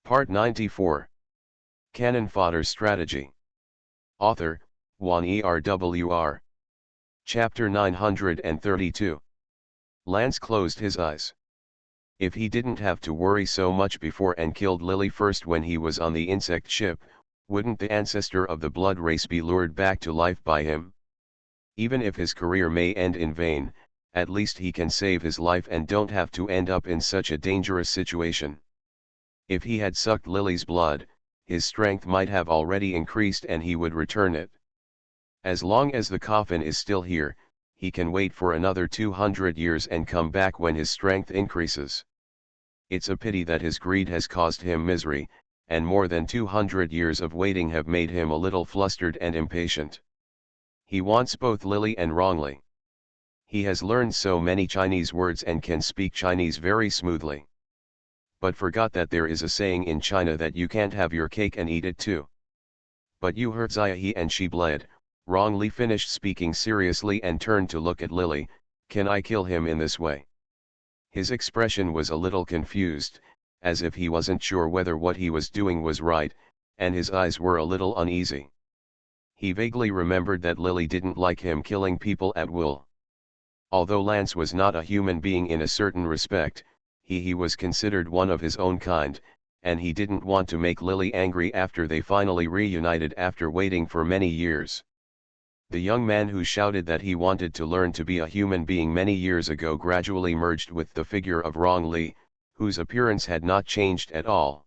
Part 94. Cannon Fodder Strategy. Author, Juan ERWR. Chapter 932. Lance closed his eyes. If he didn't have to worry so much before and killed Lily first when he was on the insect ship, wouldn't the ancestor of the blood race be lured back to life by him? Even if his career may end in vain, at least he can save his life and don't have to end up in such a dangerous situation. If he had sucked Lily's blood, his strength might have already increased and he would return it. As long as the coffin is still here, he can wait for another 200 years and come back when his strength increases. It's a pity that his greed has caused him misery, and more than 200 years of waiting have made him a little flustered and impatient. He wants both Lily and Wrongly. He has learned so many Chinese words and can speak Chinese very smoothly. But forgot that there is a saying in China that you can't have your cake and eat it too. But you hurt Ziahe and she bled. Wrongly finished speaking seriously and turned to look at Lily. Can I kill him in this way? His expression was a little confused, as if he wasn't sure whether what he was doing was right, and his eyes were a little uneasy. He vaguely remembered that Lily didn't like him killing people at will. Although Lance was not a human being in a certain respect, he was considered one of his own kind, and he didn't want to make Lily angry after they finally reunited after waiting for many years. The young man who shouted that he wanted to learn to be a human being many years ago gradually merged with the figure of Wrongly, whose appearance had not changed at all.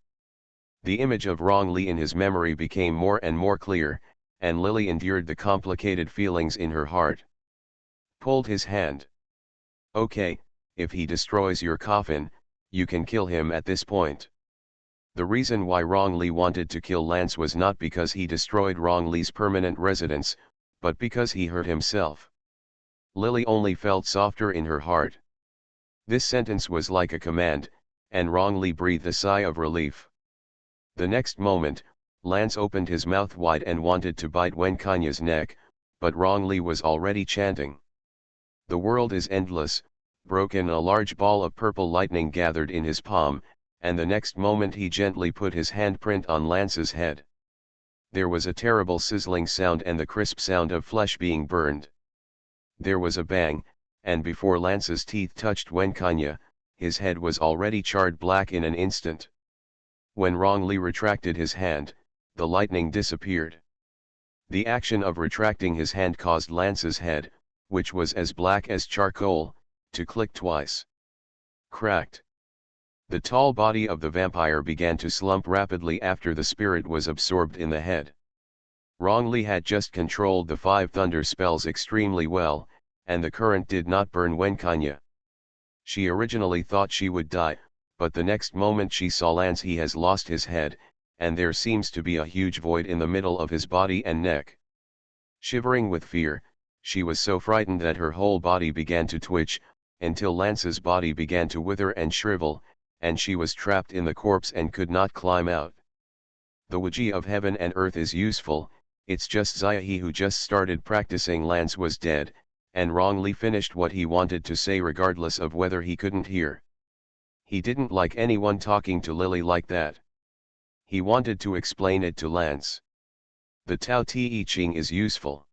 The image of Wrongly in his memory became more and more clear, and Lily endured the complicated feelings in her heart. Pulled his hand. Okay, if he destroys your coffin, you can kill him at this point. The reason why Wrongly wanted to kill Lance was not because he destroyed Wrongly's permanent residence, but because he hurt himself. Lily only felt softer in her heart. This sentence was like a command, and Wrongly breathed a sigh of relief. The next moment, Lance opened his mouth wide and wanted to bite Wenkanya's neck, but Wrongly was already chanting. The world is endless. Broken. A large ball of purple lightning gathered in his palm, and the next moment he gently put his handprint on Lance's head. There was a terrible sizzling sound and the crisp sound of flesh being burned. There was a bang, and before Lance's teeth touched Wenkanya, his head was already charred black in an instant. When Wrongly retracted his hand, the lightning disappeared. The action of retracting his hand caused Lance's head, which was as black as charcoal, to click twice. Cracked. The tall body of the vampire began to slump rapidly after the spirit was absorbed in the head. Wrongly had just controlled the 5 thunder spells extremely well, and the current did not burn Wenkanya. She originally thought she would die, but the next moment she saw Lance. He has lost his head, and there seems to be a huge void in the middle of his body and neck. Shivering with fear, she was so frightened that her whole body began to twitch, until Lance's body began to wither and shrivel, and she was trapped in the corpse and could not climb out. The Waji of heaven and earth is useful. It's just Ziahe who just started practicing. Lance was dead, and Wrongly finished what he wanted to say regardless of whether he couldn't hear. He didn't like anyone talking to Lily like that. He wanted to explain it to Lance. The Tao Te Ching is useful.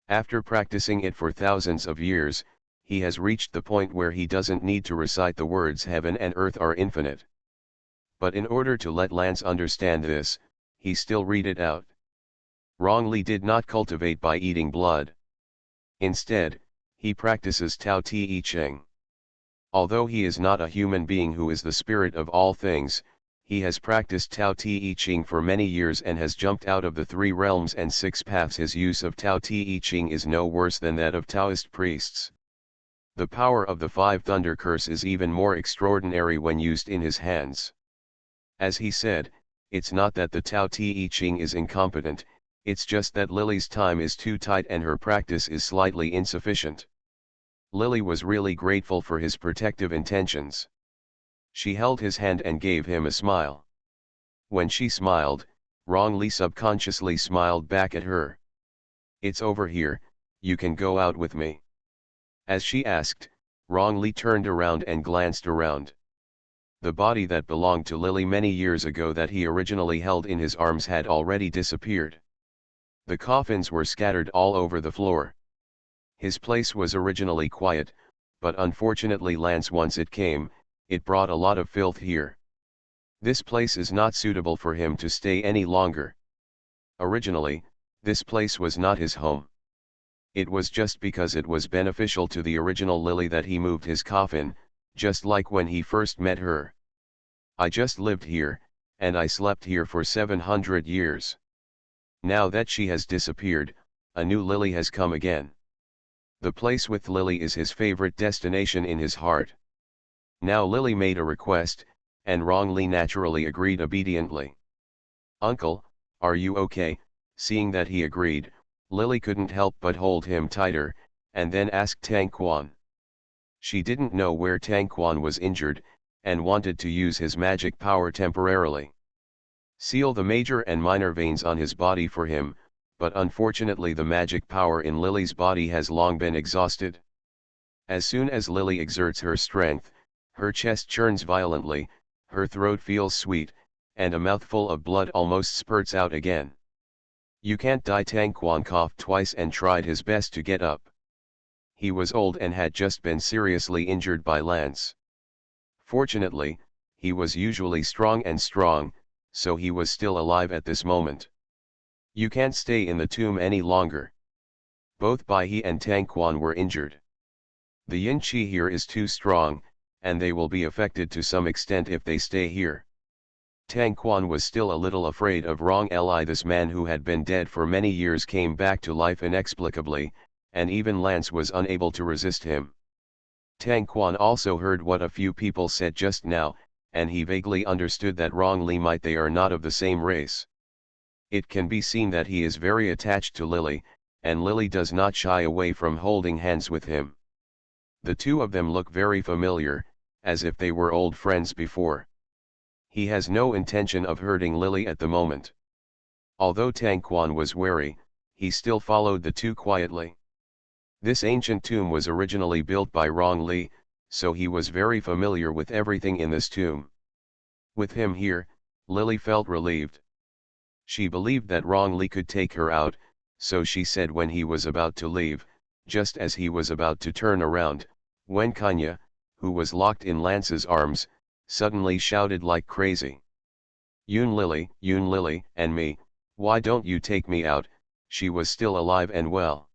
After practicing it for thousands of years, he has reached the point where he doesn't need to recite the words heaven and earth are infinite. But in order to let Lance understand this, he still read it out. Wrongly did not cultivate by eating blood. Instead, he practices Tao Te Ching. Although he is not a human being who is the spirit of all things, he has practiced Tao Te Ching for many years and has jumped out of the 3 realms and 6 paths. His use of Tao Te Ching is no worse than that of Taoist priests. The power of the 5 thunder curse is even more extraordinary when used in his hands. As he said, it's not that the Tao Te Ching is incompetent, it's just that Lily's time is too tight and her practice is slightly insufficient. Lily was really grateful for his protective intentions. She held his hand and gave him a smile. When she smiled, Wrongly subconsciously smiled back at her. It's over here, you can go out with me. As she asked, Wrongly turned around and glanced around. The body that belonged to Lily many years ago that he originally held in his arms had already disappeared. The coffins were scattered all over the floor. His place was originally quiet, but unfortunately once it came, it brought a lot of filth here. This place is not suitable for him to stay any longer. Originally, this place was not his home. It was just because it was beneficial to the original Lily that he moved his coffin, just like when he first met her. I just lived here, and I slept here for 700 years. Now that she has disappeared, a new Lily has come again. The place with Lily is his favorite destination in his heart. Now Lily made a request, and wrongly naturally agreed obediently. "Uncle, are you okay?" Seeing that he agreed, Lily couldn't help but hold him tighter, and then asked Tang Quan. She didn't know where Tang Quan was injured, and wanted to use his magic power temporarily. Seal the major and minor veins on his body for him, but unfortunately the magic power in Lily's body has long been exhausted. As soon as Lily exerts her strength, her chest churns violently, her throat feels sweet, and a mouthful of blood almost spurts out again. "You can't die." Tang Quan coughed twice and tried his best to get up. He was old and had just been seriously injured by Lance. Fortunately, he was usually strong, so he was still alive at this moment. "You can't stay in the tomb any longer." Both Bai He and Tang Quan were injured. "The yin qi here is too strong, and they will be affected to some extent if they stay here." Tang Quan was still a little afraid of Rong Li. This man who had been dead for many years came back to life inexplicably, and even Lance was unable to resist him. Tang Quan also heard what a few people said just now, and he vaguely understood that Rong Li might they are not of the same race. It can be seen that he is very attached to Lily, and Lily does not shy away from holding hands with him. The two of them look very familiar, as if they were old friends before. He has no intention of hurting Lily at the moment. Although Tang Quan was wary, he still followed the two quietly. This ancient tomb was originally built by Rong Li, so he was very familiar with everything in this tomb. With him here, Lily felt relieved. She believed that Rong Li could take her out, so she said when he was about to leave, just as he was about to turn around, Wen Kanya, who was locked in Lance's arms, suddenly shouted like crazy. Yun Lily, and me, why don't you take me out?" She was still alive and well.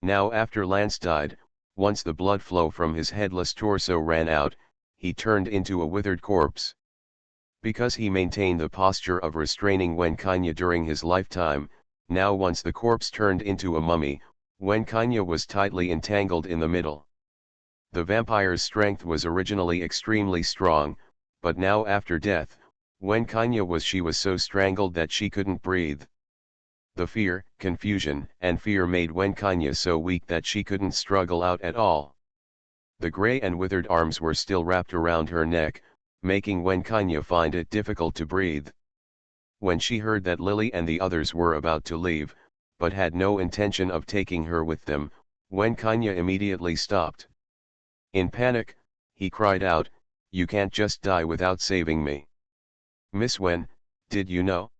Now after Lance died, once the blood flow from his headless torso ran out, he turned into a withered corpse. Because he maintained the posture of restraining Wen Kanya during his lifetime, now once the corpse turned into a mummy, Wen Kanya was tightly entangled in the middle. The vampire's strength was originally extremely strong, but now after death, Wen Kanya was so strangled that she couldn't breathe. The fear, confusion, and fear made Wen Kanya so weak that she couldn't struggle out at all. The grey and withered arms were still wrapped around her neck, making Wen Kanya find it difficult to breathe. When she heard that Lily and the others were about to leave, but had no intention of taking her with them, Wen Kanya immediately stopped. In panic, he cried out, "You can't just die without saving me. Miss Wen, did you know?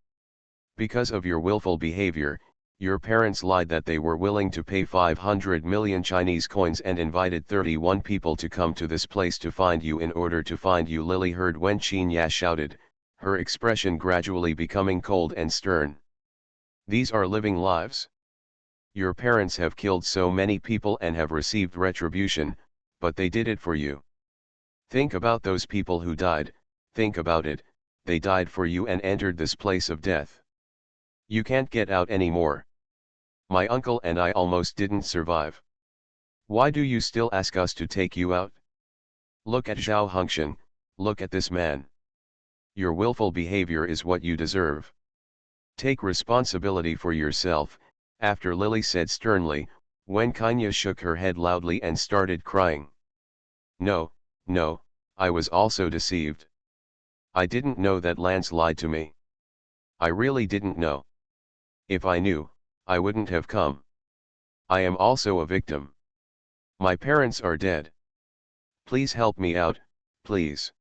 Because of your willful behavior, your parents lied that they were willing to pay 500 million Chinese coins and invited 31 people to come to this place to find you in order to find you." Lily heard Wen Qinya shouted, her expression gradually becoming cold and stern. "These are living lives. Your parents have killed so many people and have received retribution, but they did it for you. Think about those people who died, think about it, they died for you and entered this place of death. You can't get out anymore. My uncle and I almost didn't survive. Why do you still ask us to take you out? Look at Zhao Hongxian, look at this man. Your willful behavior is what you deserve. Take responsibility for yourself." After Lily said sternly, Wen Kanya shook her head loudly and started crying. No, I was also deceived. I didn't know that Lance lied to me. I really didn't know. If I knew, I wouldn't have come. I am also a victim. My parents are dead. Please help me out, please."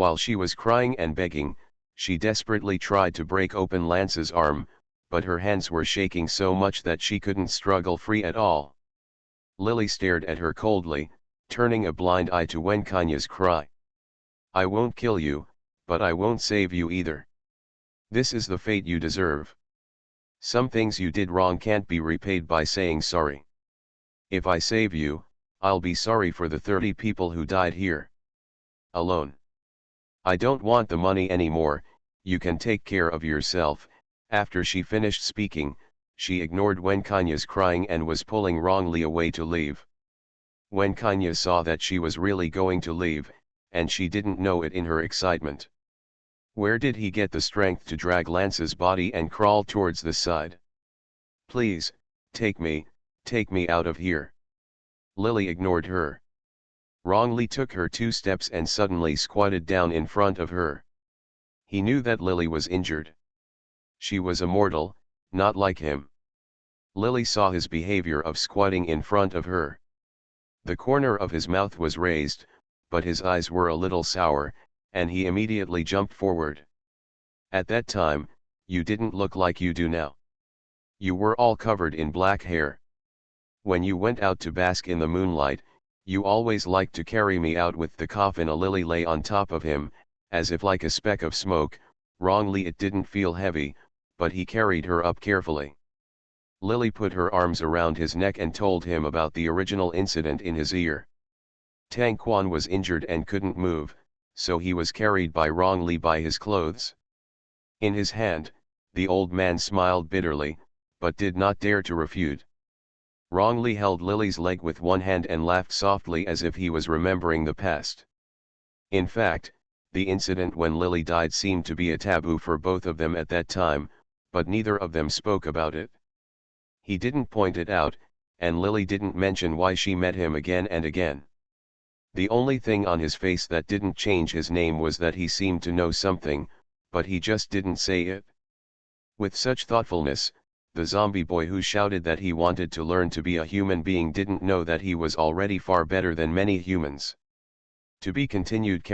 While she was crying and begging, she desperately tried to break open Lance's arm, but her hands were shaking so much that she couldn't struggle free at all. Lily stared at her coldly, turning a blind eye to Wenkanya's cry. "I won't kill you, but I won't save you either. This is the fate you deserve. Some things you did wrong can't be repaid by saying sorry. If I save you, I'll be sorry for the 30 people who died here. Alone. I don't want the money anymore, you can take care of yourself." After she finished speaking, she ignored Wenkanya's crying and was pulling wrongly away to leave. Wenkanya saw that she was really going to leave, and she didn't know it in her excitement. Where did he get the strength to drag Lance's body and crawl towards the side? "Please, take me out of here." Lily ignored her. Wrongly took her 2 steps and suddenly squatted down in front of her. He knew that Lily was injured. She was a mortal, not like him. Lily saw his behavior of squatting in front of her. The corner of his mouth was raised, but his eyes were a little sour, and he immediately jumped forward. "At that time, you didn't look like you do now. You were all covered in black hair. When you went out to bask in the moonlight, you always liked to carry me out with the coffin." A Lily lay on top of him, as if like a speck of smoke. Wrongly it didn't feel heavy, but he carried her up carefully. Lily put her arms around his neck and told him about the original incident in his ear. Tang Quan was injured and couldn't move, so he was carried by Wrongly by his clothes. In his hand, the old man smiled bitterly, but did not dare to refute. Wrongly held Lily's leg with one hand and laughed softly as if he was remembering the past. In fact, the incident when Lily died seemed to be a taboo for both of them at that time, but neither of them spoke about it. He didn't point it out, and Lily didn't mention why she met him again and again. The only thing on his face that didn't change his name was that he seemed to know something, but he just didn't say it. With such thoughtfulness, the zombie boy who shouted that he wanted to learn to be a human being didn't know that he was already far better than many humans. To be continued.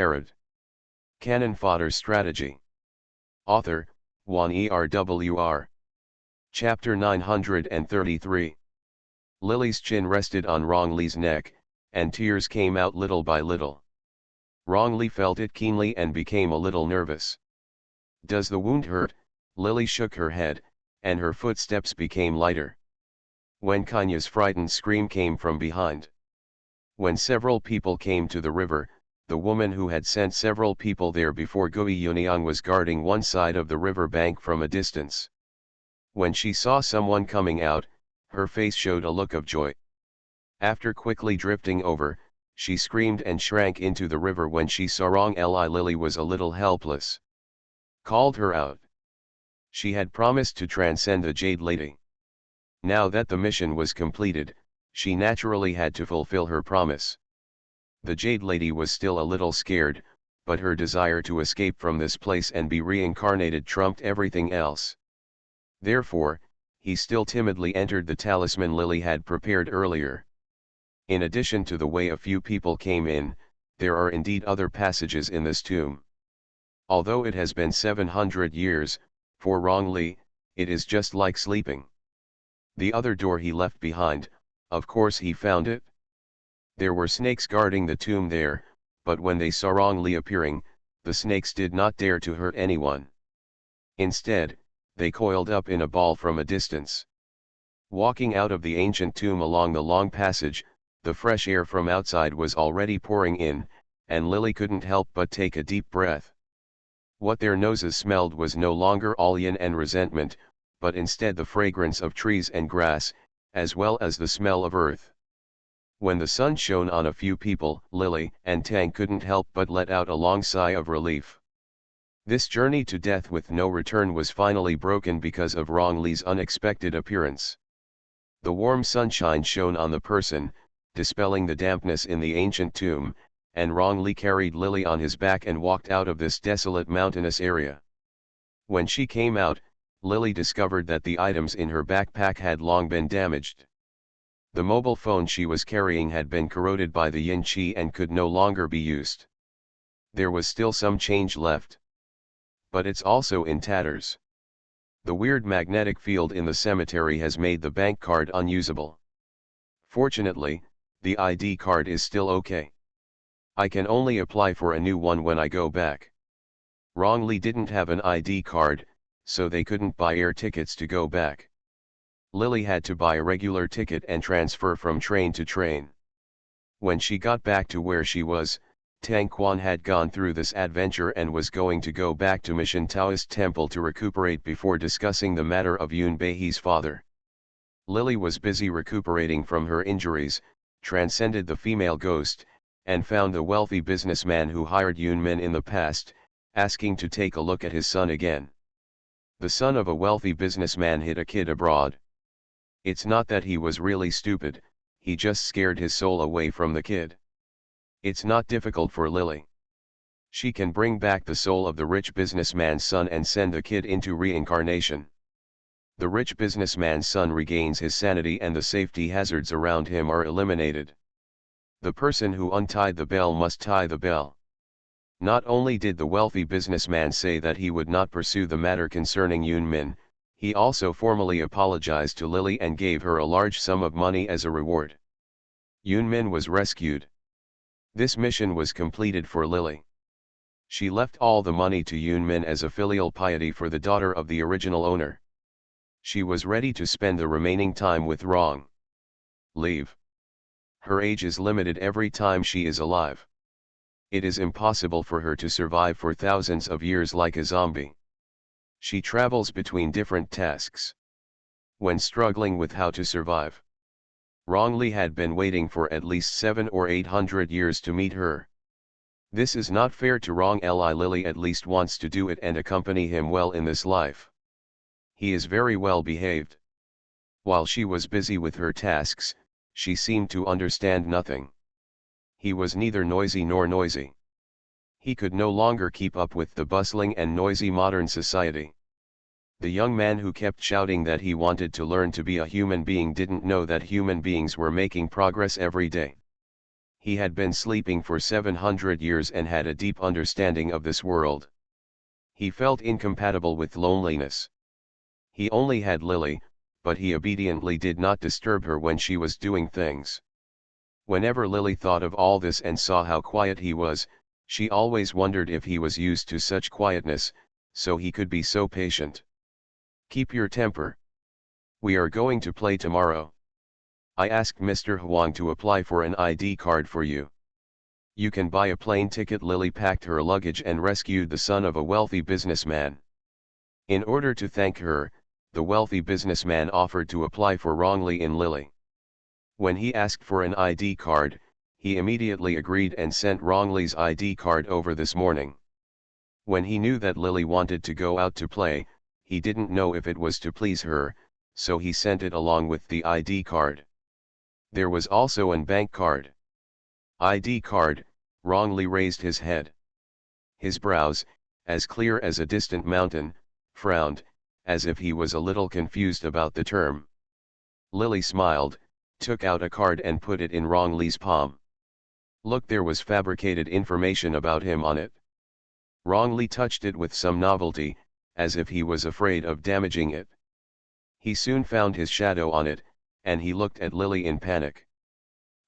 Cannon Fodder Strategy. Author, Juan ERWR. Chapter 933. Lily's chin rested on Wrongly's neck, and tears came out little by little. Wrongly felt it keenly and became a little nervous. "Does the wound hurt?" Lily shook her head, and her footsteps became lighter. Wenkanya's frightened scream came from behind. When several people came to the river, the woman who had sent several people there before Gui Yunyang was guarding one side of the river bank from a distance. When she saw someone coming out, her face showed a look of joy. After quickly drifting over, she screamed and shrank into the river. When she saw Wrongly, Lily was a little helpless. Called her out. She had promised to transcend the Jade Lady. Now that the mission was completed, she naturally had to fulfill her promise. The Jade Lady was still a little scared, but her desire to escape from this place and be reincarnated trumped everything else. Therefore, he still timidly entered the talisman Lily had prepared earlier. In addition to the way a few people came in, there are indeed other passages in this tomb. Although it has been 700 years, for Wrongly, it is just like sleeping. The other door he left behind, of course he found it. There were snakes guarding the tomb there, but when they saw Wrongly appearing, the snakes did not dare to hurt anyone. Instead, they coiled up in a ball from a distance. Walking out of the ancient tomb along the long passage, the fresh air from outside was already pouring in, and Lily couldn't help but take a deep breath. What their noses smelled was no longer alien and resentment, but instead the fragrance of trees and grass, as well as the smell of earth. When the sun shone on a few people, Lily and Tang couldn't help but let out a long sigh of relief. This journey to death with no return was finally broken because of Wrongly's unexpected appearance. The warm sunshine shone on the person, dispelling the dampness in the ancient tomb, and Wrongly carried Lily on his back and walked out of this desolate mountainous area. When she came out, Lily discovered that the items in her backpack had long been damaged. The mobile phone she was carrying had been corroded by the yin qi and could no longer be used. There was still some change left. But it's also in tatters. The weird magnetic field in the cemetery has made the bank card unusable. Fortunately, the ID card is still okay. I can only apply for a new one when I go back. Wrongly didn't have an ID card, so they couldn't buy air tickets to go back. Lily had to buy a regular ticket and transfer from train to train. When she got back to where she was, Tang Quan had gone through this adventure and was going to go back to Mission Taoist Temple to recuperate before discussing the matter of Yun Bei's father. Lily was busy recuperating from her injuries, transcended the female ghost, and found the wealthy businessman who hired Yun Min in the past, asking to take a look at his son again. The son of a wealthy businessman hid a kid abroad. It's not that he was really stupid, he just scared his soul away from the kid. It's not difficult for Lily. She can bring back the soul of the rich businessman's son and send the kid into reincarnation. The rich businessman's son regains his sanity and the safety hazards around him are eliminated. The person who untied the bell must tie the bell. Not only did the wealthy businessman say that he would not pursue the matter concerning Yun Min, he also formally apologized to Lily and gave her a large sum of money as a reward. Yun Min was rescued. This mission was completed for Lily. She left all the money to Yun Min as a filial piety for the daughter of the original owner. She was ready to spend the remaining time with Wrong. Leave. Her age is limited every time she is alive. It is impossible for her to survive for thousands of years like a zombie. She travels between different tasks. When struggling with how to survive, Wrongly had been waiting for at least 700 or 800 years to meet her. This is not fair to Wrong Li. Lily at least wants to do it and accompany him well in this life. He is very well behaved. While she was busy with her tasks, she seemed to understand nothing. He was neither noisy nor noisy. He could no longer keep up with the bustling and noisy modern society. The young man who kept shouting that he wanted to learn to be a human being didn't know that human beings were making progress every day. He had been sleeping for 700 years and had a deep understanding of this world. He felt incompatible with loneliness. He only had Lily, but he obediently did not disturb her when she was doing things. Whenever Lily thought of all this and saw how quiet he was, she always wondered if he was used to such quietness, so he could be so patient. Keep your temper. We are going to play tomorrow. I asked Mr. Huang to apply for an ID card for you. You can buy a plane ticket. Lily packed her luggage and rescued the son of a wealthy businessman. In order to thank her, the wealthy businessman offered to apply for Wrongly in Lily. When he asked for an ID card, he immediately agreed and sent Wrongly's ID card over this morning. When he knew that Lily wanted to go out to play, he didn't know if it was to please her, so he sent it along with the ID card. There was also an bank card. ID card. Wrongly raised his head. His brows, as clear as a distant mountain, frowned, as if he was a little confused about the term. Lily smiled, took out a card and put it in Wrongly's palm. Look, there was fabricated information about him on it. Wrongly touched it with some novelty, as if he was afraid of damaging it. He soon found his shadow on it, and he looked at Lily in panic.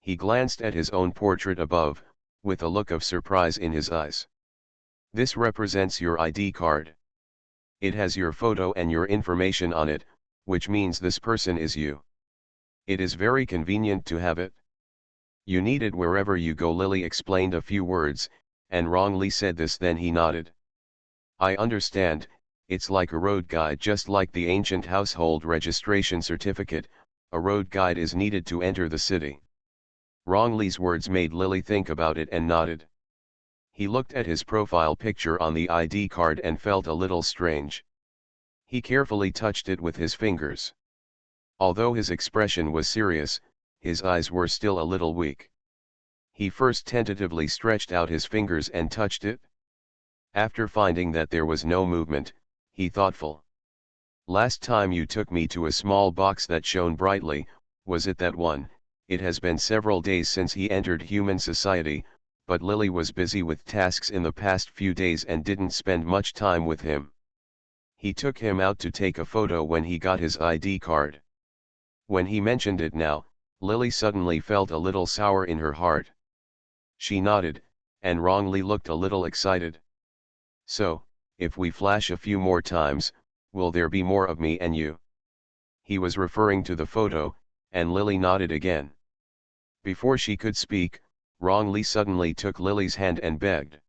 He glanced at his own portrait above, with a look of surprise in his eyes. This represents your ID card. It has your photo and your information on it, which means this person is you. It is very convenient to have it. You need it wherever you go. Lily explained a few words, and Wrongly said this, then he nodded. I understand. It's like a road guide. Just like the ancient household registration certificate, a road guide is needed to enter the city. Wrongly's words made Lily think about it and nodded. He looked at his profile picture on the ID card and felt a little strange. He carefully touched it with his fingers. Although his expression was serious, his eyes were still a little weak. He first tentatively stretched out his fingers and touched it. After finding that there was no movement, he thoughtful. Last time you took me to a small box that shone brightly, was it that one? It has been several days since he entered human society, but Lily was busy with tasks in the past few days and didn't spend much time with him. He took him out to take a photo when he got his ID card. When he mentioned it now, Lily suddenly felt a little sour in her heart. She nodded, and wrongly looked a little excited. "So, if we flash a few more times, will there be more of me and you?" He was referring to the photo, and Lily nodded again. Before she could speak, Wrongly suddenly took Lily's hand and begged.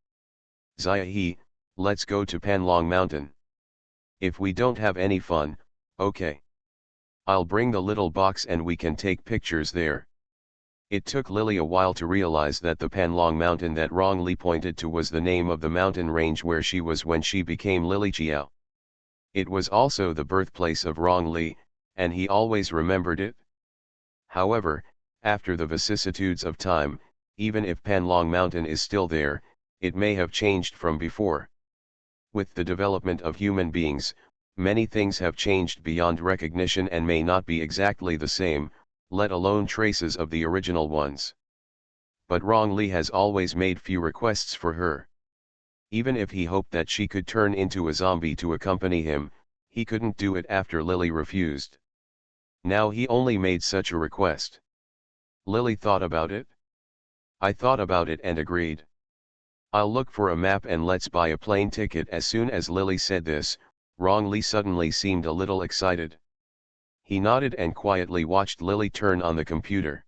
"Ziahe, let's go to Panlong Mountain. If we don't have any fun, okay. I'll bring the little box and we can take pictures there." It took Lily a while to realize that the Panlong Mountain that Wrongly pointed to was the name of the mountain range where she was when she became Lily Chiao. It was also the birthplace of Wrongly, and he always remembered it. However, after the vicissitudes of time, even if Panlong Mountain is still there, it may have changed from before. With the development of human beings, many things have changed beyond recognition and may not be exactly the same, let alone traces of the original ones. But Wrongly has always made few requests for her. Even if he hoped that she could turn into a zombie to accompany him, he couldn't do it after Lily refused. Now he only made such a request. Lily thought about it. "I thought about it and agreed. I'll look for a map and let's buy a plane ticket." As soon as Lily said this, Wrongly suddenly seemed a little excited. He nodded and quietly watched Lily turn on the computer.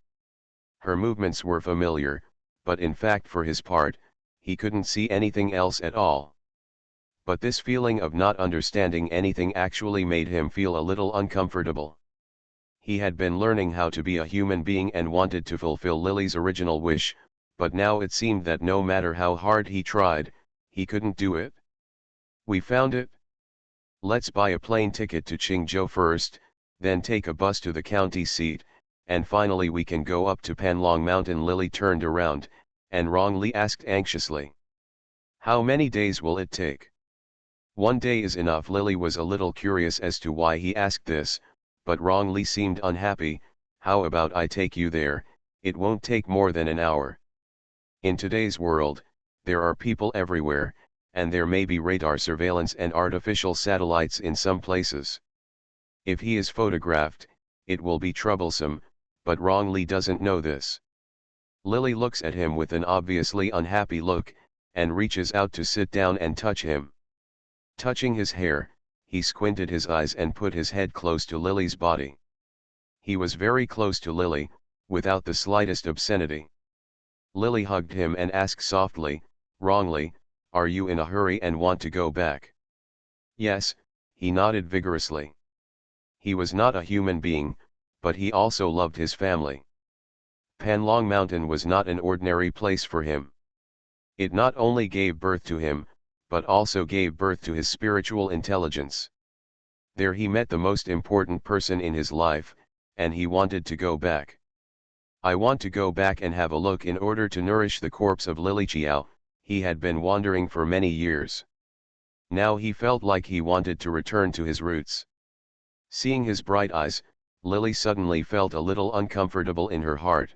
Her movements were familiar, but in fact for his part, he couldn't see anything else at all. But this feeling of not understanding anything actually made him feel a little uncomfortable. He had been learning how to be a human being and wanted to fulfill Lily's original wish, but now it seemed that no matter how hard he tried, he couldn't do it. "We found it. Let's buy a plane ticket to Qingzhou first, then take a bus to the county seat, and finally we can go up to Panlong Mountain." Lily turned around, and Wrongly asked anxiously. "How many days will it take?" "One day is enough." Lily was a little curious as to why he asked this, but Wrongly seemed unhappy. "How about I take you there? It won't take more than an hour. In today's world, there are people everywhere, and there may be radar surveillance and artificial satellites in some places. If he is photographed, it will be troublesome, but Wrongly doesn't know this." Lily looks at him with an obviously unhappy look, and reaches out to sit down and touch him. Touching his hair, he squinted his eyes and put his head close to Lily's body. He was very close to Lily, without the slightest obscenity. Lily hugged him and asked softly, "Wrongly, are you in a hurry and want to go back?" "Yes," he nodded vigorously. He was not a human being, but he also loved his family. Panlong Mountain was not an ordinary place for him. It not only gave birth to him, but also gave birth to his spiritual intelligence. There he met the most important person in his life, and he wanted to go back. "I want to go back and have a look in order to nourish the corpse of Lily Chiao." He had been wandering for many years. Now he felt like he wanted to return to his roots. Seeing his bright eyes, Lily suddenly felt a little uncomfortable in her heart.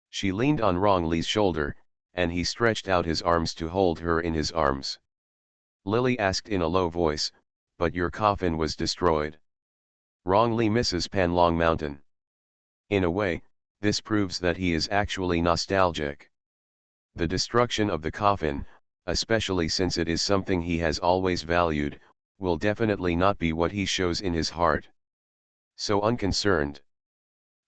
She leaned on Wrongly's shoulder, and he stretched out his arms to hold her in his arms. Lily asked in a low voice, "But your coffin was destroyed." Wrongly misses Panlong Mountain. In a way, this proves that he is actually nostalgic. The destruction of the coffin, especially since it is something he has always valued, will definitely not be what he shows in his heart. So unconcerned.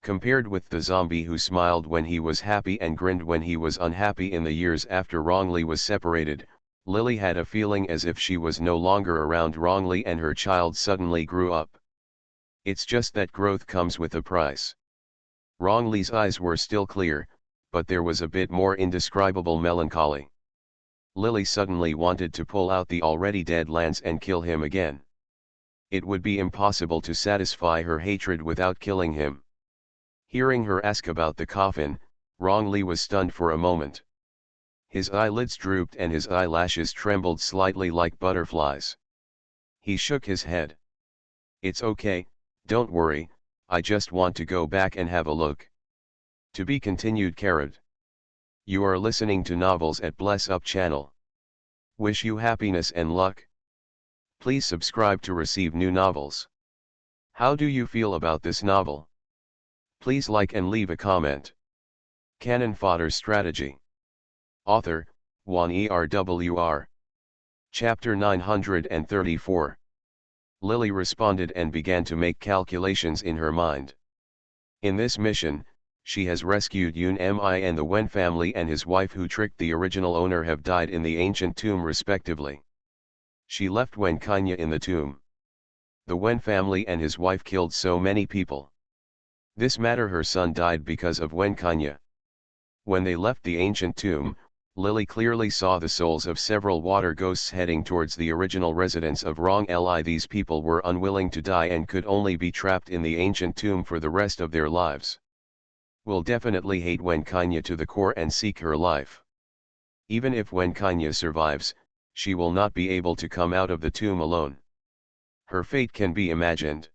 Compared with the zombie who smiled when he was happy and grinned when he was unhappy in the years after Wrongly was separated, Lily had a feeling as if she was no longer around Wrongly and her child suddenly grew up. It's just that growth comes with a price. Wrongly's eyes were still clear, but there was a bit more indescribable melancholy. Lily suddenly wanted to pull out the already dead lance and kill him again. It would be impossible to satisfy her hatred without killing him. Hearing her ask about the coffin, Wrongly was stunned for a moment. His eyelids drooped and his eyelashes trembled slightly like butterflies. He shook his head. "It's okay, don't worry, I just want to go back and have a look." To be continued. Carrot. You are listening to Novels at Bless Up channel. Wish you happiness and luck. Please subscribe to receive new novels. How do you feel about this novel? Please like and leave a comment. Cannon Fodder Strategy. Author, Juan ERWR. Chapter 934. Lily responded and began to make calculations in her mind. In this mission, she has rescued Yun Mi, and the Wen family and his wife who tricked the original owner have died in the ancient tomb respectively. She left Wen Kanya in the tomb. The Wen family and his wife killed so many people. This matter, her son died because of Wen Kanya. When they left the ancient tomb, Lily clearly saw the souls of several water ghosts heading towards the original residence of Rong Li. These people were unwilling to die and could only be trapped in the ancient tomb for the rest of their lives. Will definitely hate Wen Kanya to the core and seek her life. Even if Wen Kanya survives, she will not be able to come out of the tomb alone. Her fate can be imagined.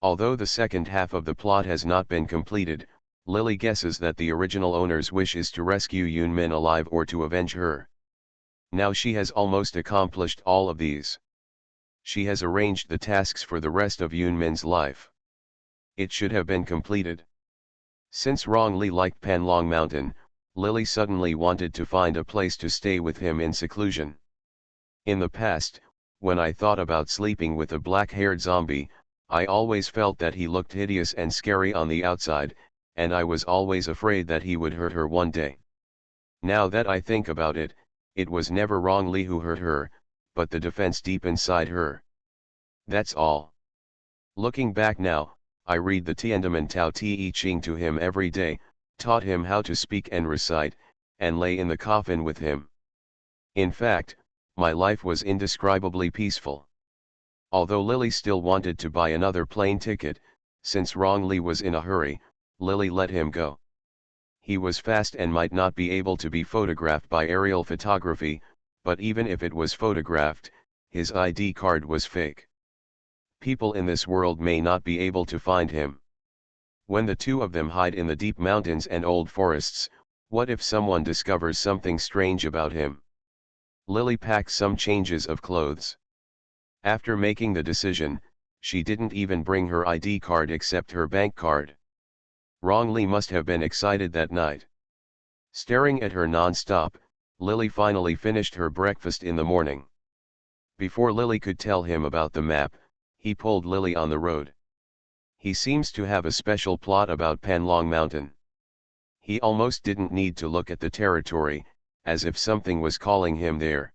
Although the second half of the plot has not been completed, Lily guesses that the original owner's wish is to rescue Yun Min alive or to avenge her. Now she has almost accomplished all of these. She has arranged the tasks for the rest of Yun Min's life. It should have been completed. Since Rong Li liked Panlong Mountain, Lily suddenly wanted to find a place to stay with him in seclusion. In the past, when I thought about sleeping with a black-haired zombie, I always felt that he looked hideous and scary on the outside, and I was always afraid that he would hurt her one day. Now that I think about it, it was never Rong Li who hurt her, but the defense deep inside her. That's all. Looking back now, I read the Tiandamen Tao Te Ching to him every day, taught him how to speak and recite, and lay in the coffin with him. In fact, my life was indescribably peaceful. Although Lily still wanted to buy another plane ticket, since Rong Li was in a hurry, Lily let him go. He was fast and might not be able to be photographed by aerial photography, but even if it was photographed, his ID card was fake. People in this world may not be able to find him. When the two of them hide in the deep mountains and old forests, what if someone discovers something strange about him? Lily packed some changes of clothes. After making the decision, she didn't even bring her ID card except her bank card. Rong Li must have been excited that night. Staring at her non-stop, Lily finally finished her breakfast in the morning. Before Lily could tell him about the map, he pulled Lily on the road. He seems to have a special plot about Panlong Mountain. He almost didn't need to look at the territory, as if something was calling him there.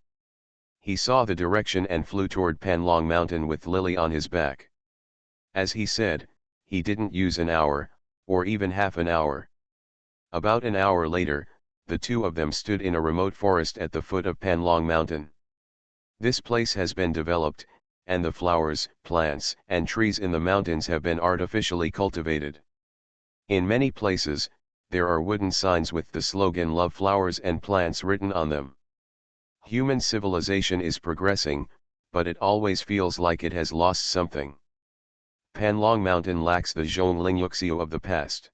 He saw the direction and flew toward Panlong Mountain with Lily on his back. As he said, he didn't use an hour, or even half an hour. About an hour later, the two of them stood in a remote forest at the foot of Panlong Mountain. This place has been developed, and the flowers, plants, and trees in the mountains have been artificially cultivated. In many places, there are wooden signs with the slogan "Love Flowers and Plants" written on them. Human civilization is progressing, but it always feels like it has lost something. Panlong Mountain lacks the Zhonglingyuxiu of the past.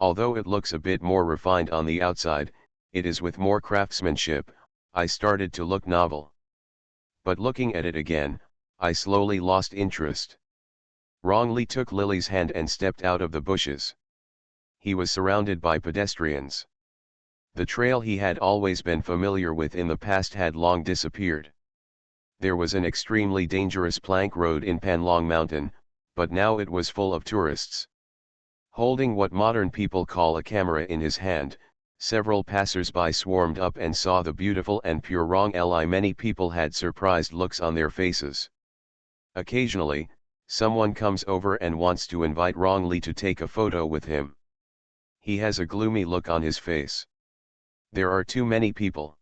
Although it looks a bit more refined on the outside, it is with more craftsmanship. I started to look novel. But looking at it again, I slowly lost interest. Rong Li took Lily's hand and stepped out of the bushes. He was surrounded by pedestrians. The trail he had always been familiar with in the past had long disappeared. There was an extremely dangerous plank road in Panlong Mountain, but now it was full of tourists. Holding what modern people call a camera in his hand, several passers-by swarmed up and saw the beautiful and pure Rong Li. Many people had surprised looks on their faces. Occasionally, someone comes over and wants to invite Rong Li to take a photo with him. He has a gloomy look on his face. There are too many people.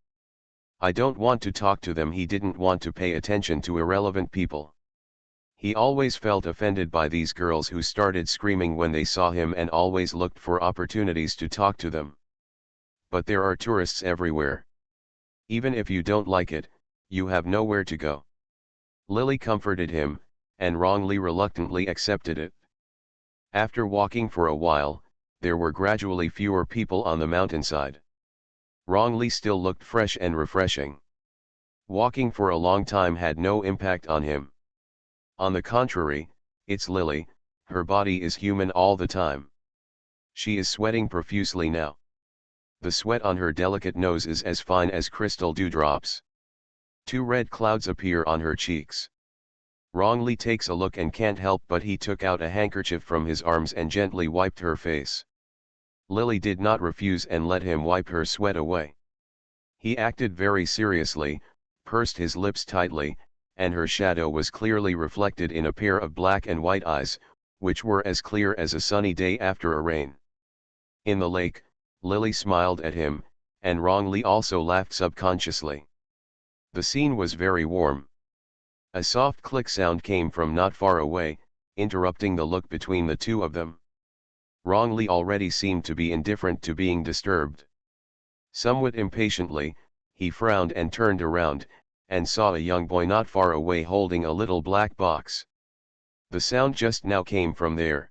I don't want to talk to them. He didn't want to pay attention to irrelevant people. He always felt offended by these girls who started screaming when they saw him and always looked for opportunities to talk to them. But there are tourists everywhere. Even if you don't like it, you have nowhere to go. Lily comforted him, and Rong Li reluctantly accepted it. After walking for a while, there were gradually fewer people on the mountainside. Wrongly still looked fresh and refreshing. Walking for a long time had no impact on him. On the contrary, it's Lily, her body is human all the time. She is sweating profusely now. The sweat on her delicate nose is as fine as crystal dewdrops. 2 red clouds appear on her cheeks. Wrongly takes a look and can't help but he took out a handkerchief from his arms and gently wiped her face. Lily did not refuse and let him wipe her sweat away. He acted very seriously, pursed his lips tightly, and her shadow was clearly reflected in a pair of black and white eyes, which were as clear as a sunny day after a rain. In the lake, Lily smiled at him, and Wrongly also laughed subconsciously. The scene was very warm. A soft click sound came from not far away, interrupting the look between the two of them. Wrongly already seemed to be indifferent to being disturbed. Somewhat impatiently, he frowned and turned around, and saw a young boy not far away holding a little black box. The sound just now came from there.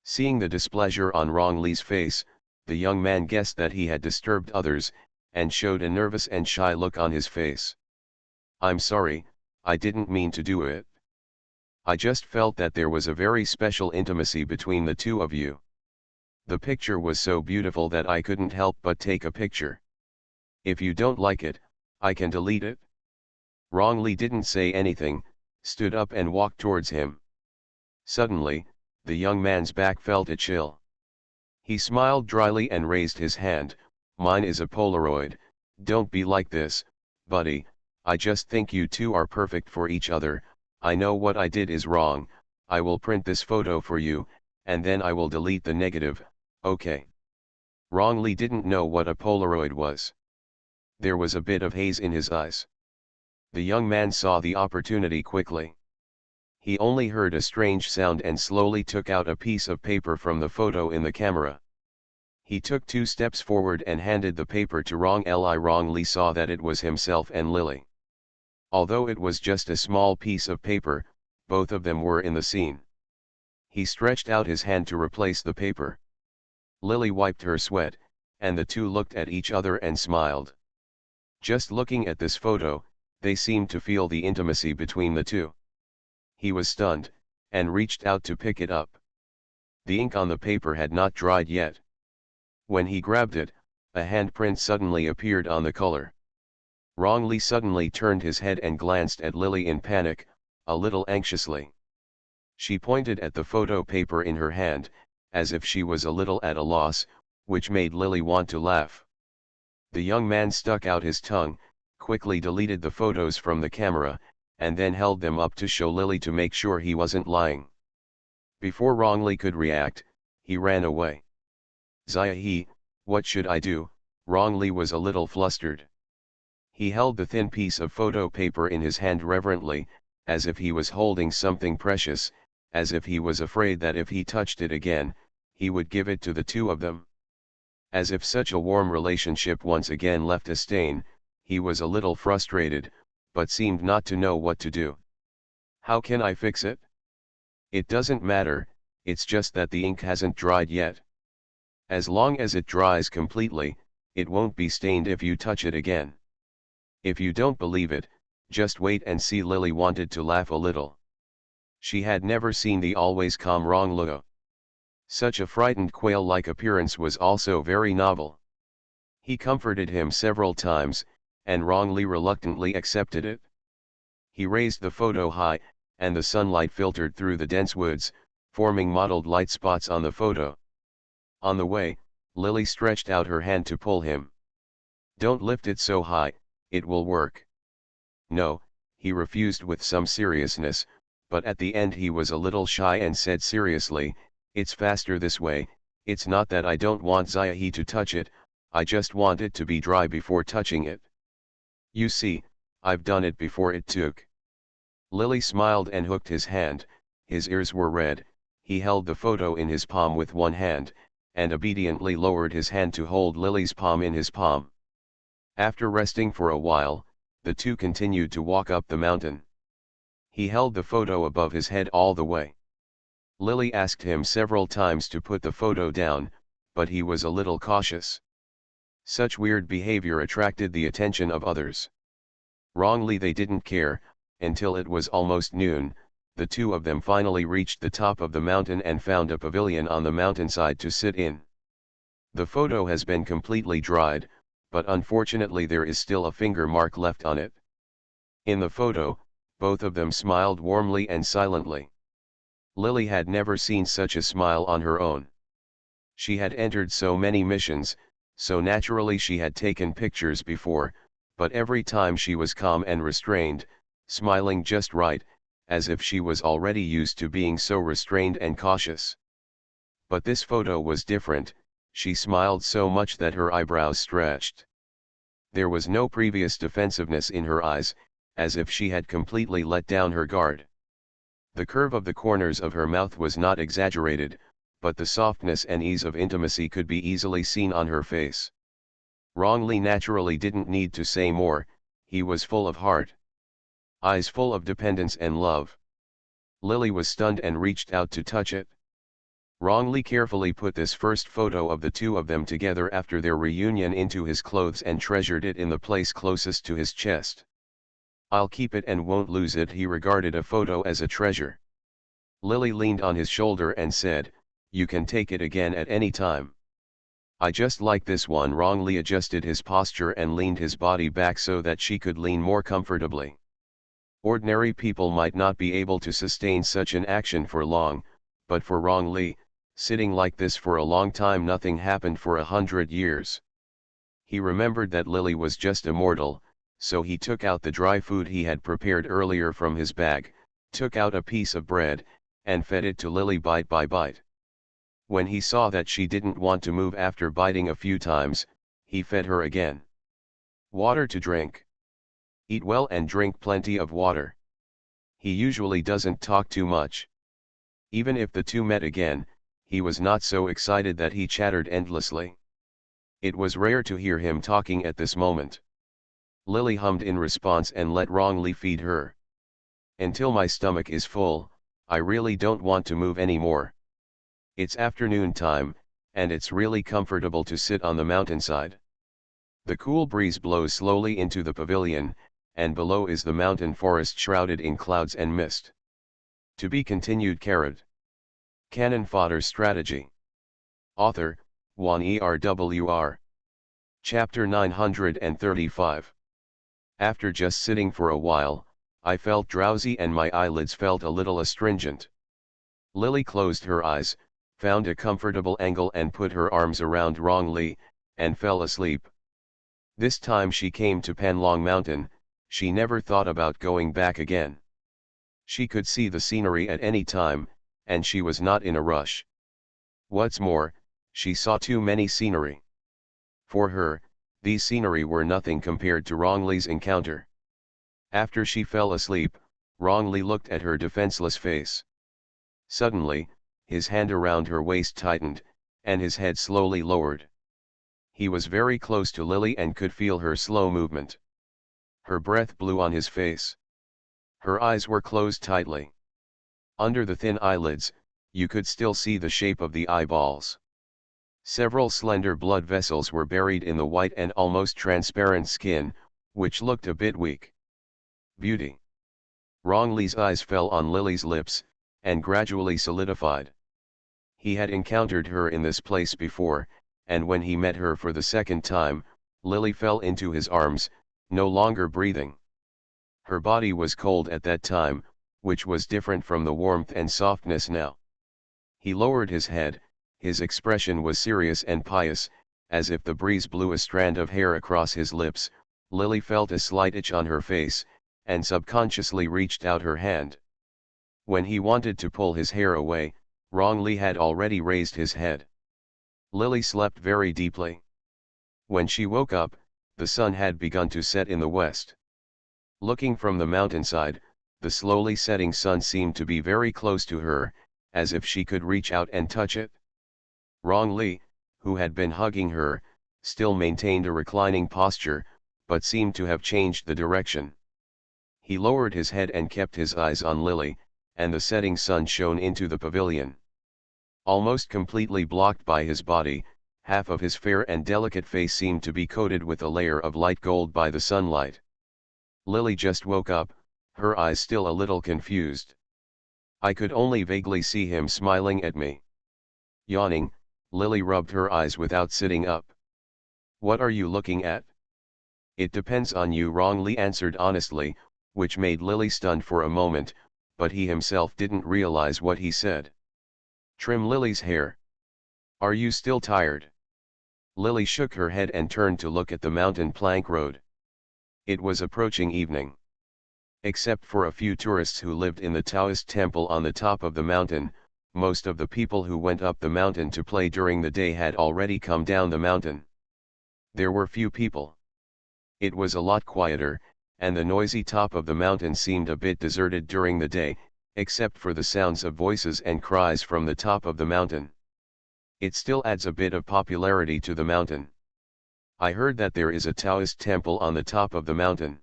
Seeing the displeasure on Wrongly's face, the young man guessed that he had disturbed others, and showed a nervous and shy look on his face. "I'm sorry, I didn't mean to do it. I just felt that there was a very special intimacy between the two of you. The picture was so beautiful that I couldn't help but take a picture. If you don't like it, I can delete it." Wrongly didn't say anything, stood up and walked towards him. Suddenly, the young man's back felt a chill. He smiled dryly and raised his hand. "Mine is a Polaroid, don't be like this, buddy, I just think you two are perfect for each other. I know what I did is wrong, I will print this photo for you, and then I will delete the negative, okay?" Wrongly didn't know what a Polaroid was. There was a bit of haze in his eyes. The young man saw the opportunity quickly. He only heard a strange sound and slowly took out a piece of paper from the photo in the camera. He took 2 steps forward and handed the paper to Wrongly. Wrongly saw that it was himself and Lily. Although it was just a small piece of paper, both of them were in the scene. He stretched out his hand to replace the paper. Lily wiped her sweat, and the two looked at each other and smiled. Just looking at this photo, they seemed to feel the intimacy between the two. He was stunned, and reached out to pick it up. The ink on the paper had not dried yet. When he grabbed it, a handprint suddenly appeared on the color. Wrongly suddenly turned his head and glanced at Lily in panic, a little anxiously. She pointed at the photo paper in her hand, as if she was a little at a loss, which made Lily want to laugh. The young man stuck out his tongue, quickly deleted the photos from the camera, and then held them up to show Lily to make sure he wasn't lying. Before Wrongly could react, he ran away. "Zia, what should I do?" Wrongly was a little flustered. He held the thin piece of photo paper in his hand reverently, as if he was holding something precious, as if he was afraid that if he touched it again, he would give it to the two of them. As if such a warm relationship once again left a stain, he was a little frustrated, but seemed not to know what to do. "How can I fix it?" "It doesn't matter, it's just that the ink hasn't dried yet. As long as it dries completely, it won't be stained if you touch it again. If you don't believe it, just wait and see." Lily wanted to laugh a little. She had never seen the always calm Wrongly. Such a frightened quail-like appearance was also very novel. He comforted him several times, and Wrongly reluctantly accepted it. He raised the photo high, and the sunlight filtered through the dense woods, forming mottled light spots on the photo. On the way, Lily stretched out her hand to pull him. "Don't lift it so high, it will work." "No," he refused with some seriousness, but at the end he was a little shy and said seriously, "It's faster this way. It's not that I don't want Zia to touch it, I just want it to be dry before touching it. You see, I've done it before it took." Lily smiled and hooked his hand. His ears were red. He held the photo in his palm with one hand, and obediently lowered his hand to hold Lily's palm in his palm. After resting for a while, the two continued to walk up the mountain. He held the photo above his head all the way. Lily asked him several times to put the photo down, but he was a little cautious. Such weird behavior attracted the attention of others. Wrongly they didn't care, until it was almost noon. The two of them finally reached the top of the mountain and found a pavilion on the mountainside to sit in. The photo has been completely dried, but unfortunately there is still a finger mark left on it. In the photo, both of them smiled warmly and silently. Lily had never seen such a smile on her own. She had entered so many missions, so naturally she had taken pictures before, but every time she was calm and restrained, smiling just right, as if she was already used to being so restrained and cautious. But this photo was different. She smiled so much that her eyebrows stretched. There was no previous defensiveness in her eyes, as if she had completely let down her guard. The curve of the corners of her mouth was not exaggerated, but the softness and ease of intimacy could be easily seen on her face. Wrongly naturally didn't need to say more, he was full of heart. Eyes full of dependence and love. Lily was stunned and reached out to touch it. Wrongly carefully put this first photo of the two of them together after their reunion into his clothes and treasured it in the place closest to his chest. I'll keep it and won't lose it. He regarded a photo as a treasure. Lily leaned on his shoulder and said, "You can take it again at any time. I just like this one." Wrongly adjusted his posture and leaned his body back so that she could lean more comfortably. Ordinary people might not be able to sustain such an action for long, but for Wrongly, sitting like this for a long time, nothing happened for 100 years. He remembered that Lily was just a mortal, so he took out the dry food he had prepared earlier from his bag, took out a piece of bread, and fed it to Lily bite by bite. When he saw that she didn't want to move after biting a few times, he fed her again. Water to drink. Eat well and drink plenty of water. He usually doesn't talk too much. Even if the two met again, he was not so excited that he chattered endlessly. It was rare to hear him talking at this moment. Lily hummed in response and let Wrongly feed her. "Until my stomach is full, I really don't want to move anymore. It's afternoon time, and it's really comfortable to sit on the mountainside. The cool breeze blows slowly into the pavilion, and below is the mountain forest shrouded in clouds and mist." To be continued. Cannon Fodder Strategy. Author, Juan ERWR. Chapter 935. After just sitting for a while, I felt drowsy and my eyelids felt a little astringent. Lily closed her eyes, found a comfortable angle and put her arms around Wrongly, and fell asleep. This time she came to Panlong Mountain, she never thought about going back again. She could see the scenery at any time, and she was not in a rush. What's more, she saw too many scenery. For her, these scenery were nothing compared to Wrongly's encounter. After she fell asleep, Wrongly looked at her defenseless face. Suddenly, his hand around her waist tightened, and his head slowly lowered. He was very close to Lily and could feel her slow movement. Her breath blew on his face. Her eyes were closed tightly. Under the thin eyelids, you could still see the shape of the eyeballs. Several slender blood vessels were buried in the white and almost transparent skin, which looked a bit weak. Beauty. Wrongly's eyes fell on Lily's lips, and gradually solidified. He had encountered her in this place before, and when he met her for the second time, Lily fell into his arms, no longer breathing. Her body was cold at that time, which was different from the warmth and softness now. He lowered his head, his expression was serious and pious, as if the breeze blew a strand of hair across his lips. Lily felt a slight itch on her face, and subconsciously reached out her hand. When he wanted to pull his hair away, Wrongly had already raised his head. Lily slept very deeply. When she woke up, the sun had begun to set in the west. Looking from the mountainside, the slowly setting sun seemed to be very close to her, as if she could reach out and touch it. Wrongly, who had been hugging her, still maintained a reclining posture, but seemed to have changed the direction. He lowered his head and kept his eyes on Lily, and the setting sun shone into the pavilion. Almost completely blocked by his body, Half of his fair and delicate face seemed to be coated with a layer of light gold by the sunlight. Lily just woke up, her eyes still a little confused. I could only vaguely see him smiling at me. Yawning, Lily rubbed her eyes without sitting up. "What are you looking at?" "It depends on you," Wrongly answered honestly, which made Lily stunned for a moment, but he himself didn't realize what he said. "Trim Lily's hair." "Are you still tired?" Lily shook her head and turned to look at the mountain plank road. It was approaching evening. Except for a few tourists who lived in the Taoist temple on the top of the mountain, most of the people who went up the mountain to play during the day had already come down the mountain. There were few people. It was a lot quieter, and the noisy top of the mountain seemed a bit deserted during the day, except for the sounds of voices and cries from the top of the mountain. It still adds a bit of popularity to the mountain. "I heard that there is a Taoist temple on the top of the mountain.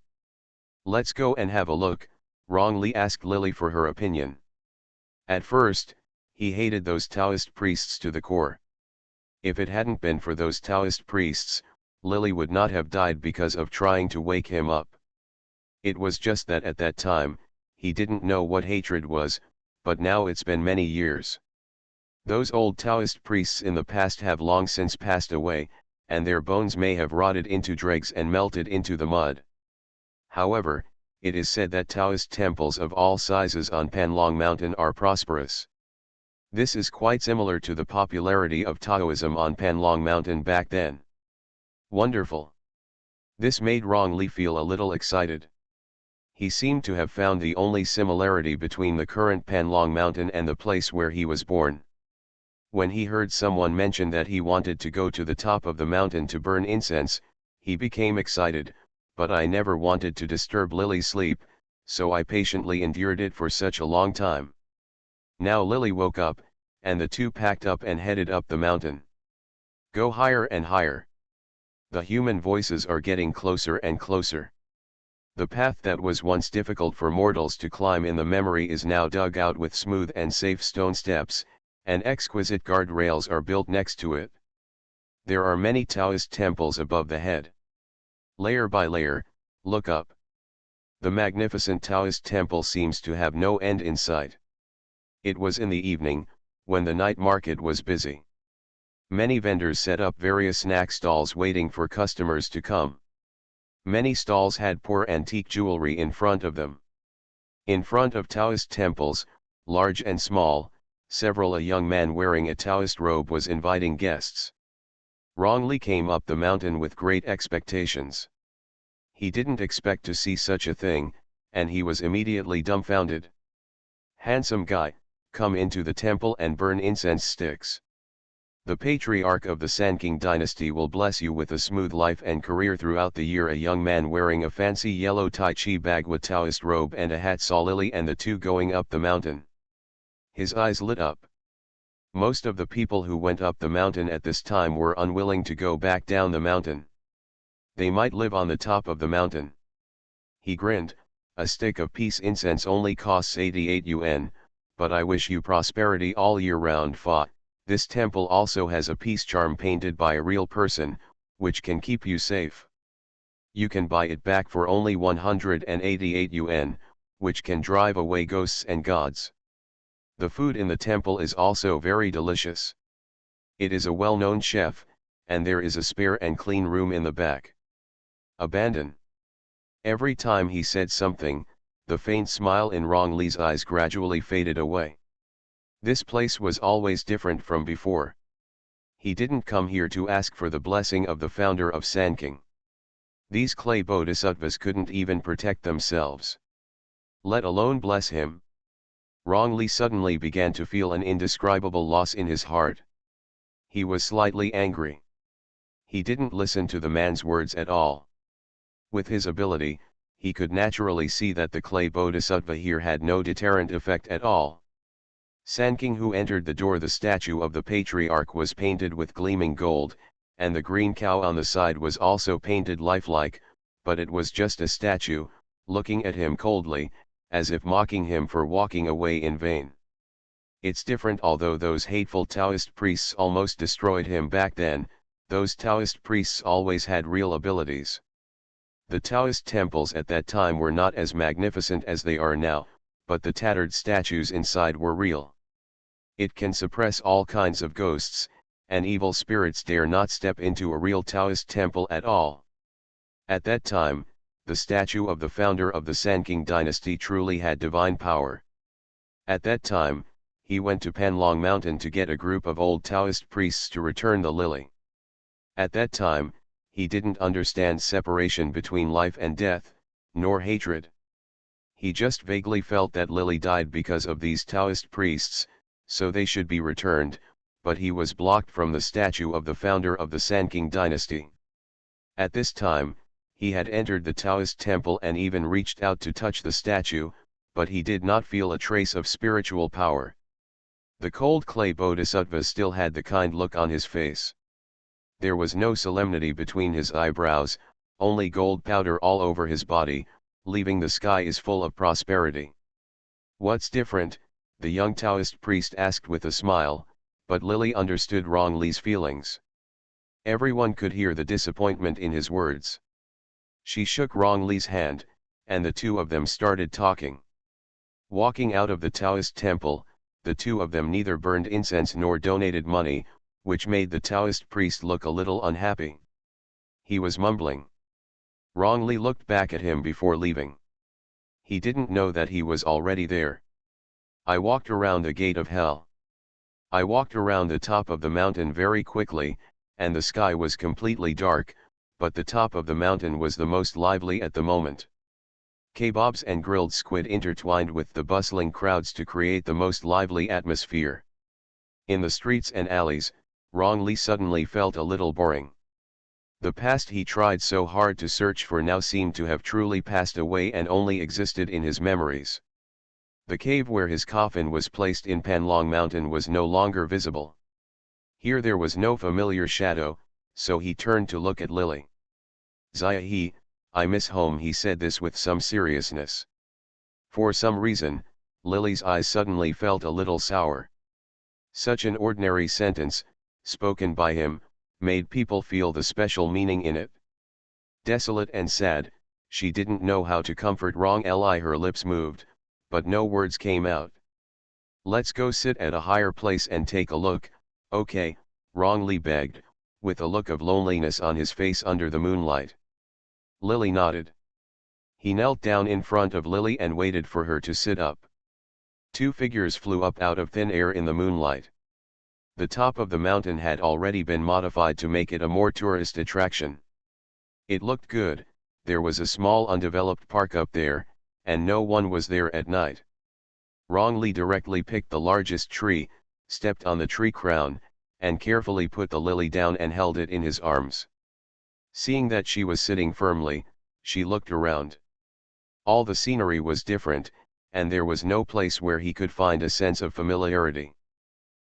Let's go and have a look," Wrongly asked Lily for her opinion. At first, he hated those Taoist priests to the core. If it hadn't been for those Taoist priests, Lily would not have died because of trying to wake him up. It was just that at that time, he didn't know what hatred was, but now it's been many years. Those old Taoist priests in the past have long since passed away, and their bones may have rotted into dregs and melted into the mud. However, it is said that Taoist temples of all sizes on Panlong Mountain are prosperous. This is quite similar to the popularity of Taoism on Panlong Mountain back then. Wonderful. This made Wrongly feel a little excited. He seemed to have found the only similarity between the current Panlong Mountain and the place where he was born. When he heard someone mention that he wanted to go to the top of the mountain to burn incense, he became excited, but I never wanted to disturb Lily's sleep, so I patiently endured it for such a long time. Now Lily woke up, and the two packed up and headed up the mountain. "Go higher and higher. The human voices are getting closer and closer. The path that was once difficult for mortals to climb in the memory is now dug out with smooth and safe stone steps, and exquisite guardrails are built next to it. There are many Taoist temples above the head. Layer by layer, look up. The magnificent Taoist temple seems to have no end in sight." It was in the evening, when the night market was busy. Many vendors set up various snack stalls waiting for customers to come. Many stalls had poor antique jewelry in front of them. In front of Taoist temples, large and small, a young man wearing a Taoist robe was inviting guests. Wrongly came up the mountain with great expectations. He didn't expect to see such a thing, and he was immediately dumbfounded. "Handsome guy, come into the temple and burn incense sticks. The patriarch of the Sanking dynasty will bless you with a smooth life and career throughout the year." A young man wearing a fancy yellow Tai Chi bag with Taoist robe and a hat saw Lily and the two going up the mountain. His eyes lit up. Most of the people who went up the mountain at this time were unwilling to go back down the mountain. They might live on the top of the mountain. He grinned. "A stick of peace incense only costs 88 yuan, but I wish you prosperity all year round. Fa. This temple also has a peace charm painted by a real person, which can keep you safe. You can buy it back for only 188 yuan, which can drive away ghosts and gods. The food in the temple is also very delicious. It is a well-known chef, and there is a spare and clean room in the back." Abandon. Every time he said something, the faint smile in Wrongly's eyes gradually faded away. This place was always different from before. He didn't come here to ask for the blessing of the founder of Sanking. These clay bodhisattvas couldn't even protect themselves, let alone bless him. Wrongly suddenly began to feel an indescribable loss in his heart. He was slightly angry. He didn't listen to the man's words at all. With his ability, he could naturally see that the clay bodhisattva here had no deterrent effect at all. Sanking who entered the door. The statue of the patriarch was painted with gleaming gold, and the green cow on the side was also painted lifelike, but it was just a statue, looking at him coldly, as if mocking him for walking away in vain. It's different. Although those hateful Taoist priests almost destroyed him back then, those Taoist priests always had real abilities. The Taoist temples at that time were not as magnificent as they are now, but the tattered statues inside were real. It can suppress all kinds of ghosts, and evil spirits dare not step into a real Taoist temple at all. At that time, the statue of the founder of the Sanking dynasty truly had divine power. At that time, he went to Panlong Mountain to get a group of old Taoist priests to return the lily. At that time, he didn't understand separation between life and death, nor hatred. He just vaguely felt that Lily died because of these Taoist priests, so they should be returned, but he was blocked from the statue of the founder of the Sanking dynasty. At this time, he had entered the Taoist temple and even reached out to touch the statue, but he did not feel a trace of spiritual power. The cold clay bodhisattva still had the kind look on his face. There was no solemnity between his eyebrows, only gold powder all over his body, leaving the sky is full of prosperity. What's different? The young Taoist priest asked with a smile, but Lily understood Rong Li's feelings. Everyone could hear the disappointment in his words. She shook Rong Li's hand, and the two of them started talking. Walking out of the Taoist temple, the two of them neither burned incense nor donated money, which made the Taoist priest look a little unhappy. He was mumbling. Rong Li looked back at him before leaving. He didn't know that he was already there. I walked around the gate of hell. I walked around the top of the mountain very quickly, and the sky was completely dark, but the top of the mountain was the most lively at the moment. Kebabs and grilled squid intertwined with the bustling crowds to create the most lively atmosphere. In the streets and alleys, Rong Li suddenly felt a little boring. The past he tried so hard to search for now seemed to have truly passed away and only existed in his memories. The cave where his coffin was placed in Panlong Mountain was no longer visible. Here there was no familiar shadow, so he turned to look at Lily. "Zia, I miss home," he said this with some seriousness. For some reason, Lily's eyes suddenly felt a little sour. Such an ordinary sentence, spoken by him, made people feel the special meaning in it. Desolate and sad, she didn't know how to comfort Rong Li. Her lips moved, but no words came out. "Let's go sit at a higher place and take a look, okay?" Rong Li begged, with a look of loneliness on his face under the moonlight. Lily nodded. He knelt down in front of Lily and waited for her to sit up. Two figures flew up out of thin air in the moonlight. The top of the mountain had already been modified to make it a more tourist attraction. It looked good. There was a small undeveloped park up there, and no one was there at night. Rong Li directly picked the largest tree, stepped on the tree crown, and carefully put the lily down and held it in his arms. Seeing that she was sitting firmly, she looked around. All the scenery was different, and there was no place where he could find a sense of familiarity.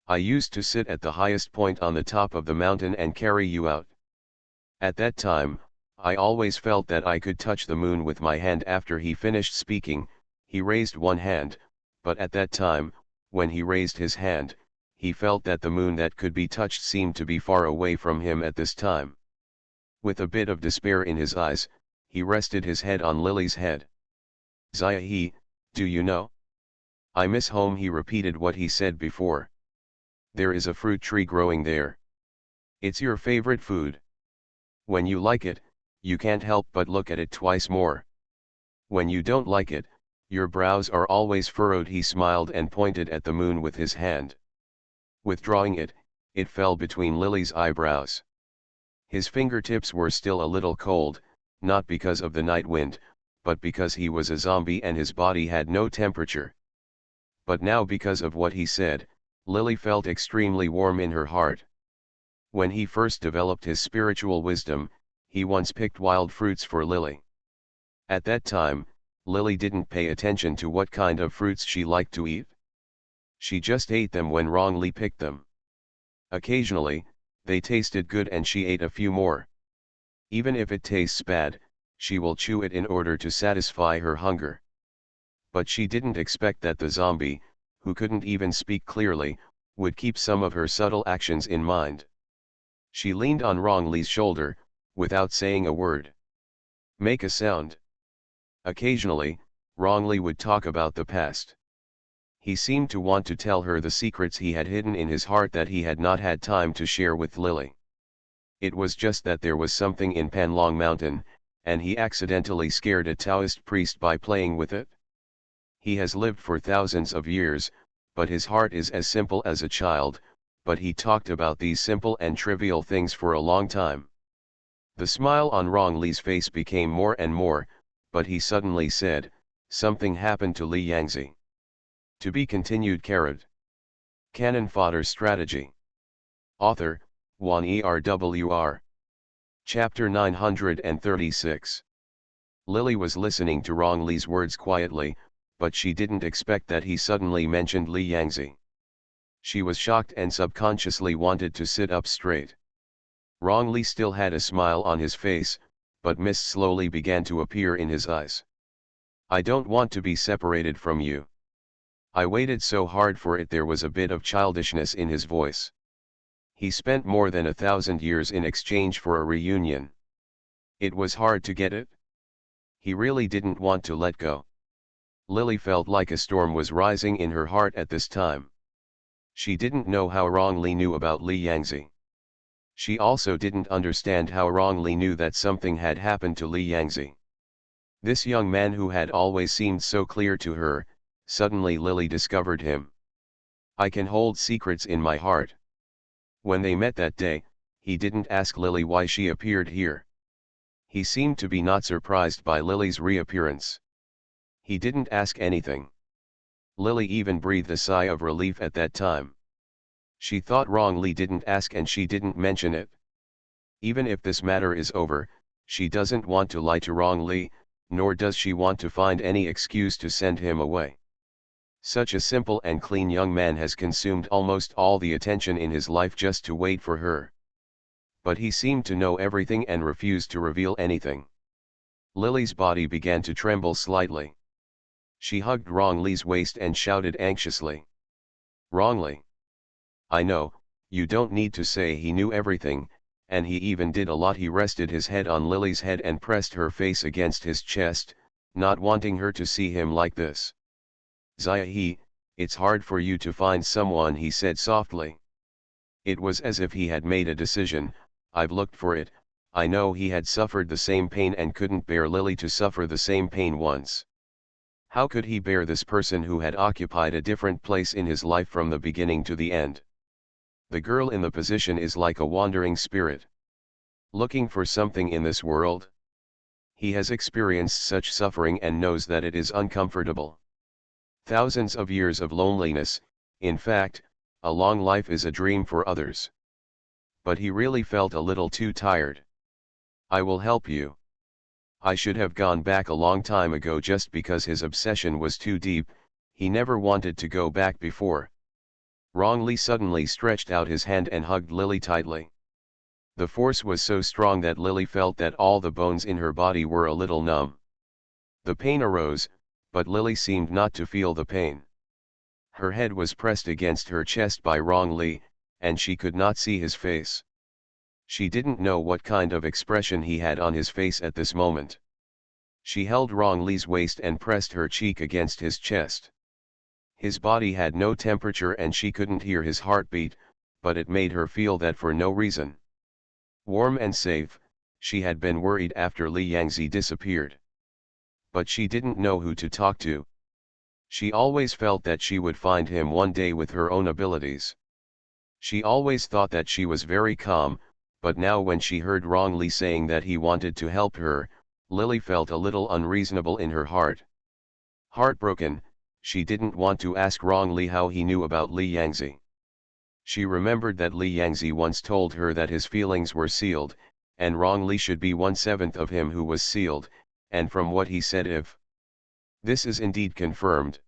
"I used to sit at the highest point on the top of the mountain and carry you out. At that time, I always felt that I could touch the moon with my hand." After he finished speaking, he raised one hand, but at that time, when he raised his hand, he felt that the moon that could be touched seemed to be far away from him at this time. With a bit of despair in his eyes, he rested his head on Lily's head. "Zia, do you know? I miss home." He repeated what he said before. "There is a fruit tree growing there. It's your favorite food. When you like it, you can't help but look at it twice more. When you don't like it, your brows are always furrowed." He smiled and pointed at the moon with his hand. Withdrawing it, it fell between Lily's eyebrows. His fingertips were still a little cold, not because of the night wind, but because he was a zombie and his body had no temperature. But now, because of what he said, Lily felt extremely warm in her heart. When he first developed his spiritual wisdom, he once picked wild fruits for Lily. At that time, Lily didn't pay attention to what kind of fruits she liked to eat. She just ate them when Rong Li picked them. Occasionally, they tasted good and she ate a few more. Even if it tastes bad, she will chew it in order to satisfy her hunger. But she didn't expect that the zombie, who couldn't even speak clearly, would keep some of her subtle actions in mind. She leaned on Rong Li's shoulder, without saying a word. Make a sound. Occasionally, Rong Li would talk about the past. He seemed to want to tell her the secrets he had hidden in his heart that he had not had time to share with Lily. It was just that there was something in Panlong Mountain, and he accidentally scared a Taoist priest by playing with it. He has lived for thousands of years, but his heart is as simple as a child, but he talked about these simple and trivial things for a long time. The smile on Rong Li's face became more and more, but he suddenly said, something happened to Li Yangzi. To be continued. Canon Fodder Strategy. Author, Wan ERWR. Chapter 936. Lily was listening to Rong Li's words quietly, but she didn't expect that he suddenly mentioned Li Yangzi. She was shocked and subconsciously wanted to sit up straight. Rong Li still had a smile on his face, but mist slowly began to appear in his eyes. I don't want to be separated from you. I waited so hard for it. There was a bit of childishness in his voice. He spent more than 1,000 years in exchange for a reunion. It was hard to get it. He really didn't want to let go. Lily felt like a storm was rising in her heart at this time. She didn't know how Rong Li knew about Li Yangzi. She also didn't understand how Rong Li knew that something had happened to Li Yangzi. This young man who had always seemed so clear to her, suddenly Lily discovered him. I can hold secrets in my heart. When they met that day, he didn't ask Lily why she appeared here. He seemed to be not surprised by Lily's reappearance. He didn't ask anything. Lily even breathed a sigh of relief at that time. She thought Rong Li didn't ask and she didn't mention it. Even if this matter is over, she doesn't want to lie to Rong Li, nor does she want to find any excuse to send him away. Such a simple and clean young man has consumed almost all the attention in his life just to wait for her. But he seemed to know everything and refused to reveal anything. Lily's body began to tremble slightly. She hugged Rong Li's waist and shouted anxiously. Rong Li. I know, you don't need to say he knew everything, and he even did a lot. He rested his head on Lily's head and pressed her face against his chest, not wanting her to see him like this. Zia, it's hard for you to find someone, he said softly. It was as if he had made a decision. I've looked for it. I know he had suffered the same pain and couldn't bear Lily to suffer the same pain once. How could he bear this person who had occupied a different place in his life from the beginning to the end? The girl in the position is like a wandering spirit, looking for something in this world. He has experienced such suffering and knows that it is uncomfortable. Thousands of years of loneliness, in fact, a long life is a dream for others. But he really felt a little too tired. I will help you. I should have gone back a long time ago just because his obsession was too deep. He never wanted to go back before. Rong Li suddenly stretched out his hand and hugged Lily tightly. The force was so strong that Lily felt that all the bones in her body were a little numb. The pain arose, but Lily seemed not to feel the pain. Her head was pressed against her chest by Rong Li, and she could not see his face. She didn't know what kind of expression he had on his face at this moment. She held Rong Li's waist and pressed her cheek against his chest. His body had no temperature and she couldn't hear his heartbeat, but it made her feel that for no reason. Warm and safe, she had been worried after Li Yangzi disappeared. But she didn't know who to talk to. She always felt that she would find him one day with her own abilities. She always thought that she was very calm, but now when she heard Rong Li saying that he wanted to help her, Lily felt a little unreasonable in her heart. Heartbroken, she didn't want to ask Rong Li how he knew about Li Yangzi. She remembered that Li Yangzi once told her that his feelings were sealed, and Rong Li should be 1/7 of him who was sealed, and from what he said this is indeed confirmed.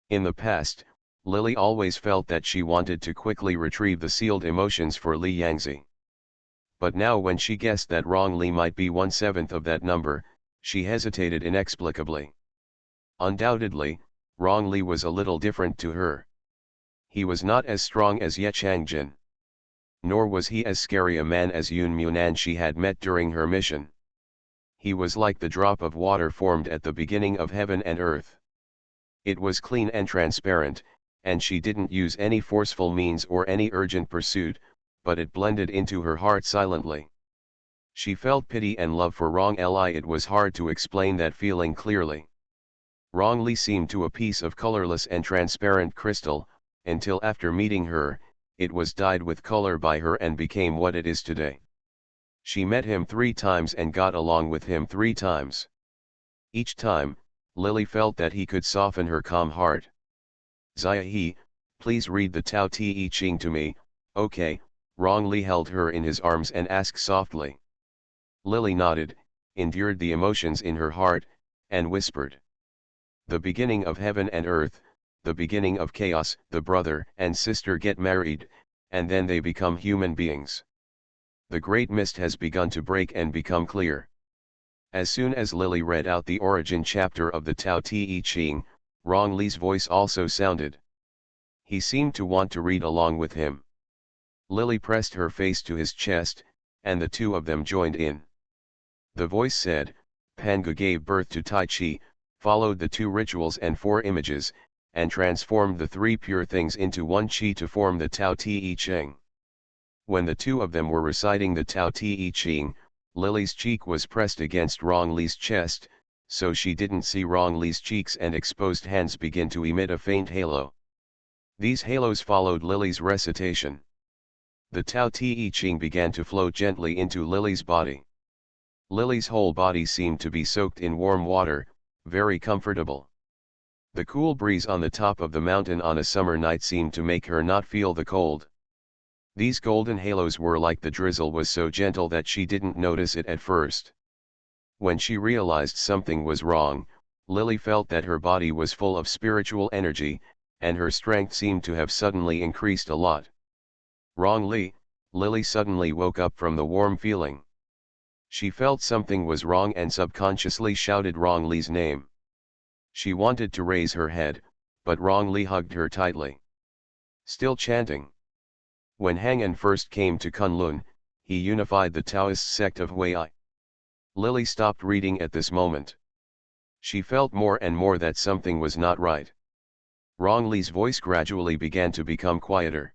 In the past, Lily always felt that she wanted to quickly retrieve the sealed emotions for Li Yangzi. But now when she guessed that Rong Li might be 1/7 of that number, she hesitated inexplicably. Undoubtedly, Rong Li was a little different to her. He was not as strong as Ye Changjin. Nor was he as scary a man as Yun Munan she had met during her mission. He was like the drop of water formed at the beginning of heaven and earth. It was clean and transparent, and she didn't use any forceful means or any urgent pursuit, but it blended into her heart silently. She felt pity and love for Rong Li. It was hard to explain that feeling clearly. Rong Li seemed to a piece of colorless and transparent crystal, until after meeting her, it was dyed with color by her and became what it is today. She met him 3 times and got along with him 3 times. Each time, Lily felt that he could soften her calm heart. Zia, please read the Tao Te Ching to me. Okay. Rong Li held her in his arms and asked softly. Lily nodded, endured the emotions in her heart, and whispered. The beginning of heaven and earth, the beginning of chaos. The brother and sister get married, and then they become human beings. The great mist has begun to break and become clear. As soon as Lily read out the origin chapter of the Tao Te Ching, Rong Li's voice also sounded. He seemed to want to read along with him. Lily pressed her face to his chest, and the two of them joined in. The voice said, Panga gave birth to Tai Chi, followed the 2 rituals and 4 images, and transformed the 3 pure things into 1 Chi to form the Tao Te Ching. When the two of them were reciting the Tao Te Ching, Lily's cheek was pressed against Rong Li's chest, so she didn't see Rong Li's cheeks and exposed hands begin to emit a faint halo. These halos followed Lily's recitation. The Tao Te Ching began to flow gently into Lily's body. Lily's whole body seemed to be soaked in warm water, very comfortable. The cool breeze on the top of the mountain on a summer night seemed to make her not feel the cold. These golden halos were like the drizzle was so gentle that she didn't notice it at first. When she realized something was wrong, Lily felt that her body was full of spiritual energy, and her strength seemed to have suddenly increased a lot. Rong Li, Lily suddenly woke up from the warm feeling. She felt something was wrong and subconsciously shouted Rong Li's name. She wanted to raise her head, but Rong Li hugged her tightly. Still chanting. When Hang'an first came to Kunlun, he unified the Taoist sect of Huai. Lily stopped reading at this moment. She felt more and more that something was not right. Rong Li's voice gradually began to become quieter.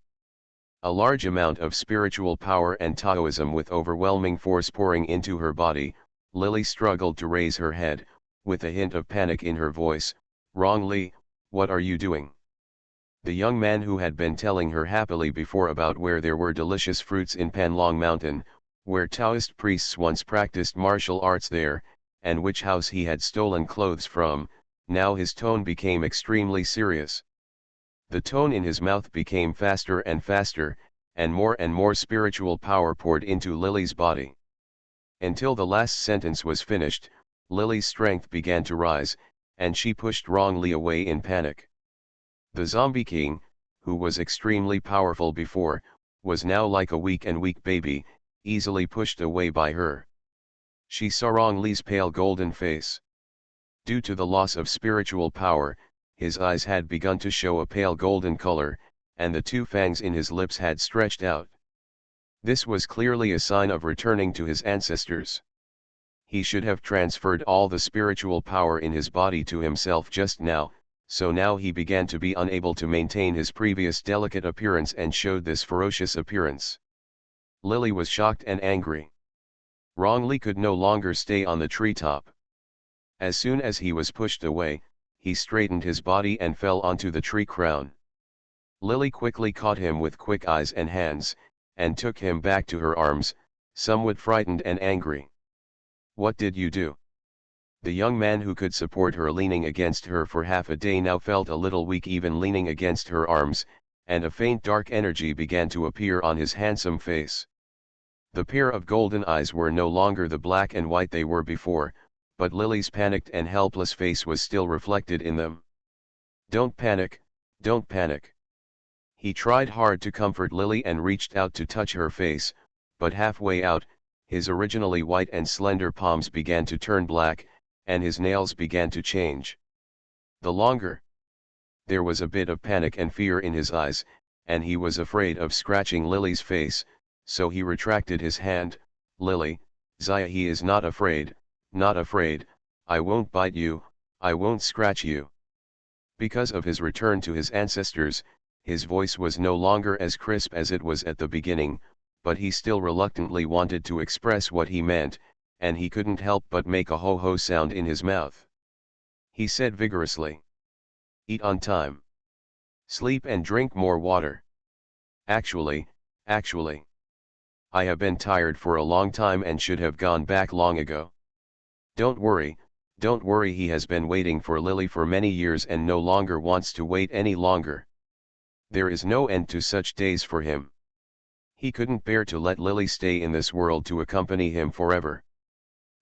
A large amount of spiritual power and Taoism with overwhelming force pouring into her body, Lily struggled to raise her head, with a hint of panic in her voice. Rong Li, what are you doing? The young man who had been telling her happily before about where there were delicious fruits in Panlong Mountain, where Taoist priests once practiced martial arts there, and which house he had stolen clothes from, now his tone became extremely serious. The tone in his mouth became faster, and more spiritual power poured into Lily's body. Until the last sentence was finished, Lily's strength began to rise, and she pushed Rong Li away in panic. The zombie king, who was extremely powerful before, was now like a weak baby, easily pushed away by her. She saw Rong Li's pale golden face. Due to the loss of spiritual power, his eyes had begun to show a pale golden color, and the 2 fangs in his lips had stretched out. This was clearly a sign of returning to his ancestors. He should have transferred all the spiritual power in his body to himself just now, so now he began to be unable to maintain his previous delicate appearance and showed this ferocious appearance. Lily was shocked and angry. Rong Li could no longer stay on the treetop. As soon as he was pushed away, he straightened his body and fell onto the tree crown. Lily quickly caught him with quick eyes and hands, and took him back to her arms, somewhat frightened and angry. What did you do? The young man who could support her leaning against her for half a day now felt a little weak even leaning against her arms, and a faint dark energy began to appear on his handsome face. The pair of golden eyes were no longer the black and white they were before, but Lily's panicked and helpless face was still reflected in them. Don't panic, don't panic. He tried hard to comfort Lily and reached out to touch her face, but halfway out, his originally white and slender palms began to turn black, and his nails began to change. The longer There was a bit of panic and fear in his eyes, and he was afraid of scratching Lily's face, so he retracted his hand. Lily, Zaya, he is not afraid, not afraid, I won't bite you, I won't scratch you. Because of his return to his ancestors, his voice was no longer as crisp as it was at the beginning, but he still reluctantly wanted to express what he meant, and he couldn't help but make a ho-ho sound in his mouth. He said vigorously, "Eat on time. Sleep and drink more water. Actually, I have been tired for a long time and should have gone back long ago. Don't worry, he has been waiting for Lily for many years and no longer wants to wait any longer. There is no end to such days for him. He couldn't bear to let Lily stay in this world to accompany him forever.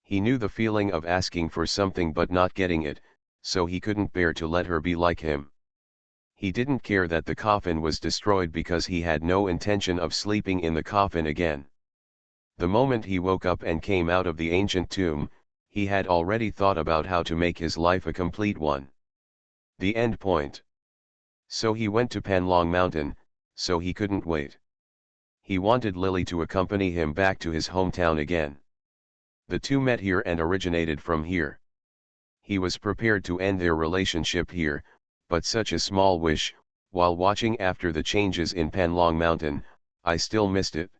He knew the feeling of asking for something but not getting it, so he couldn't bear to let her be like him. He didn't care that the coffin was destroyed because he had no intention of sleeping in the coffin again. The moment he woke up and came out of the ancient tomb, he had already thought about how to make his life a complete one. The end point. So he went to Panlong Mountain, so he couldn't wait. He wanted Lily to accompany him back to his hometown again. The two met here and originated from here. He was prepared to end their relationship here, but such a small wish, while watching after the changes in Panlong Mountain, I still missed it.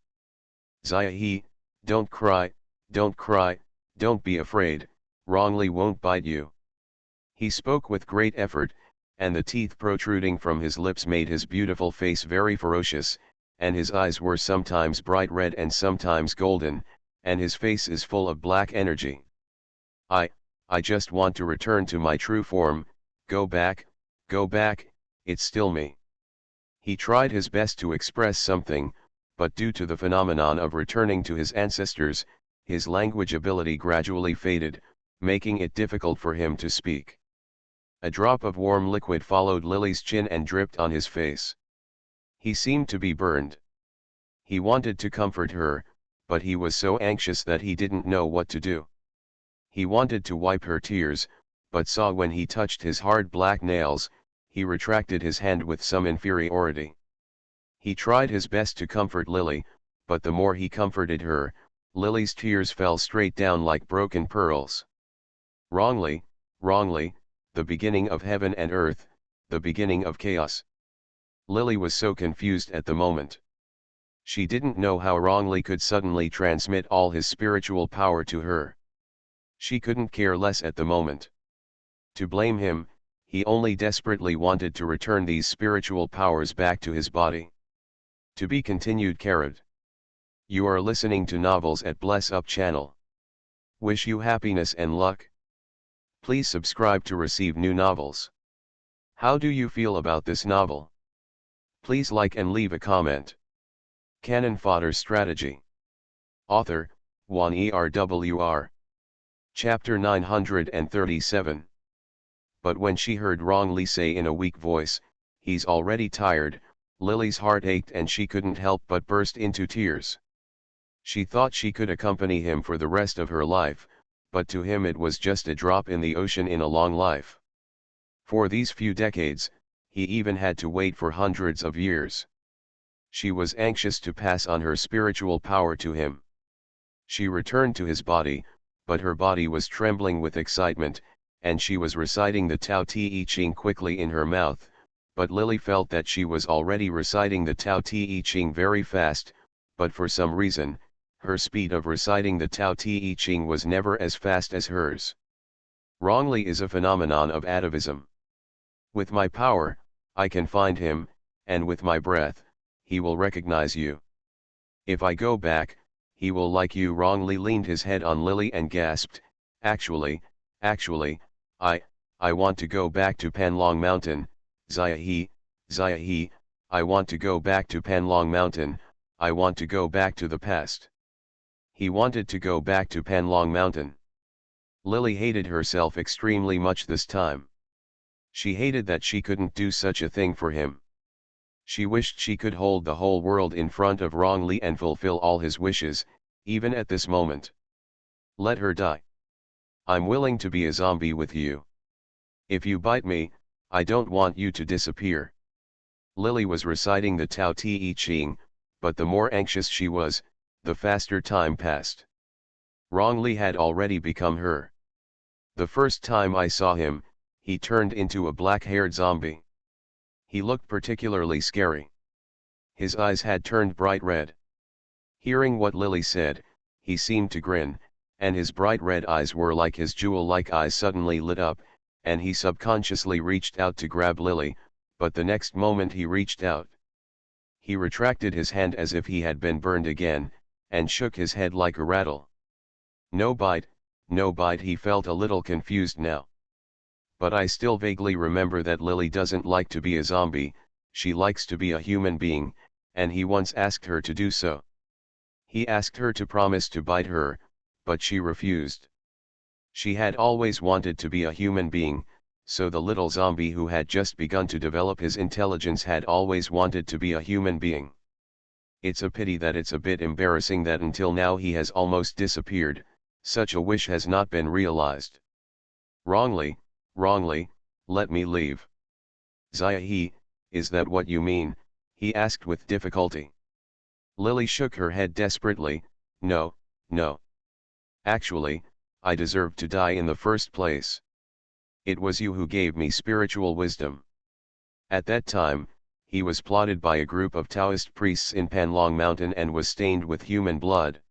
Zaya, don't cry, don't be afraid, Wrongly won't bite you. He spoke with great effort, and the teeth protruding from his lips made his beautiful face very ferocious, and his eyes were sometimes bright red and sometimes golden, and his face is full of black energy. I just want to return to my true form, go back, it's still me. He tried his best to express something, but due to the phenomenon of returning to his ancestors, his language ability gradually faded, making it difficult for him to speak. A drop of warm liquid followed Lily's chin and dripped on his face. He seemed to be burned. He wanted to comfort her, but he was so anxious that he didn't know what to do. He wanted to wipe her tears, but saw when he touched his hard black nails, he retracted his hand with some inferiority. He tried his best to comfort Lily, but the more he comforted her, Lily's tears fell straight down like broken pearls. Wrongly, the beginning of heaven and earth, the beginning of chaos. Lily was so confused at the moment. She didn't know how Wrongly could suddenly transmit all his spiritual power to her. She couldn't care less at the moment. To blame him, he only desperately wanted to return these spiritual powers back to his body. To be continued. You are listening to novels at Bless Up channel. Wish you happiness and luck. Please subscribe to receive new novels. How do you feel about this novel? Please like and leave a comment. Canon Fodder Strategy. Author, Juan ERWR. Chapter 937. But when she heard Wrongly say in a weak voice, "He's already tired," Lily's heart ached and she couldn't help but burst into tears. She thought she could accompany him for the rest of her life, but to him it was just a drop in the ocean in a long life. For these few decades, he even had to wait for hundreds of years. She was anxious to pass on her spiritual power to him. She returned to his body, but her body was trembling with excitement, and she was reciting the Tao Te Ching quickly in her mouth, but Lily felt that she was already reciting the Tao Te Ching very fast, but for some reason, her speed of reciting the Tao Te Ching was never as fast as hers. Wrongly is a phenomenon of atavism. With my power, I can find him, and with my breath, he will recognize you. If I go back, he will like you. Wrongly leaned his head on Lily and gasped, Actually, I want to go back to Panlong Mountain, Zaya, I want to go back to Panlong Mountain, I want to go back to the past." He wanted to go back to Panlong Mountain. Lily hated herself extremely much this time. She hated that she couldn't do such a thing for him. She wished she could hold the whole world in front of Wrongly and fulfill all his wishes, even at this moment. Let her die. I'm willing to be a zombie with you. If you bite me, I don't want you to disappear. Lily was reciting the Tao Te Ching, but the more anxious she was, the faster time passed. Rong Li had already become her. The first time I saw him, he turned into a black-haired zombie. He looked particularly scary. His eyes had turned bright red. Hearing what Lily said, he seemed to grin, and his bright red eyes were like his jewel-like eyes suddenly lit up, and he subconsciously reached out to grab Lily, but the next moment he reached out. He retracted his hand as if he had been burned again, and shook his head like a rattle. No bite, no bite. He felt a little confused now. But I still vaguely remember that Lily doesn't like to be a zombie, she likes to be a human being, and he once asked her to do so. He asked her to promise to bite her, but she refused. She had always wanted to be a human being, so the little zombie who had just begun to develop his intelligence had always wanted to be a human being. It's a pity that it's a bit embarrassing that until now he has almost disappeared, such a wish has not been realized. Wrongly, let me leave. Zia, is that what you mean? He asked with difficulty. Lily shook her head desperately. No, no. Actually, I deserved to die in the first place. It was you who gave me spiritual wisdom. At that time, he was plotted by a group of Taoist priests in Panlong Mountain and was stained with human blood.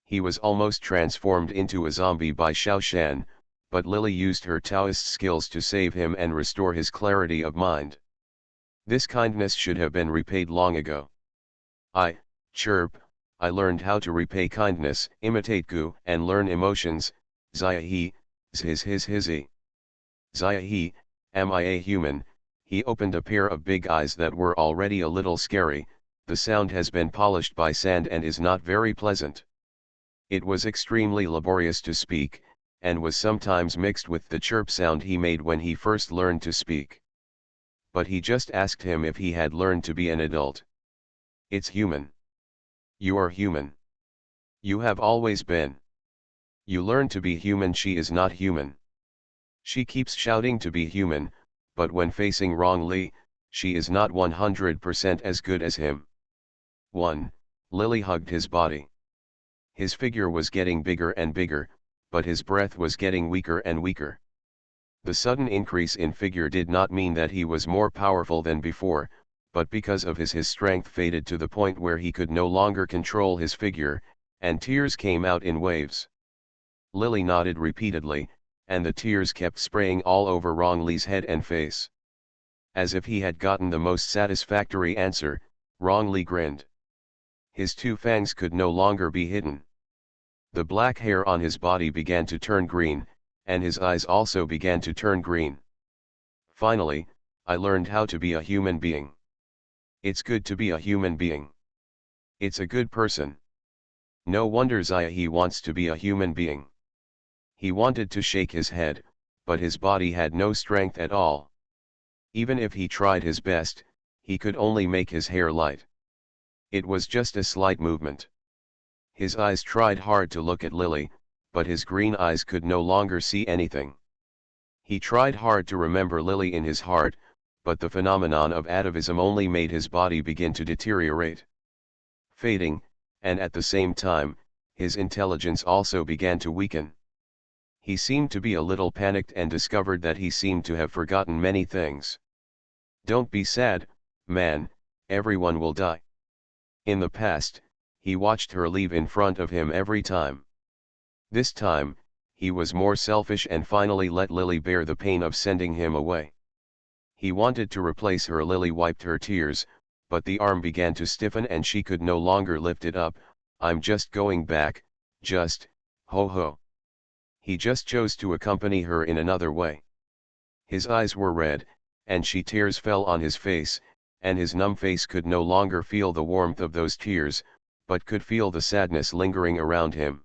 He was almost transformed into a zombie by Shaoshan, but Lily used her Taoist skills to save him and restore his clarity of mind. This kindness should have been repaid long ago. I learned how to repay kindness, imitate Gu, and learn emotions. Zia, his. Zia, am I a human? He opened a pair of big eyes that were already a little scary. The sound has been polished by sand and is not very pleasant. It was extremely laborious to speak, and was sometimes mixed with the chirp sound he made when he first learned to speak. But he just asked him if he had learned to be an adult. It's human. You are human. You have always been. You learn to be human. She is not human. She keeps shouting to be human, but when facing Rong Li, she is not 100% as good as him. 1. Lily hugged his body. His figure was getting bigger and bigger, but his breath was getting weaker and weaker. The sudden increase in figure did not mean that he was more powerful than before, but because of his strength faded to the point where he could no longer control his figure, and tears came out in waves. Lily nodded repeatedly, and the tears kept spraying all over Rong Li's head and face. As if he had gotten the most satisfactory answer, Rong Li grinned. His two fangs could no longer be hidden. The black hair on his body began to turn green, and his eyes also began to turn green. Finally, I learned how to be a human being. It's good to be a human being. It's a good person. No wonder Zia wants to be a human being. He wanted to shake his head, but his body had no strength at all. Even if he tried his best, he could only make his hair light. It was just a slight movement. His eyes tried hard to look at Lily, but his green eyes could no longer see anything. He tried hard to remember Lily in his heart, but the phenomenon of atavism only made his body begin to deteriorate. Fading, and at the same time, his intelligence also began to weaken. He seemed to be a little panicked and discovered that he seemed to have forgotten many things. Don't be sad, man, everyone will die. In the past, he watched her leave in front of him every time. This time, he was more selfish and finally let Lily bear the pain of sending him away. He wanted to replace her. Lily wiped her tears, but the arm began to stiffen and she could no longer lift it up. I'm just going back, just, ho. He just chose to accompany her in another way. His eyes were red, and tears fell on his face, and his numb face could no longer feel the warmth of those tears, but could feel the sadness lingering around him.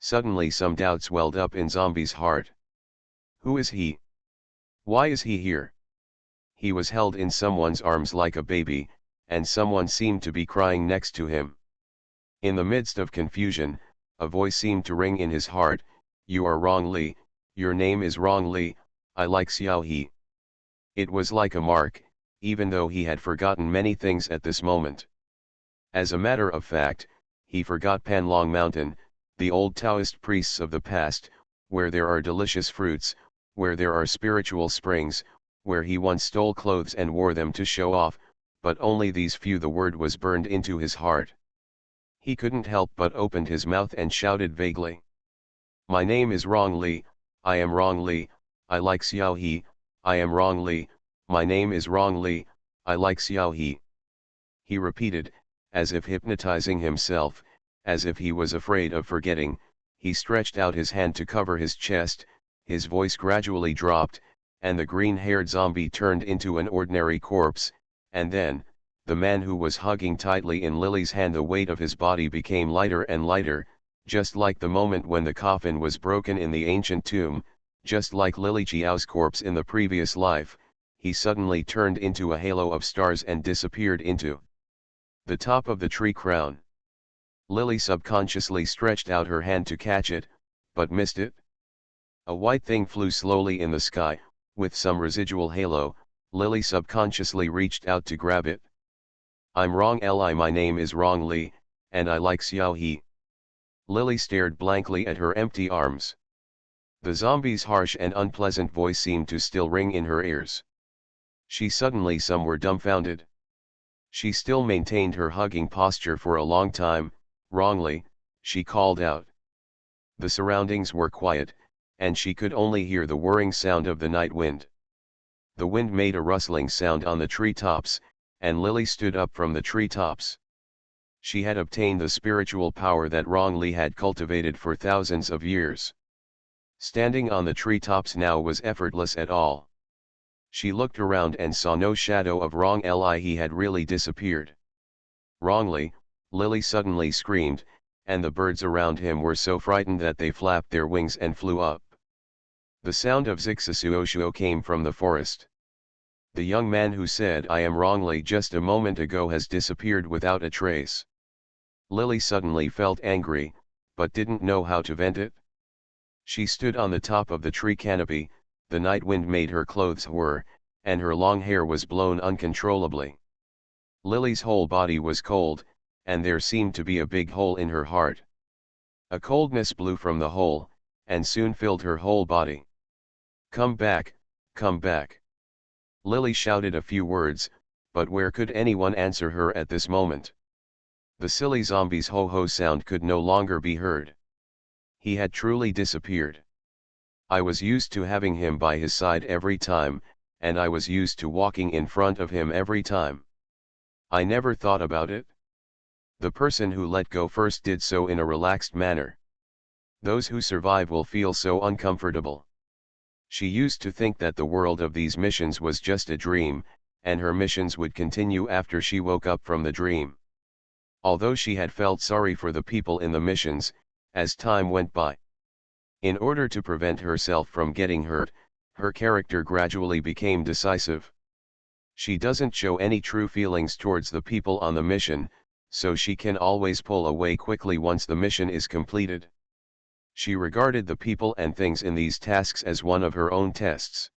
Suddenly some doubts welled up in Zombie's heart. Who is he? Why is he here? He was held in someone's arms like a baby, and someone seemed to be crying next to him. In the midst of confusion, a voice seemed to ring in his heart. You are Rong Li, your name is Rong Li, I like Xiao He. It was like a mark, even though he had forgotten many things at this moment. As a matter of fact, he forgot Panlong Mountain, the old Taoist priests of the past, where there are delicious fruits, where there are spiritual springs, where he once stole clothes and wore them to show off, but only these few. The word was burned into his heart. He couldn't help but opened his mouth and shouted vaguely. My name is Rong Li, I am Rong Li, I like Xiao He, I am Rong Li, my name is Rong Li, I like Xiao He. He repeated, as if hypnotizing himself, as if he was afraid of forgetting. He stretched out his hand to cover his chest, his voice gradually dropped, and the green-haired zombie turned into an ordinary corpse, and then, the man who was hugging tightly in Lily's hand, the weight of his body became lighter and lighter, just like the moment when the coffin was broken in the ancient tomb, just like Lily Chiao's corpse in the previous life. He suddenly turned into a halo of stars and disappeared into the top of the tree crown. Lily subconsciously stretched out her hand to catch it, but missed it. A white thing flew slowly in the sky, with some residual halo. Lily subconsciously reached out to grab it. I'm Rong Li, my name is Rong Li, and I like Xiao He. Lily stared blankly at her empty arms. The zombie's harsh and unpleasant voice seemed to still ring in her ears. She suddenly were dumbfounded. She still maintained her hugging posture for a long time. Wrongly, she called out. The surroundings were quiet, and she could only hear the whirring sound of the night wind. The wind made a rustling sound on the treetops, and Lily stood up from the treetops. She had obtained the spiritual power that Rong Li had cultivated for thousands of years. Standing on the treetops now was effortless at all. She looked around and saw no shadow of Rong Li. He had really disappeared. Wrongly, Lily suddenly screamed, and the birds around him were so frightened that they flapped their wings and flew up. The sound of Zixasuoshuo came from the forest. The young man who said I am Wrongly just a moment ago has disappeared without a trace. Lily suddenly felt angry, but didn't know how to vent it. She stood on the top of the tree canopy. The night wind made her clothes whir, and her long hair was blown uncontrollably. Lily's whole body was cold, and there seemed to be a big hole in her heart. A coldness blew from the hole, and soon filled her whole body. Come back, come back. Lily shouted a few words, but where could anyone answer her at this moment? The silly zombie's ho-ho sound could no longer be heard. He had truly disappeared. I was used to having him by his side every time, and I was used to walking in front of him every time. I never thought about it. The person who let go first did so in a relaxed manner. Those who survive will feel so uncomfortable. She used to think that the world of these missions was just a dream, and her missions would continue after she woke up from the dream. Although she had felt sorry for the people in the missions, as time went by. In order to prevent herself from getting hurt, her character gradually became decisive. She doesn't show any true feelings towards the people on the mission, so she can always pull away quickly once the mission is completed. She regarded the people and things in these tasks as one of her own tests.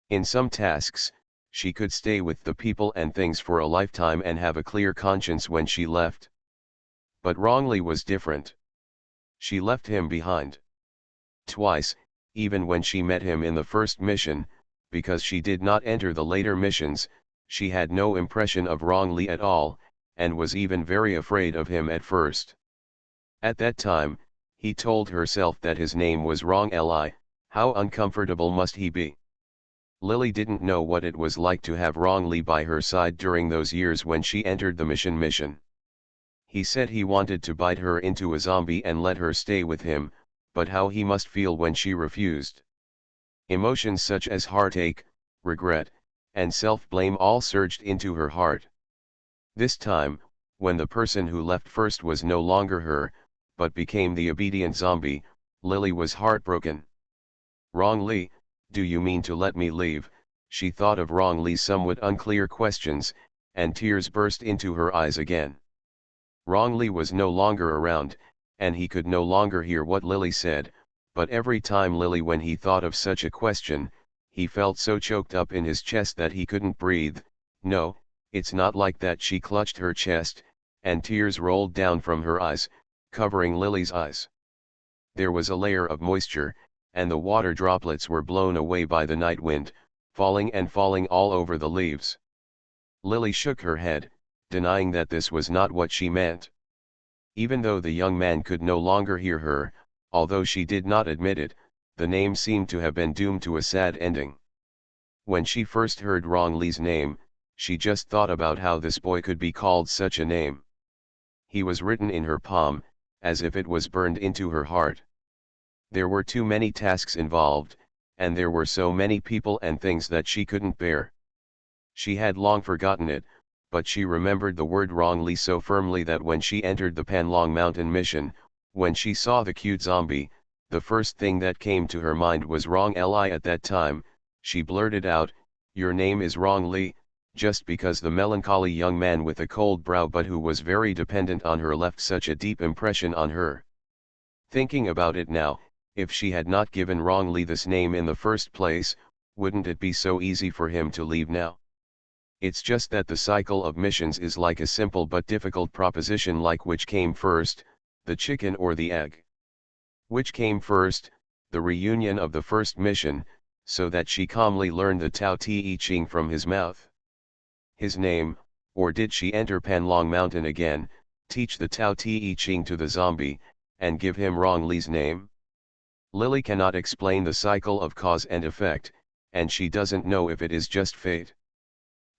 In some tasks, she could stay with the people and things for a lifetime and have a clear conscience when she left. But Wrongly was different. She left him behind. Twice, even when she met him in the first mission, because she did not enter the later missions, she had no impression of Wrongly at all, and was even very afraid of him at first. At that time, he told herself that his name was Rong Li. How uncomfortable must he be? Lily didn't know what it was like to have Wrongly by her side during those years when she entered the mission. He said he wanted to bite her into a zombie and let her stay with him, but how he must feel when she refused. Emotions such as heartache, regret, and self-blame all surged into her heart. This time, when the person who left first was no longer her, but became the obedient zombie, Lily was heartbroken. Wrongly, do you mean to let me leave? She thought of Wrongly's somewhat unclear questions, and tears burst into her eyes again. Wrongly was no longer around, and he could no longer hear what Lily said, but every time when he thought of such a question, he felt so choked up in his chest that he couldn't breathe. No, it's not like that. She clutched her chest, and tears rolled down from her eyes, covering Lily's eyes. There was a layer of moisture, and the water droplets were blown away by the night wind, falling and falling all over the leaves. Lily shook her head, denying that this was not what she meant. Even though the young man could no longer hear her, although she did not admit it, the name seemed to have been doomed to a sad ending. When she first heard Rong Li's name, she just thought about how this boy could be called such a name. He was written in her palm, as if it was burned into her heart. There were too many tasks involved, and there were so many people and things that she couldn't bear. She had long forgotten it, but she remembered the word Rong Li so firmly that when she entered the Panlong Mountain mission, when she saw the cute zombie, the first thing that came to her mind was Rong Li. At that time, she blurted out, "Your name is Rong Li," just because the melancholy young man with a cold brow but who was very dependent on her left such a deep impression on her. Thinking about it now, if she had not given Rong Li this name in the first place, wouldn't it be so easy for him to leave now? It's just that the cycle of missions is like a simple but difficult proposition, like which came first, the chicken or the egg. Which came first, the reunion of the first mission, so that she calmly learned the Tao Te Ching from his mouth. His name, or did she enter Panlong Mountain again, teach the Tao Te Ching to the zombie, and give him Rong Li's name? Lily cannot explain the cycle of cause and effect, and she doesn't know if it is just fate.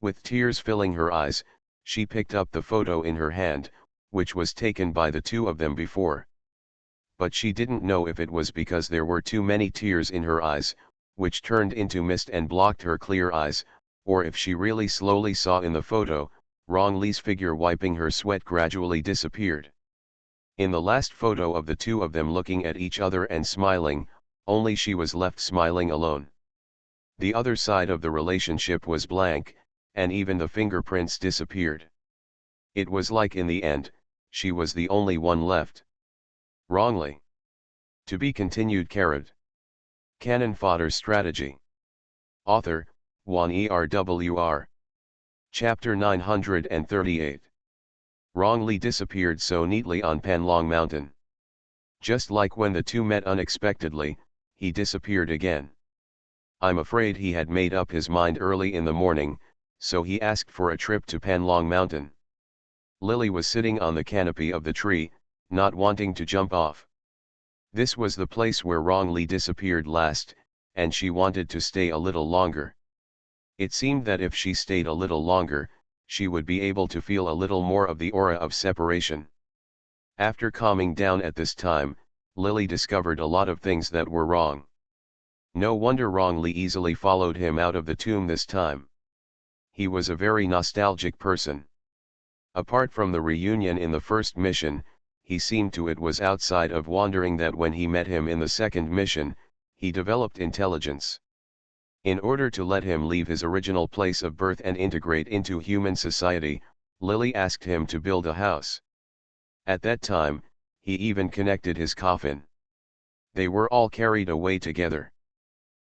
With tears filling her eyes, she picked up the photo in her hand, which was taken by the two of them before. But she didn't know if it was because there were too many tears in her eyes, which turned into mist and blocked her clear eyes, or if she really slowly saw in the photo, Rong Li's figure wiping her sweat gradually disappeared. In the last photo of the two of them looking at each other and smiling, only she was left smiling alone. The other side of the relationship was blank, and even the fingerprints disappeared. It was like in the end, she was the only one left. Wrongly. To be continued. Canon Fodder Strategy. Author, Juan ERWR. Chapter 938. Rong Li disappeared so neatly on Panlong Mountain. Just like when the two met unexpectedly, he disappeared again. I'm afraid he had made up his mind early in the morning, so he asked for a trip to Panlong Mountain. Lily was sitting on the canopy of the tree, not wanting to jump off. This was the place where Rong Li disappeared last, and she wanted to stay a little longer. It seemed that if she stayed a little longer, she would be able to feel a little more of the aura of separation. After calming down at this time, Lily discovered a lot of things that were wrong. No wonder Rong Li easily followed him out of the tomb this time. He was a very nostalgic person. Apart from the reunion in the first mission, he seemed to it was outside of wondering that when he met him in the second mission, he developed intelligence. In order to let him leave his original place of birth and integrate into human society, Lily asked him to build a house. At that time, he even connected his coffin. They were all carried away together.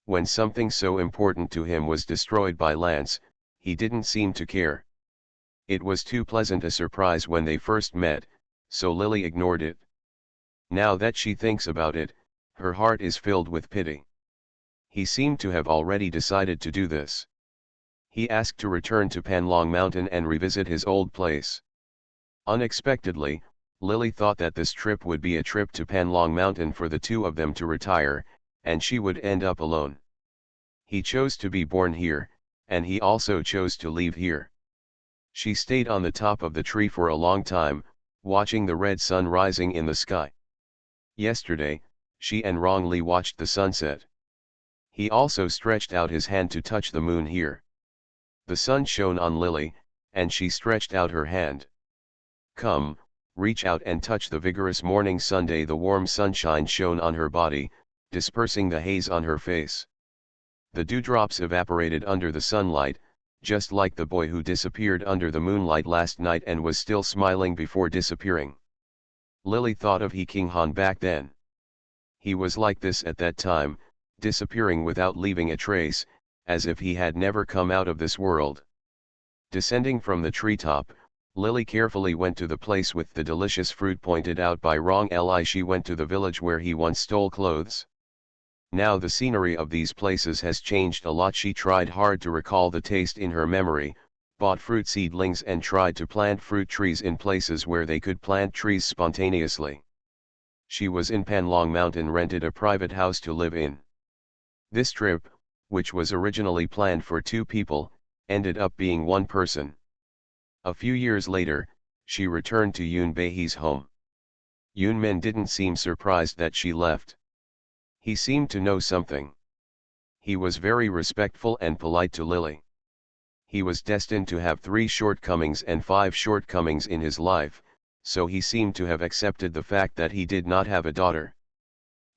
When something so important to him was destroyed by Lance, he didn't seem to care. It was too pleasant a surprise when they first met, so Lily ignored it. Now that she thinks about it, her heart is filled with pity. He seemed to have already decided to do this. He asked to return to Panlong Mountain and revisit his old place. Unexpectedly, Lily thought that this trip would be a trip to Panlong Mountain for the two of them to retire, and she would end up alone. He chose to be born here, and he also chose to leave here. She stayed on the top of the tree for a long time, watching the red sun rising in the sky. Yesterday, she and Rong Li watched the sunset. He also stretched out his hand to touch the moon here. The sun shone on Lily, and she stretched out her hand. Come, reach out and touch the vigorous morning Sunday. The warm sunshine shone on her body, dispersing the haze on her face. The dewdrops evaporated under the sunlight, just like the boy who disappeared under the moonlight last night and was still smiling before disappearing. Lily thought of He King Han back then. He was like this at that time, disappearing without leaving a trace, as if he had never come out of this world. Descending from the treetop, Lily carefully went to the place with the delicious fruit pointed out by Wrong Li. She went to the village where he once stole clothes. Now the scenery of these places has changed a lot. She tried hard to recall the taste in her memory, bought fruit seedlings and tried to plant fruit trees in places where they could plant trees spontaneously. She was in Panlong Mountain, rented a private house to live in. This trip, which was originally planned for 2 people, ended up being 1 person. A few years later, she returned to Yoon Baehee's home. Yoon Min didn't seem surprised that she left. He seemed to know something. He was very respectful and polite to Lily. He was destined to have 3 shortcomings and 5 shortcomings in his life, so he seemed to have accepted the fact that he did not have a daughter.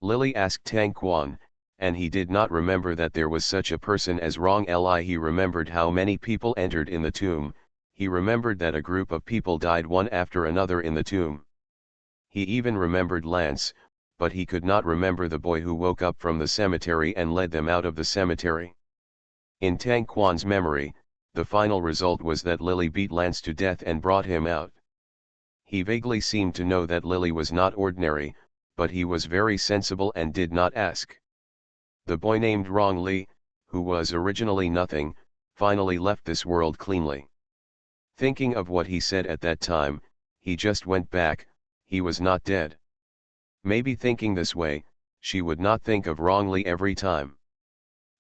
Lily asked Tang Quan, and he did not remember that there was such a person as Wrong Li. He remembered how many people entered in the tomb. He remembered that a group of people died one after another in the tomb. He even remembered Lance, but he could not remember the boy who woke up from the cemetery and led them out of the cemetery. In Tang Quan's memory, the final result was that Lily beat Lance to death and brought him out. He vaguely seemed to know that Lily was not ordinary, but he was very sensible and did not ask. The boy named Wrong Li, who was originally nothing, finally left this world cleanly. Thinking of what he said at that time, he just went back. He was not dead. Maybe thinking this way, she would not think of Wrong Li every time.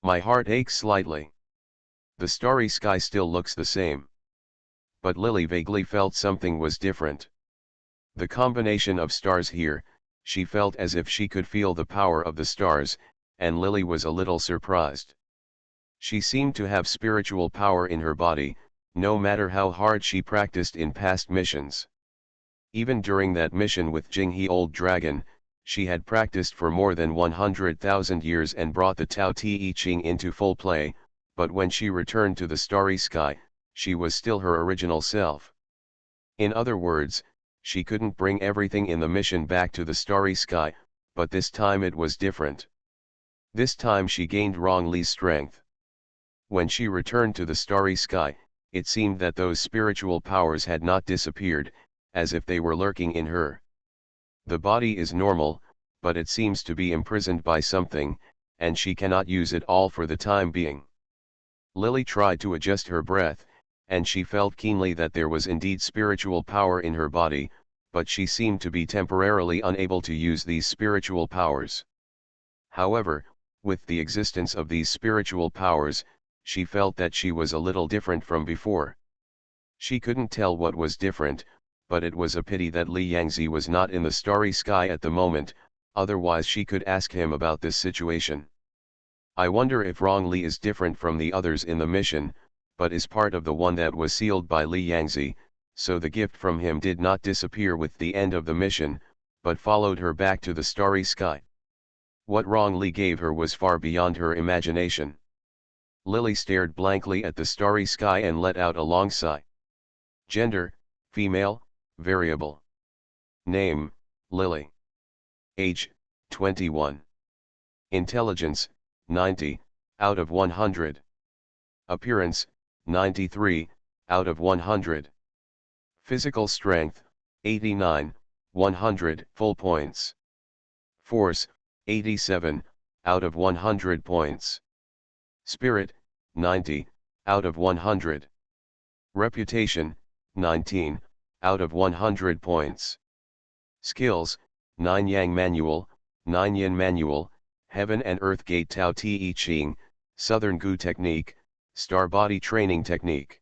My heart aches slightly. The starry sky still looks the same. But Lily vaguely felt something was different. The combination of stars here, she felt as if she could feel the power of the stars, and Lily was a little surprised. She seemed to have spiritual power in her body, no matter how hard she practiced in past missions. Even during that mission with Jinghe Old Dragon, she had practiced for more than 100,000 years and brought the Tao Te Ching into full play, but when she returned to the starry sky, she was still her original self. In other words, she couldn't bring everything in the mission back to the starry sky, but this time it was different. This time she gained Wrong Li's strength. When she returned to the starry sky, it seemed that those spiritual powers had not disappeared, as if they were lurking in her. The body is normal, but it seems to be imprisoned by something, and she cannot use it all for the time being. Lily tried to adjust her breath, and she felt keenly that there was indeed spiritual power in her body, but she seemed to be temporarily unable to use these spiritual powers. However, with the existence of these spiritual powers, she felt that she was a little different from before. She couldn't tell what was different, but it was a pity that Li Yangzi was not in the starry sky at the moment, otherwise she could ask him about this situation. I wonder if Wrong Li is different from the others in the mission, but is part of the one that was sealed by Li Yangzi, so the gift from him did not disappear with the end of the mission, but followed her back to the starry sky. What Wrong Li gave her was far beyond her imagination. Lily stared blankly at the starry sky and let out a long sigh. Gender, female, variable. Name, Lily. Age, 21. Intelligence, 90, out of 100. Appearance, 93, out of 100. Physical strength, 89, 100 full points. Force, 87, out of 100 points. Spirit, 90, out of 100. Reputation, 19, out of 100 points. Skills, 9 Yang Manual, 9 Yin Manual, Heaven and Earth Gate Tao Te Ching, Southern Gu Technique, Star Body Training Technique.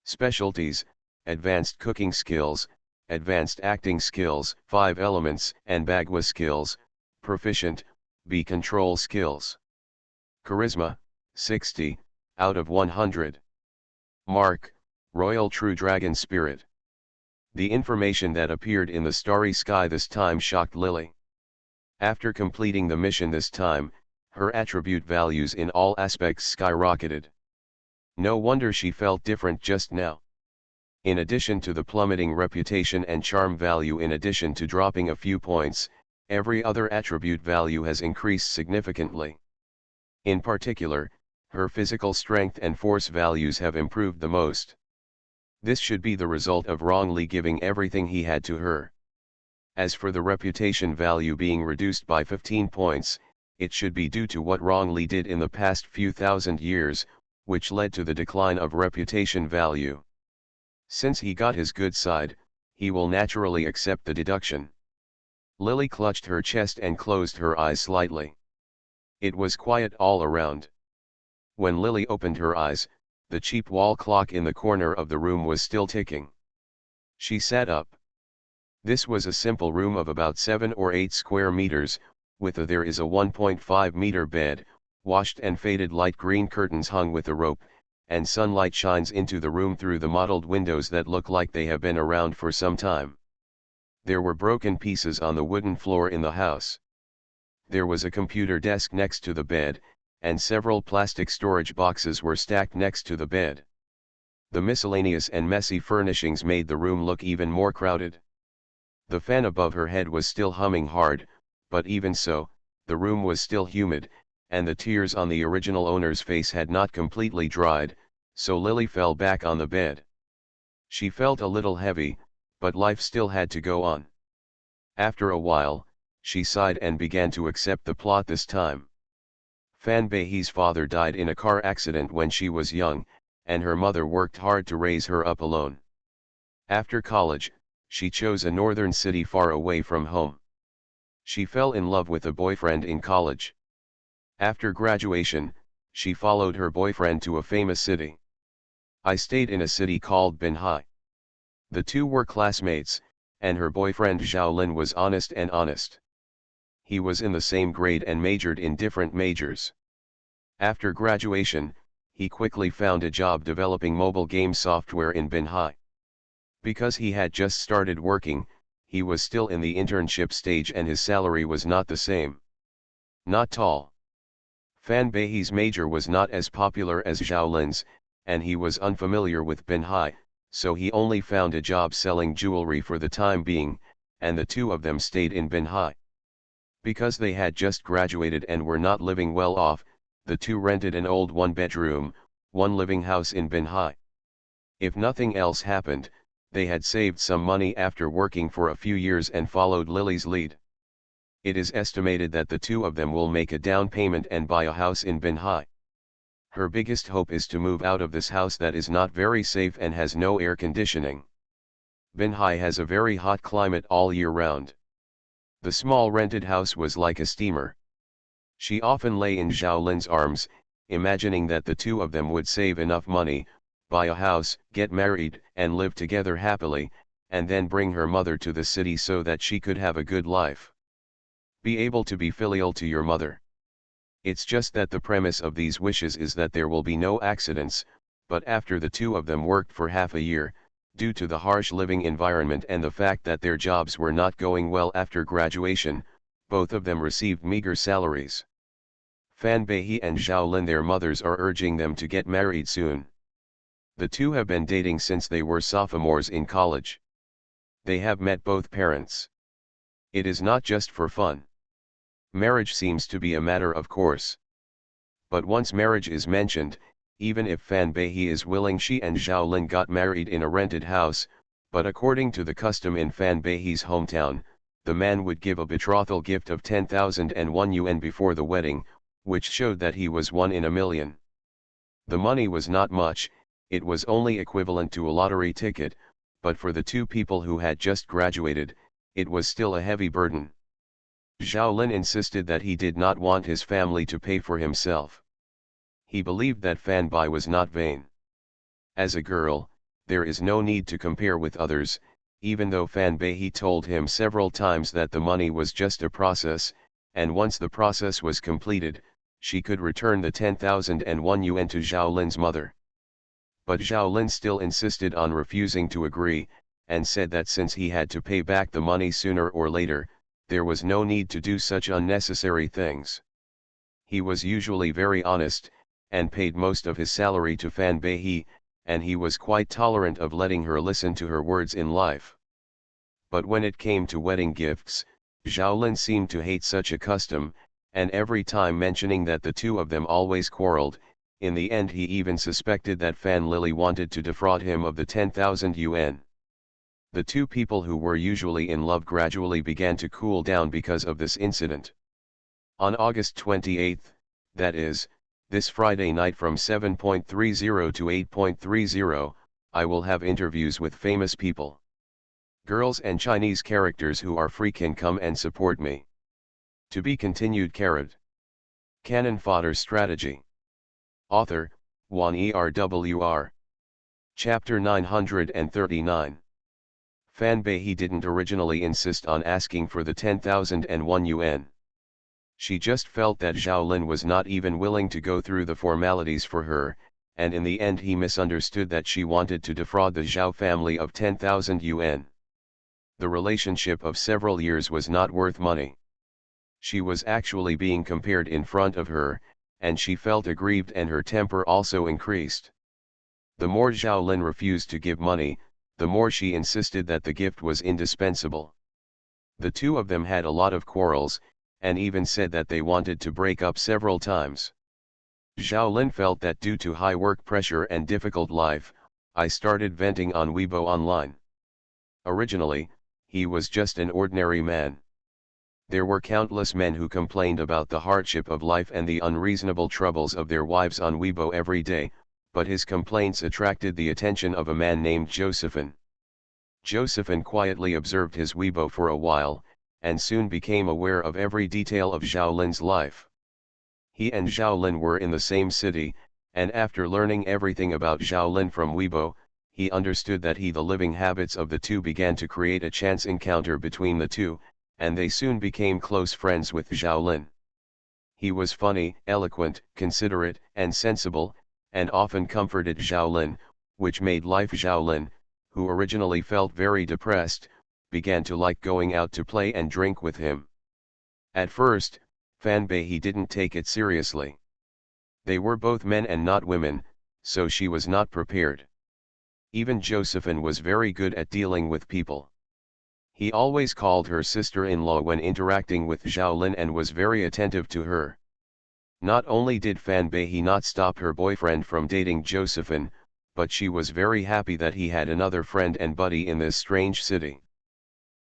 Specialties, Advanced Cooking Skills, Advanced Acting Skills, 5 Elements and Bagua Skills, Proficient, B Control Skills. Charisma, 60, out of 100. Mark, Royal True Dragon Spirit. The information that appeared in the starry sky this time shocked Lily. After completing the mission this time, her attribute values in all aspects skyrocketed. No wonder she felt different just now. In addition to the plummeting reputation and charm value, in addition to dropping a few points, every other attribute value has increased significantly. In particular, Her physical strength and force values have improved the most. This should be the result of wrongly giving everything he had to her. As for the reputation value being reduced by 15 points, it should be due to what wrongly did in the past few thousand years, which led to the decline of reputation value. Since he got his good side, he will naturally accept the deduction. Lily clutched her chest and closed her eyes slightly. It was quiet all around. When Lily opened her eyes, the cheap wall clock in the corner of the room was still ticking. She sat up. This was a simple room of about 7 or 8 square meters, there is a 1.5 meter bed, washed and faded light green curtains hung with a rope, and sunlight shines into the room through the mottled windows that look like they have been around for some time. There were broken pieces on the wooden floor in the house. There was a computer desk next to the bed, and several plastic storage boxes were stacked next to the bed. The miscellaneous and messy furnishings made the room look even more crowded. The fan above her head was still humming hard, but even so, the room was still humid, and the tears on the original owner's face had not completely dried, so Lily fell back on the bed. She felt a little heavy, but life still had to go on. After a while, she sighed and began to accept the plot this time. Fan Beihi's father died in a car accident when she was young, and her mother worked hard to raise her up alone. After college, she chose a northern city far away from home. She fell in love with a boyfriend in college. After graduation, she followed her boyfriend to a famous city. I stayed in a city called Binhai. The two were classmates, and her boyfriend Xiaolin was honest. He was in the same grade and majored in different majors. After graduation, he quickly found a job developing mobile game software in Binhai. Because he had just started working, he was still in the internship stage and his salary was not the same. Not tall. Fan Beihi's major was not as popular as Xiaolin's, and he was unfamiliar with Binhai, so he only found a job selling jewelry for the time being, and the two of them stayed in Binhai. Because they had just graduated and were not living well off, the two rented an old one-bedroom, one-living house in Binhai. If nothing else happened, they had saved some money after working for a few years and followed Lily's lead. It is estimated that the two of them will make a down payment and buy a house in Binhai. Her biggest hope is to move out of this house that is not very safe and has no air conditioning. Binhai has a very hot climate all year round. The small rented house was like a steamer. She often lay in Xiaolin's arms, imagining that the two of them would save enough money, buy a house, get married, and live together happily, and then bring her mother to the city so that she could have a good life. Be able to be filial to your mother. It's just that the premise of these wishes is that there will be no accidents, but after the two of them worked for half a year, due to the harsh living environment and the fact that their jobs were not going well after graduation, both of them received meager salaries. Fan Beihi and Xiaolin, their mothers, are urging them to get married soon. The two have been dating since they were sophomores in college. They have met both parents. It is not just for fun. Marriage seems to be a matter of course. But once marriage is mentioned, even if Fan Beihi is willing, she and Xiaolin got married in a rented house, but according to the custom in Fan Beihi's hometown, the man would give a betrothal gift of 10,001 yuan before the wedding, which showed that he was one in a million. The money was not much, it was only equivalent to a lottery ticket, but for the two people who had just graduated, it was still a heavy burden. Xiaolin insisted that he did not want his family to pay for himself. He believed that Fan Bai was not vain. As a girl, there is no need to compare with others, even though Fan Beihi told him several times that the money was just a process, and once the process was completed, she could return the 10,001 yuan to Xiaolin's mother. But Xiaolin still insisted on refusing to agree, and said that since he had to pay back the money sooner or later, there was no need to do such unnecessary things. He was usually very honest, and paid most of his salary to Fan Beihi, and he was quite tolerant of letting her listen to her words in life. But when it came to wedding gifts, Xiaolin seemed to hate such a custom, and every time mentioning that the two of them always quarreled, In the end he even suspected that Fan Lily wanted to defraud him of the 10,000 yuan. The two people who were usually in love gradually began to cool down because of this incident. On August 28, that is, this Friday night from 7:30 to 8:30, I will have interviews with famous people. Girls and Chinese characters who are free can come and support me. To be continued. Canon Fodder Strategy. Author, Wan Erwr. Chapter 939. Fan Bei didn't originally insist on asking for the 10,001 yuan. She just felt that Zhao Lin was not even willing to go through the formalities for her, and in the end he misunderstood that she wanted to defraud the Zhao family of 10,000 yuan. The relationship of several years was not worth money. She was actually being compared in front of her, and she felt aggrieved and her temper also increased. The more Zhao Lin refused to give money, the more she insisted that the gift was indispensable. The two of them had a lot of quarrels, and even said that they wanted to break up several times. Zhao Lin felt that due to high work pressure and difficult life, I started venting on Weibo online. Originally, he was just an ordinary man. There were countless men who complained about the hardship of life and the unreasonable troubles of their wives on Weibo every day, but his complaints attracted the attention of a man named Josephine. Josephine quietly observed his Weibo for a while, and soon became aware of every detail of Zhao Lin's life. He and Zhao Lin were in the same city, and after learning everything about Zhao Lin from Weibo, he understood that the living habits of the two began to create a chance encounter between the two, and they soon became close friends with Zhao Lin. He was funny, eloquent, considerate, and sensible, and often comforted Zhao Lin, which made life. Zhao Lin, who originally felt very depressed, began to like going out to play and drink with him. At first, Fan Bei didn't take it seriously. They were both men and not women, so she was not prepared. Even Josephine was very good at dealing with people. He always called her sister-in-law when interacting with Zhao Lin and was very attentive to her. Not only did Fan Bei not stop her boyfriend from dating Josephine, but she was very happy that he had another friend and buddy in this strange city.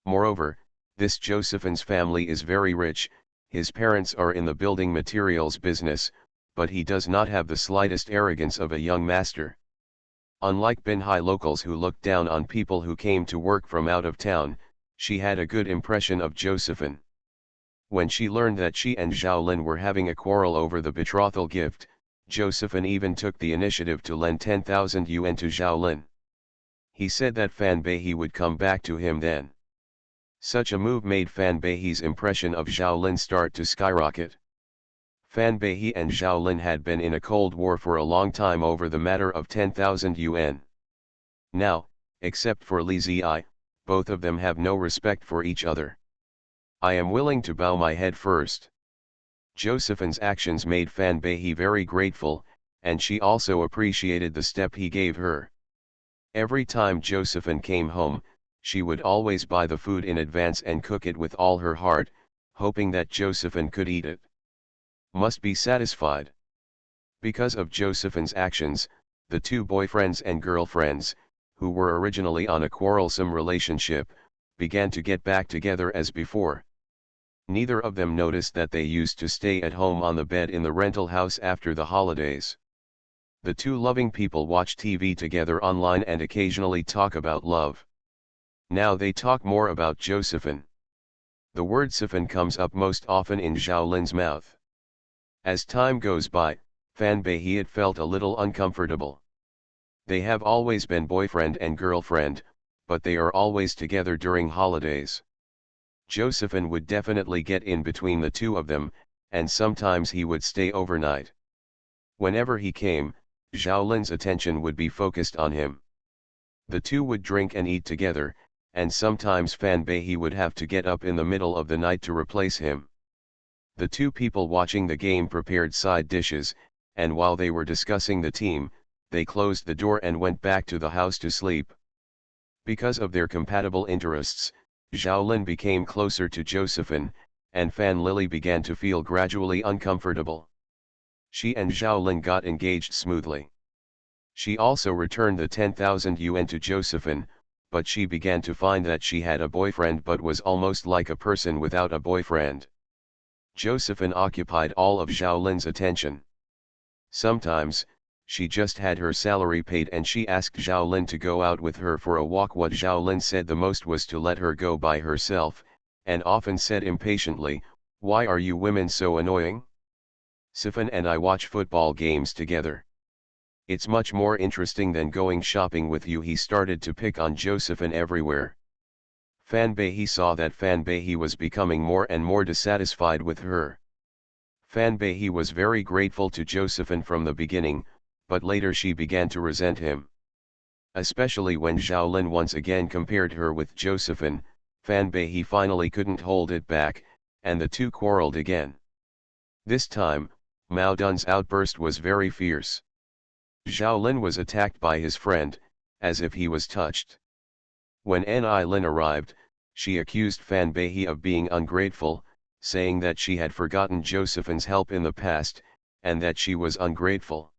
Moreover, this Josephine's family is very rich, his parents are in the building materials business, but he does not have the slightest arrogance of a young master. Unlike Binhai locals who looked down on people who came to work from out of town, she had a good impression of Josephine. When she learned that she and Zhao Lin were having a quarrel over the betrothal gift, Josephine even took the initiative to lend 10,000 yuan to Zhao Lin. He said that Fan Bei would come back to him then. Such a move made Fan Bei's impression of Zhao Lin start to skyrocket. Fan Bei and Zhao Lin had been in a cold war for a long time over the matter of 10,000 yuan. Now, except for Li Ziyi, both of them have no respect for each other. I am willing to bow my head first. Josephine's actions made Fan Bei very grateful, and she also appreciated the step he gave her. Every time Josephine came home, she would always buy the food in advance and cook it with all her heart, hoping that Josephine could eat it. Must be satisfied. Because of Josephine's actions, the two boyfriends and girlfriends, who were originally on a quarrelsome relationship, began to get back together as before. Neither of them noticed that they used to stay at home on the bed in the rental house after the holidays. The two loving people watch TV together online and occasionally talk about love. Now they talk more about Josephine. The word Josephine comes up most often in Zhao Lin's mouth. As time goes by, Fan Bei felt a little uncomfortable. They have always been boyfriend and girlfriend, but they are always together during holidays. Josephine would definitely get in between the two of them, and sometimes he would stay overnight. Whenever he came, Zhao Lin's attention would be focused on him. The two would drink and eat together, and sometimes Fan Bei would have to get up in the middle of the night to replace him. The two people watching the game prepared side dishes, and while they were discussing the team, they closed the door and went back to the house to sleep. Because of their compatible interests, Zhao Lin became closer to Josephine, and Fan Lily began to feel gradually uncomfortable. She and Zhao Lin got engaged smoothly. She also returned the 10,000 yuan to Josephine, but she began to find that she had a boyfriend but was almost like a person without a boyfriend. Josephine occupied all of Zhao Lin's attention. Sometimes, she just had her salary paid and she asked Zhao Lin to go out with her for a walk. What Zhao Lin said the most was to let her go by herself, and often said impatiently, "Why are you women so annoying? Sifan and I watch football games together. It's much more interesting than going shopping with you." He started to pick on Josephine everywhere. Fan Bei saw that Fan Bei was becoming more and more dissatisfied with her. Fan Bei was very grateful to Josephine from the beginning, but later she began to resent him. Especially when Zhao Lin once again compared her with Josephine, Fan Bei finally couldn't hold it back, and the two quarreled again. This time, Mao Dun's outburst was very fierce. Zhao Lin was attacked by his friend, as if he was touched. When Ni Lin arrived, she accused Fan Bei of being ungrateful, saying that she had forgotten Josephine's help in the past, and that she was ungrateful.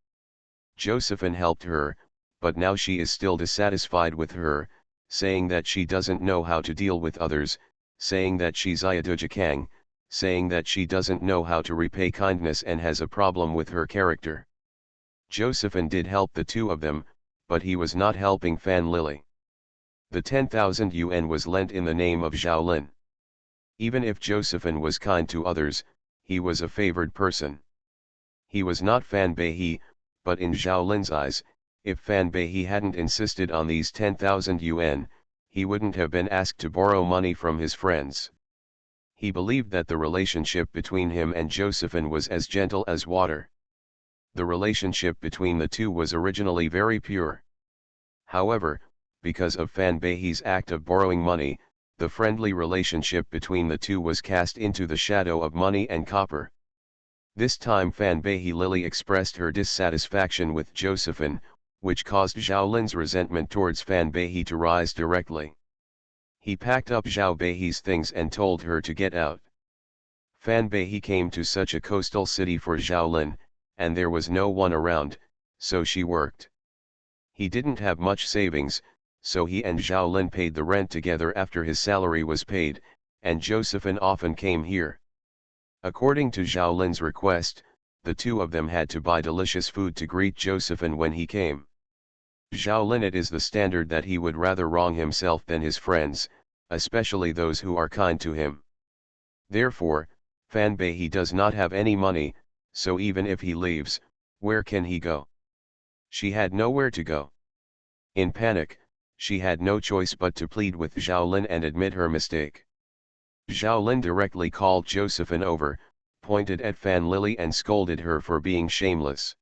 Josephine helped her, but now she is still dissatisfied with her, saying that she doesn't know how to deal with others, saying that she's Iadujakang, saying that she doesn't know how to repay kindness and has a problem with her character. Josephine did help the two of them, but he was not helping Fan Lily. The 10,000 yuan was lent in the name of Zhao Lin. Even if Josephine was kind to others, he was a favored person. He was not Fan Bei, but in Zhao Lin's eyes, if Fan Bei hadn't insisted on these 10,000 yuan, he wouldn't have been asked to borrow money from his friends. He believed that the relationship between him and Josephine was as gentle as water. The relationship between the two was originally very pure. However, because of Fan Bei's act of borrowing money, the friendly relationship between the two was cast into the shadow of money and copper. This time Fan Bei Lily expressed her dissatisfaction with Josephine, which caused Zhao Lin's resentment towards Fan Bei to rise directly. He packed up Zhao Bei's things and told her to get out. Fan Bei came to such a coastal city for Zhao Lin, and there was no one around, so she worked. He didn't have much savings, so he and Zhao Lin paid the rent together after his salary was paid, and Josephine often came here. According to Zhao Lin's request, the two of them had to buy delicious food to greet Josephine when he came. Zhao Lin, it is the standard that he would rather wrong himself than his friends, especially those who are kind to him. Therefore, Fan Bei does not have any money, so even if he leaves, where can he go? She had nowhere to go. In panic, she had no choice but to plead with Zhao Lin and admit her mistake. Zhao Lin directly called Josephine over, pointed at Fan Lily and scolded her for being shameless.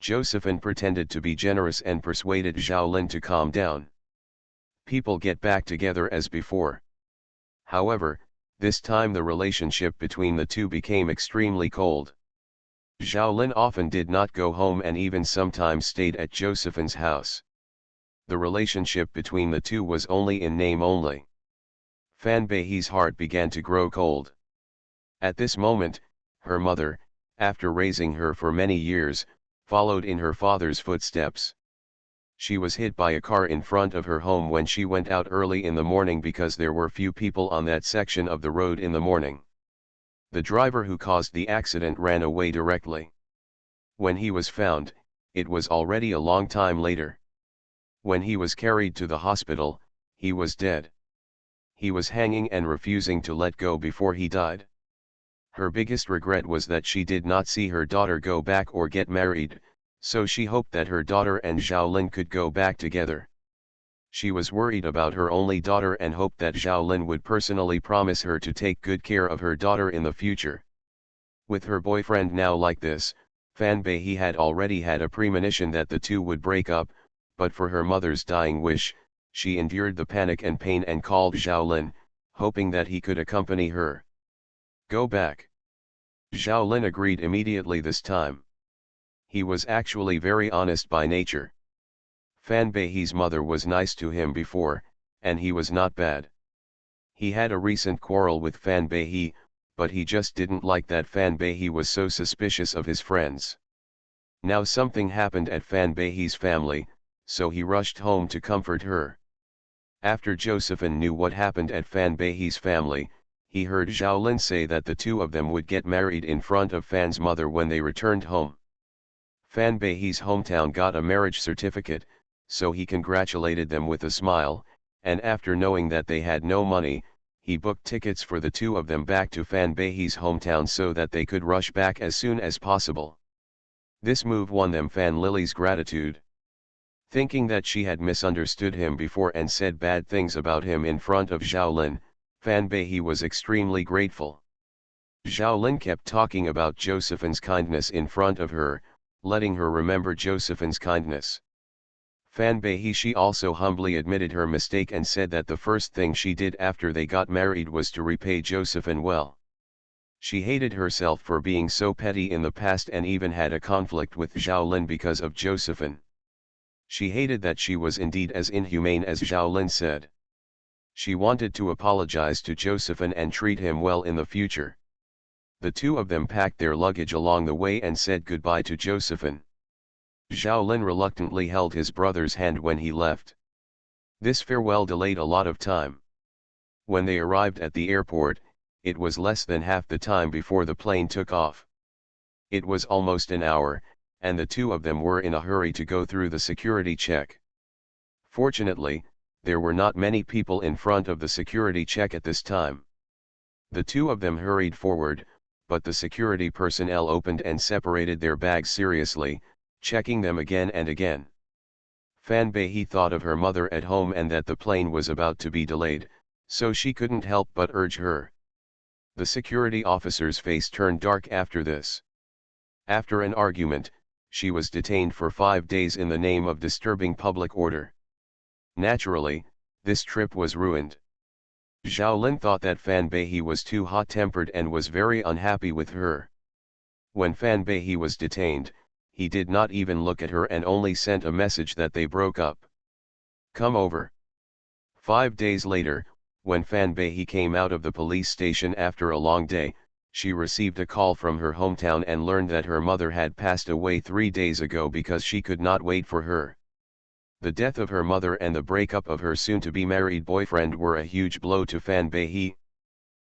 Josephine pretended to be generous and persuaded Zhao Lin to calm down. People get back together as before. However, this time the relationship between the two became extremely cold. Zhao Lin often did not go home and even sometimes stayed at Josephine's house. The relationship between the two was only in name only. Fan Bei's heart began to grow cold. At this moment, her mother, after raising her for many years, followed in her father's footsteps. She was hit by a car in front of her home when she went out early in the morning because there were few people on that section of the road in the morning. The driver who caused the accident ran away directly. When he was found, it was already a long time later. When he was carried to the hospital, he was dead. He was hanging and refusing to let go before he died. Her biggest regret was that she did not see her daughter go back or get married, so she hoped that her daughter and Zhao Lin could go back together. She was worried about her only daughter and hoped that Zhao Lin would personally promise her to take good care of her daughter in the future. With her boyfriend now like this, Fan Bei had already had a premonition that the two would break up, but for her mother's dying wish, she endured the panic and pain and called Zhao Lin, hoping that he could accompany her. Go back. Zhao Lin agreed immediately this time. He was actually very honest by nature. Fan Bei's mother was nice to him before, and he was not bad. He had a recent quarrel with Fan Bei, but he just didn't like that Fan Beihee was so suspicious of his friends. Now something happened at Fan Behee's family, so he rushed home to comfort her. After Josephine knew what happened at Fan Behee's family, he heard Zhao Lin say that the two of them would get married in front of Fan's mother when they returned home. Fan Behee's hometown got a marriage certificate, so he congratulated them with a smile, and after knowing that they had no money, he booked tickets for the two of them back to Fan Behee's hometown so that they could rush back as soon as possible. This move won them Fan Lily's gratitude. Thinking that she had misunderstood him before and said bad things about him in front of Zhao Lin, Fan Beihee was extremely grateful. Zhao Lin kept talking about Josephine's kindness in front of her, letting her remember Josephine's kindness. Fan Beihee she also humbly admitted her mistake and said that the first thing she did after they got married was to repay Josephine well. She hated herself for being so petty in the past and even had a conflict with Zhao Lin because of Josephine. She hated that she was indeed as inhumane as Zhao Lin said. She wanted to apologize to Josephine and treat him well in the future. The two of them packed their luggage along the way and said goodbye to Josephine. Zhao Lin reluctantly held his brother's hand when he left. This farewell delayed a lot of time. When they arrived at the airport, it was less than half the time before the plane took off. It was almost an hour, and the two of them were in a hurry to go through the security check. Fortunately, there were not many people in front of the security check at this time. The two of them hurried forward, but the security personnel opened and separated their bags seriously, checking them again and again. Fan Beihee thought of her mother at home and that the plane was about to be delayed, so she couldn't help but urge her. The security officer's face turned dark after this. After an argument, she was detained for 5 days in the name of disturbing public order. Naturally, this trip was ruined. Zhao Lin thought that Fan Beihee was too hot-tempered and was very unhappy with her. When Fan Beihee was detained, he did not even look at her and only sent a message that they broke up. Come over. 5 days later, when Fan Beihee came out of the police station after a long day, she received a call from her hometown and learned that her mother had passed away 3 days ago because she could not wait for her. The death of her mother and the breakup of her soon-to-be married boyfriend were a huge blow to Fan Beihee.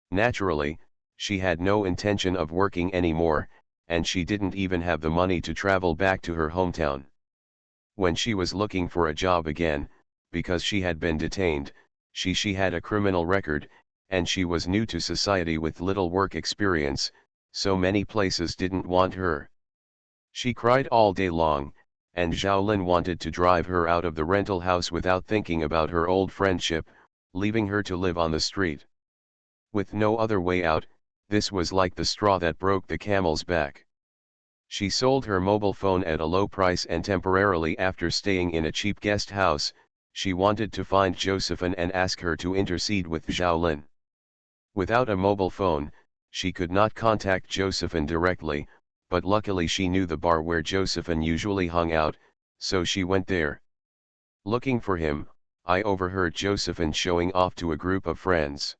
Naturally, she had no intention of working anymore, and she didn't even have the money to travel back to her hometown. When she was looking for a job again, because she had been detained, she had a criminal record, and she was new to society with little work experience, so many places didn't want her. She cried all day long, and Zhao Lin wanted to drive her out of the rental house without thinking about her old friendship, leaving her to live on the street. With no other way out, this was like the straw that broke the camel's back. She sold her mobile phone at a low price and temporarily after staying in a cheap guest house, she wanted to find Josephine and ask her to intercede with Zhao Lin. Without a mobile phone, she could not contact Josephine directly, but luckily she knew the bar where Josephine usually hung out, so she went there. Looking for him, I overheard Josephine showing off to a group of friends.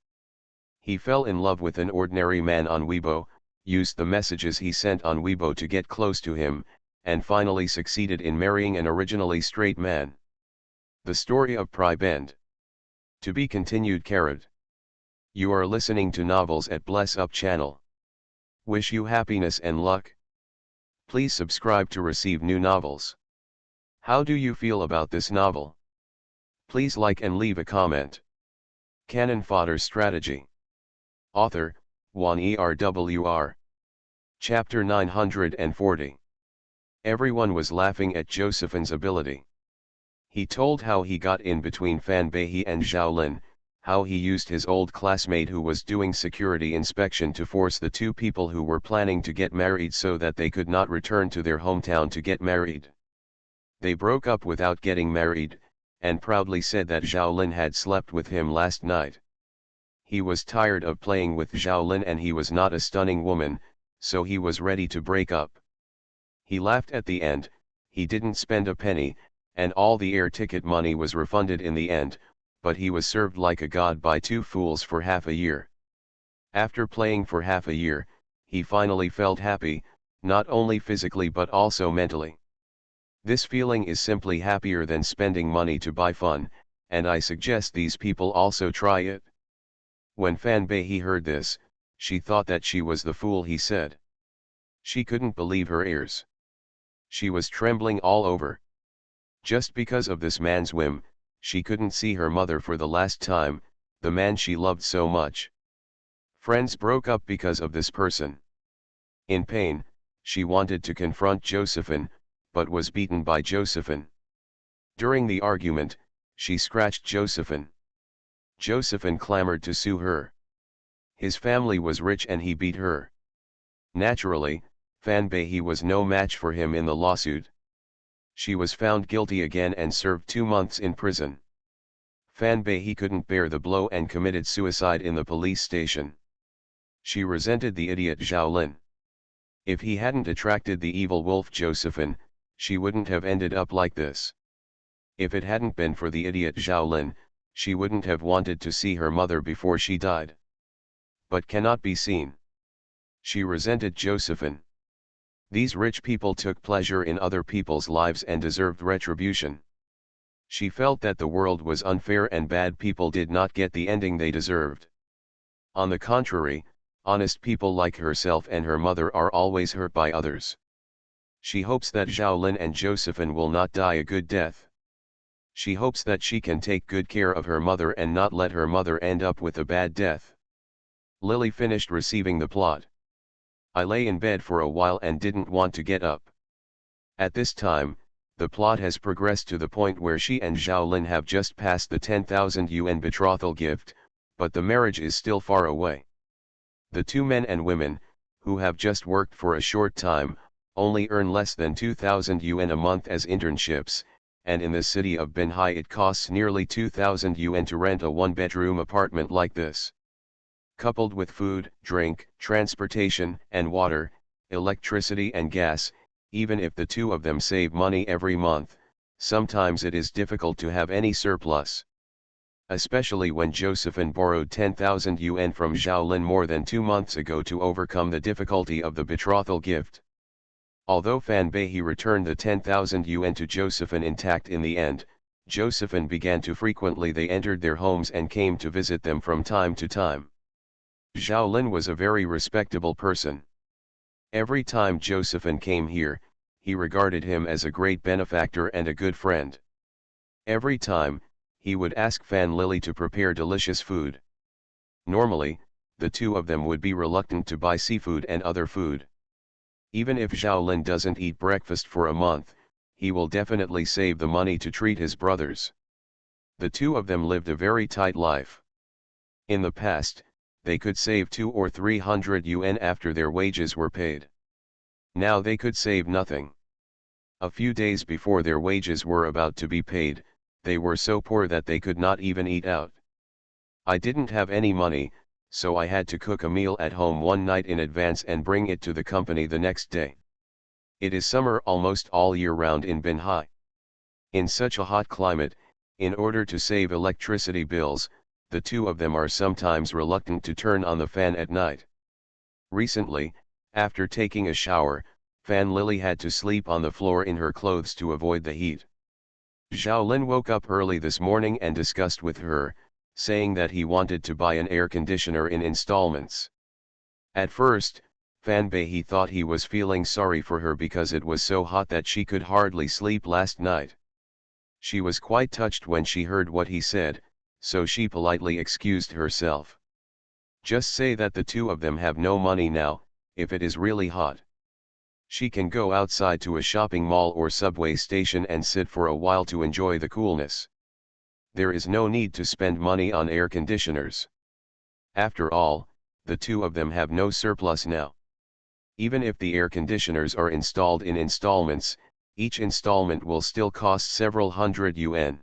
He fell in love with an ordinary man on Weibo, used the messages he sent on Weibo to get close to him, and finally succeeded in marrying an originally straight man. The story of Pri Bend. To be continued. You are listening to novels at Bless Up channel. Wish you happiness and luck. Please subscribe to receive new novels. How do you feel about this novel? Please like and leave a comment. Canon Fodder Strategy. Author, Juan ERWR. Chapter 940. Everyone was laughing at Josephine's ability. He told how he got in between Fan Beihee and Zhao Lin, how he used his old classmate who was doing security inspection to force the two people who were planning to get married so that they could not return to their hometown to get married. They broke up without getting married, and proudly said that Zhao Lin had slept with him last night. He was tired of playing with Zhao Lin and he was not a stunning woman, so he was ready to break up. He laughed at the end, he didn't spend a penny, and all the air ticket money was refunded in the end, but he was served like a god by two fools for half a year. After playing for half a year, he finally felt happy, not only physically but also mentally. This feeling is simply happier than spending money to buy fun, and I suggest these people also try it. When Fan Bei heard this, she thought that she was the fool he said. She couldn't believe her ears. She was trembling all over. Just because of this man's whim, she couldn't see her mother for the last time, the man she loved so much. Friends broke up because of this person. In pain, she wanted to confront Josephine, but was beaten by Josephine. During the argument, she scratched Josephine. Josephine clamored to sue her. His family was rich and he beat her. Naturally, Fan Bei was no match for him in the lawsuit. She was found guilty again and served 2 months in prison. Fan Bei couldn't bear the blow and committed suicide in the police station. She resented the idiot Zhao Lin. If he hadn't attracted the evil wolf Josephine, she wouldn't have ended up like this. If it hadn't been for the idiot Zhao Lin, she wouldn't have wanted to see her mother before she died. But cannot be seen. She resented Josephine. These rich people took pleasure in other people's lives and deserved retribution. She felt that the world was unfair and bad people did not get the ending they deserved. On the contrary, honest people like herself and her mother are always hurt by others. She hopes that Zhao Lin and Josephine will not die a good death. She hopes that she can take good care of her mother and not let her mother end up with a bad death. Lily finished receiving the plot. I lay in bed for a while and didn't want to get up. At this time, the plot has progressed to the point where she and Zhao Lin have just passed the 10,000 yuan betrothal gift, but the marriage is still far away. The two men and women, who have just worked for a short time, only earn less than 2,000 yuan a month as internships, and in the city of Binhai it costs nearly 2,000 yuan to rent a one-bedroom apartment like this. Coupled with food, drink, transportation, and water, electricity and gas, even if the two of them save money every month, sometimes it is difficult to have any surplus. Especially when Josephine borrowed 10,000 yuan from Zhao Lin more than 2 months ago to overcome the difficulty of the betrothal gift. Although Fan Bei returned the 10,000 yuan to Josephine intact in the end, Josephine began to frequently they entered their homes and came to visit them from time to time. Zhao Lin was a very respectable person. Every time Josephine came here, he regarded him as a great benefactor and a good friend. Every time, he would ask Fan Lily to prepare delicious food. Normally, the two of them would be reluctant to buy seafood and other food. Even if Zhao Lin doesn't eat breakfast for a month, he will definitely save the money to treat his brothers. The two of them lived a very tight life. In the past, they could save 200 or 300 yuan after their wages were paid. Now they could save nothing. A few days before their wages were about to be paid, they were so poor that they could not even eat out. I didn't have any money, so I had to cook a meal at home one night in advance and bring it to the company the next day. It is summer almost all year round in Binhai. In such a hot climate, in order to save electricity bills, the two of them are sometimes reluctant to turn on the fan at night. Recently, after taking a shower, Fan Lily had to sleep on the floor in her clothes to avoid the heat. Zhao Lin woke up early this morning and discussed with her, saying that he wanted to buy an air conditioner in installments. At first, Fan Bei thought he was feeling sorry for her because it was so hot that she could hardly sleep last night. She was quite touched when she heard what he said, so she politely excused herself. Just say that the two of them have no money now, if it is really hot. She can go outside to a shopping mall or subway station and sit for a while to enjoy the coolness. There is no need to spend money on air conditioners. After all, the two of them have no surplus now. Even if the air conditioners are installed in installments, each installment will still cost several hundred yuan.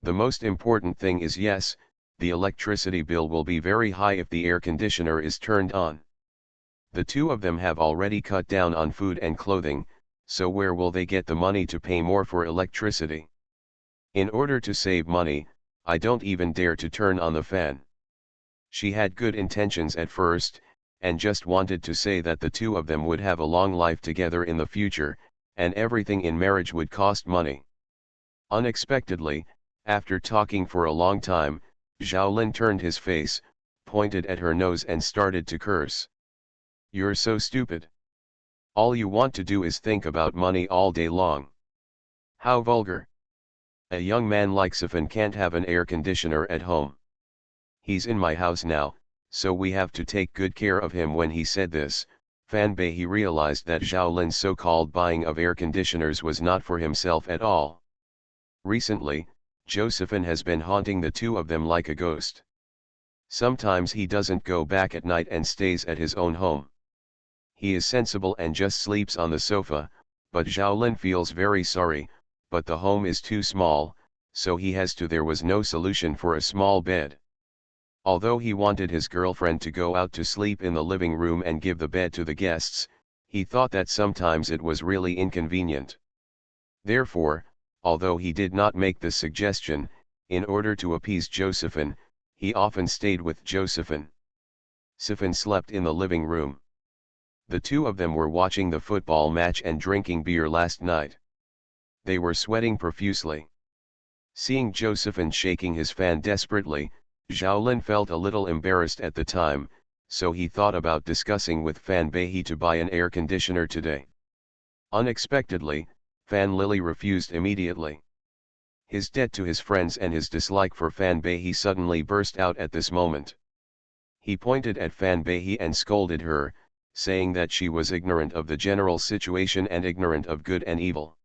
The most important thing is yes, the electricity bill will be very high if the air conditioner is turned on. The two of them have already cut down on food and clothing, so where will they get the money to pay more for electricity? In order to save money, I don't even dare to turn on the fan. She had good intentions at first, and just wanted to say that the two of them would have a long life together in the future, and everything in marriage would cost money. Unexpectedly, after talking for a long time, Xiaolin turned his face, pointed at her nose and started to curse. "You're so stupid. All you want to do is think about money all day long. How vulgar. A young man like Sifan can't have an air conditioner at home. He's in my house now, so we have to take good care of him." When he said this, Fan Bei realized that Xiaolin's so-called buying of air conditioners was not for himself at all. Recently, Josephine has been haunting the two of them like a ghost. Sometimes he doesn't go back at night and stays at his own home. He is sensible and just sleeps on the sofa, but Xiaolin feels very sorry, but the home is too small, so he has to. There was no solution for a small bed. Although he wanted his girlfriend to go out to sleep in the living room and give the bed to the guests, he thought that sometimes it was really inconvenient. Therefore, although he did not make this suggestion, in order to appease Josephine, he often stayed with Josephine. Sifan slept in the living room. The two of them were watching the football match and drinking beer last night. They were sweating profusely. Seeing Josephine shaking his fan desperately, Xiaolin felt a little embarrassed at the time, so he thought about discussing with Fan Bei to buy an air conditioner today. Unexpectedly, Fan Lily refused immediately. His debt to his friends and his dislike for Fan Bei suddenly burst out at this moment. He pointed at Fan Bei and scolded her, saying that she was ignorant of the general situation and ignorant of good and evil.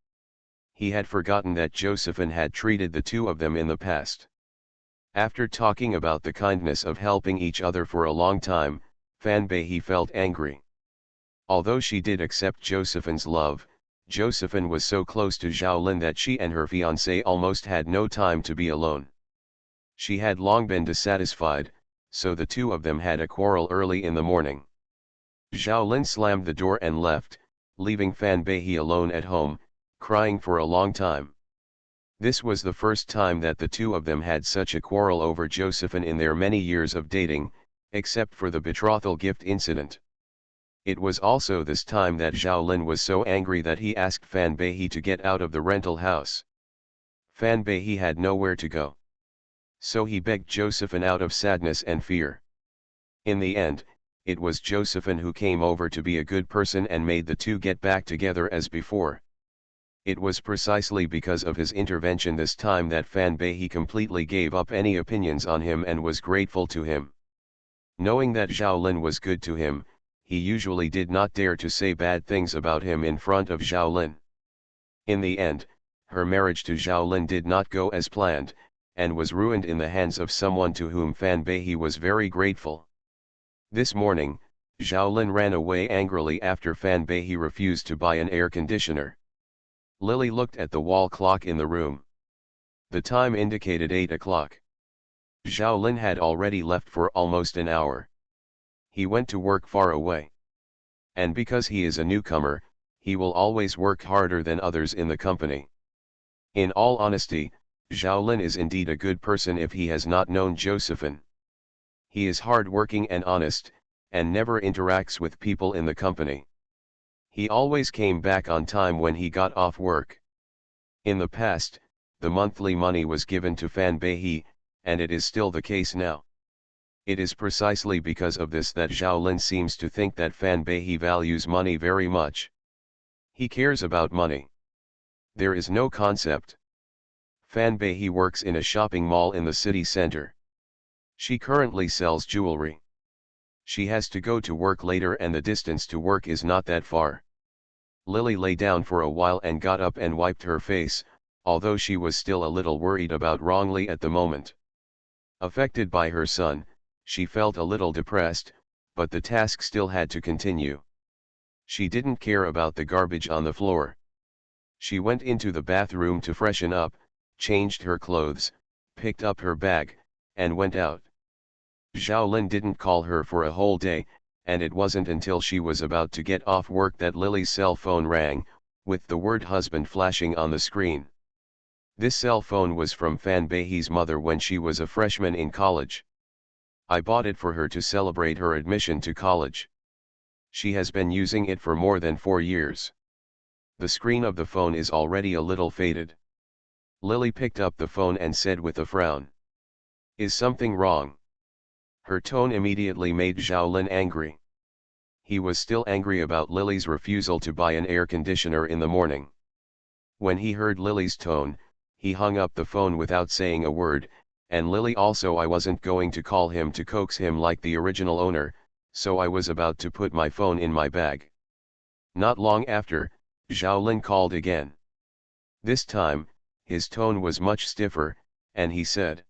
He had forgotten that Josephine had treated the two of them in the past. After talking about the kindness of helping each other for a long time, Fan Bei felt angry. Although she did accept Josephine's love, Josephine was so close to Xiaolin that she and her fiancé almost had no time to be alone. She had long been dissatisfied, so the two of them had a quarrel early in the morning. Xiaolin slammed the door and left, leaving Fan Bei alone at home, crying for a long time. This was the first time that the two of them had such a quarrel over Josephine in their many years of dating, except for the betrothal gift incident. It was also this time that Xiaolin was so angry that he asked Fan Bei to get out of the rental house. Fan Bei had nowhere to go. So he begged Josephine out of sadness and fear. In the end, it was Josephine who came over to be a good person and made the two get back together as before. It was precisely because of his intervention this time that Fan Bei completely gave up any opinions on him and was grateful to him. Knowing that Xiaolin was good to him, he usually did not dare to say bad things about him in front of Xiaolin. In the end, her marriage to Xiaolin did not go as planned, and was ruined in the hands of someone to whom Fan Bei was very grateful. This morning, Xiaolin ran away angrily after Fan Bei refused to buy an air conditioner. Lily looked at the wall clock in the room. The time indicated 8 o'clock. Xiaolin had already left for almost an hour. He went to work far away. And because he is a newcomer, he will always work harder than others in the company. In all honesty, Xiaolin is indeed a good person if he has not known Josephine. He is hard-working and honest, and never interacts with people in the company. He always came back on time when he got off work. In the past, the monthly money was given to Fan Bei, and it is still the case now. It is precisely because of this that Xiaolin seems to think that Fan Bei values money very much. He cares about money. There is no concept. Fan Bei works in a shopping mall in the city center. She currently sells jewelry. She has to go to work later and the distance to work is not that far. Lily lay down for a while and got up and wiped her face, although she was still a little worried about Wrongly at the moment. Affected by her son, she felt a little depressed, but the task still had to continue. She didn't care about the garbage on the floor. She went into the bathroom to freshen up, changed her clothes, picked up her bag, and went out. Xiaolin didn't call her for a whole day, and it wasn't until she was about to get off work that Lily's cell phone rang, with the word husband flashing on the screen. This cell phone was from Fan Bei's mother when she was a freshman in college. I bought it for her to celebrate her admission to college. She has been using it for more than 4 years. The screen of the phone is already a little faded. Lily picked up the phone and said with a frown. Is something wrong? Her tone immediately made Xiaolin angry. He was still angry about Lily's refusal to buy an air conditioner in the morning. When he heard Lily's tone, he hung up the phone without saying a word, and Lily also. I wasn't going to call him to coax him like the original owner, so I was about to put my phone in my bag. Not long after, Xiaolin called again. This time, his tone was much stiffer, and he said,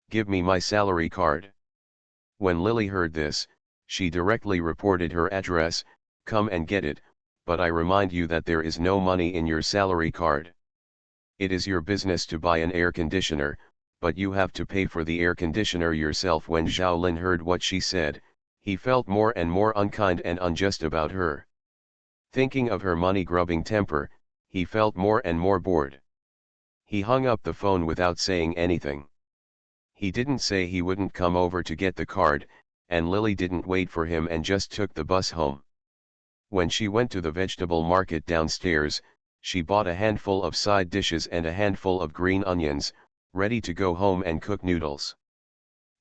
"Give me my salary card." When Lily heard this, she directly reported her address. "Come and get it, but I remind you that there is no money in your salary card. It is your business to buy an air conditioner, but you have to pay for the air conditioner yourself." When Xiaolin heard what she said, he felt more and more unkind and unjust about her. Thinking of her money-grubbing temper, he felt more and more bored. He hung up the phone without saying anything. He didn't say he wouldn't come over to get the card, and Lily didn't wait for him and just took the bus home. When she went to the vegetable market downstairs, she bought a handful of side dishes and a handful of green onions, ready to go home and cook noodles.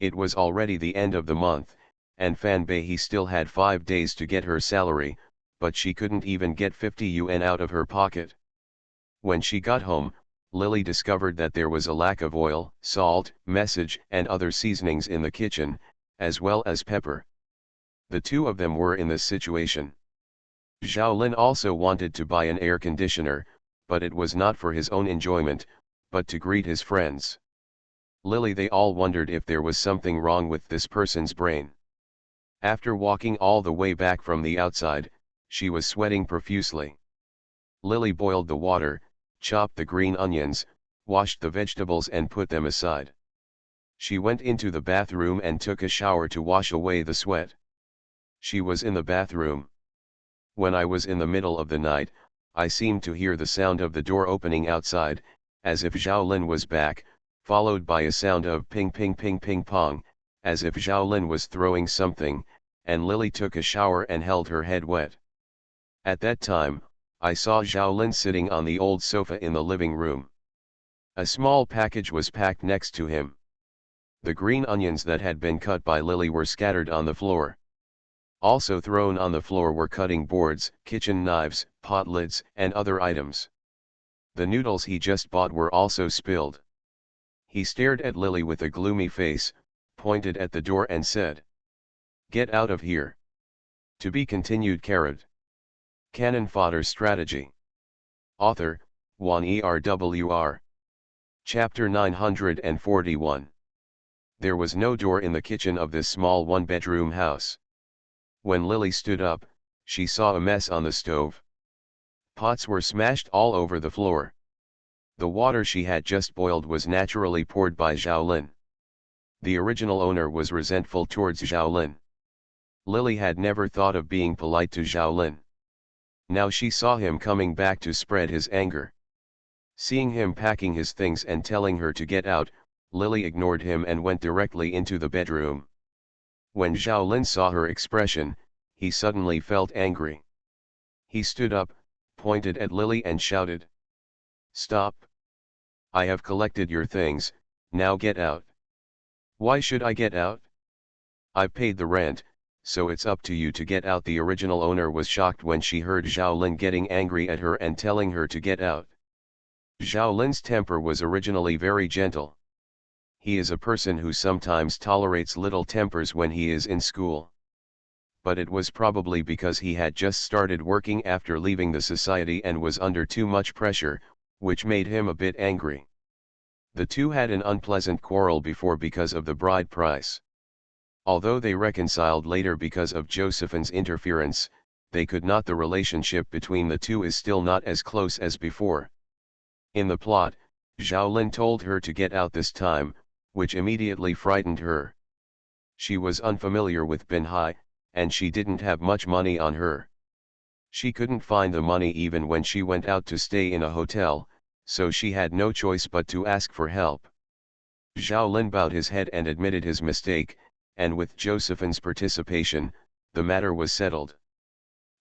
It was already the end of the month, and Fan Bei still had 5 days to get her salary, but she couldn't even get 50 yuan out of her pocket. When she got home, Lily discovered that there was a lack of oil, salt, message, and other seasonings in the kitchen, as well as pepper. The two of them were in this situation. Xiaolin also wanted to buy an air conditioner, but it was not for his own enjoyment, but to greet his friends. They all wondered if there was something wrong with this person's brain. After walking all the way back from the outside, she was sweating profusely. Lily boiled the water, chopped the green onions, washed the vegetables and put them aside. She went into the bathroom and took a shower to wash away the sweat. She was in the bathroom. When I was in the middle of the night, I seemed to hear the sound of the door opening outside, as if Xiaolin was back, followed by a sound of ping ping ping ping pong, as if Xiaolin was throwing something, and Lily took a shower and held her head wet. At that time, I saw Xiaolin sitting on the old sofa in the living room. A small package was packed next to him. The green onions that had been cut by Lily were scattered on the floor. Also thrown on the floor were cutting boards, kitchen knives, pot lids, and other items. The noodles he just bought were also spilled. He stared at Lily with a gloomy face, pointed at the door and said, "Get out of here." To be continued. Canon Fodder Strategy. Author, Wan Erwr. Chapter 941. There was no door in the kitchen of this small one-bedroom house. When Lily stood up, she saw a mess on the stove. Pots were smashed all over the floor. The water she had just boiled was naturally poured by Xiaolin. The original owner was resentful towards Xiaolin. Lily had never thought of being polite to Xiaolin. Now she saw him coming back to spread his anger. Seeing him packing his things and telling her to get out, Lily ignored him and went directly into the bedroom. When Xiaolin saw her expression, he suddenly felt angry. He stood up, pointed at Lily and shouted, "Stop! I have collected your things, now get out." "Why should I get out? I've paid the rent, so it's up to you to get out." The original owner was shocked when she heard Xiaolin getting angry at her and telling her to get out. Xiaolin's temper was originally very gentle. He is a person who sometimes tolerates little tempers when he is in school. But it was probably because he had just started working after leaving the society and was under too much pressure, which made him a bit angry. The two had an unpleasant quarrel before because of the bride price. Although they reconciled later because of Josephine's interference, they could not. The relationship between the two is still not as close as before. In the plot, Xiaolin told her to get out this time, which immediately frightened her. She was unfamiliar with Binhai, and she didn't have much money on her. She couldn't find the money even when she went out to stay in a hotel, so she had no choice but to ask for help. Xiaolin bowed his head and admitted his mistake, and with Josephine's participation, the matter was settled.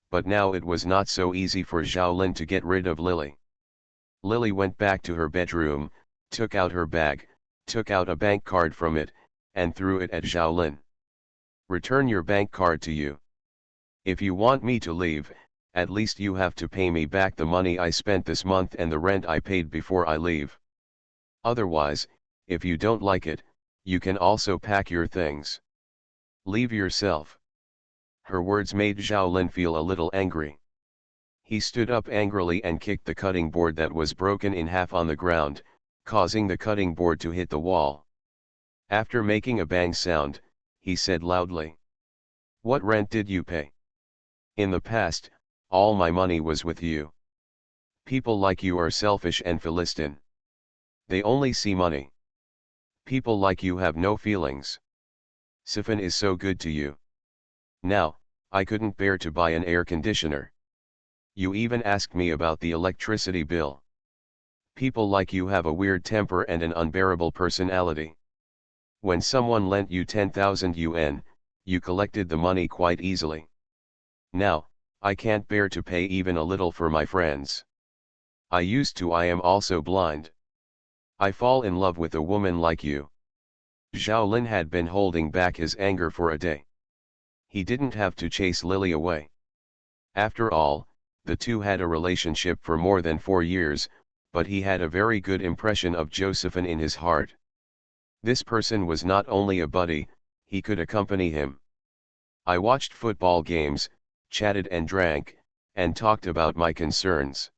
But now it was not so easy for Xiaolin to get rid of Lily. Lily went back to her bedroom, took out her bag, took out a bank card from it, and threw it at Xiaolin. "Return your bank card to you. If you want me to leave, at least you have to pay me back the money I spent this month and the rent I paid before I leave. Otherwise, if you don't like it, you can also pack your things. Leave yourself." Her words made Xiaolin feel a little angry. He stood up angrily and kicked the cutting board that was broken in half on the ground, causing the cutting board to hit the wall. After making a bang sound, he said loudly, "What rent did you pay? In the past, all my money was with you. People like you are selfish and Philistine. They only see money. People like you have no feelings. Sifan is so good to you. Now, I couldn't bear to buy an air conditioner. You even asked me about the electricity bill. People like you have a weird temper and an unbearable personality. When someone lent you 10,000 yuan, you collected the money quite easily. Now, I can't bear to pay even a little for my friends. I am also blind. I fall in love with a woman like you." Xiaolin had been holding back his anger for a day. He didn't have to chase Lily away. After all, the two had a relationship for more than 4 years, but he had a very good impression of Josephine in his heart. This person was not only a buddy, he could accompany him. "I watched football games, chatted and drank, and talked about my concerns.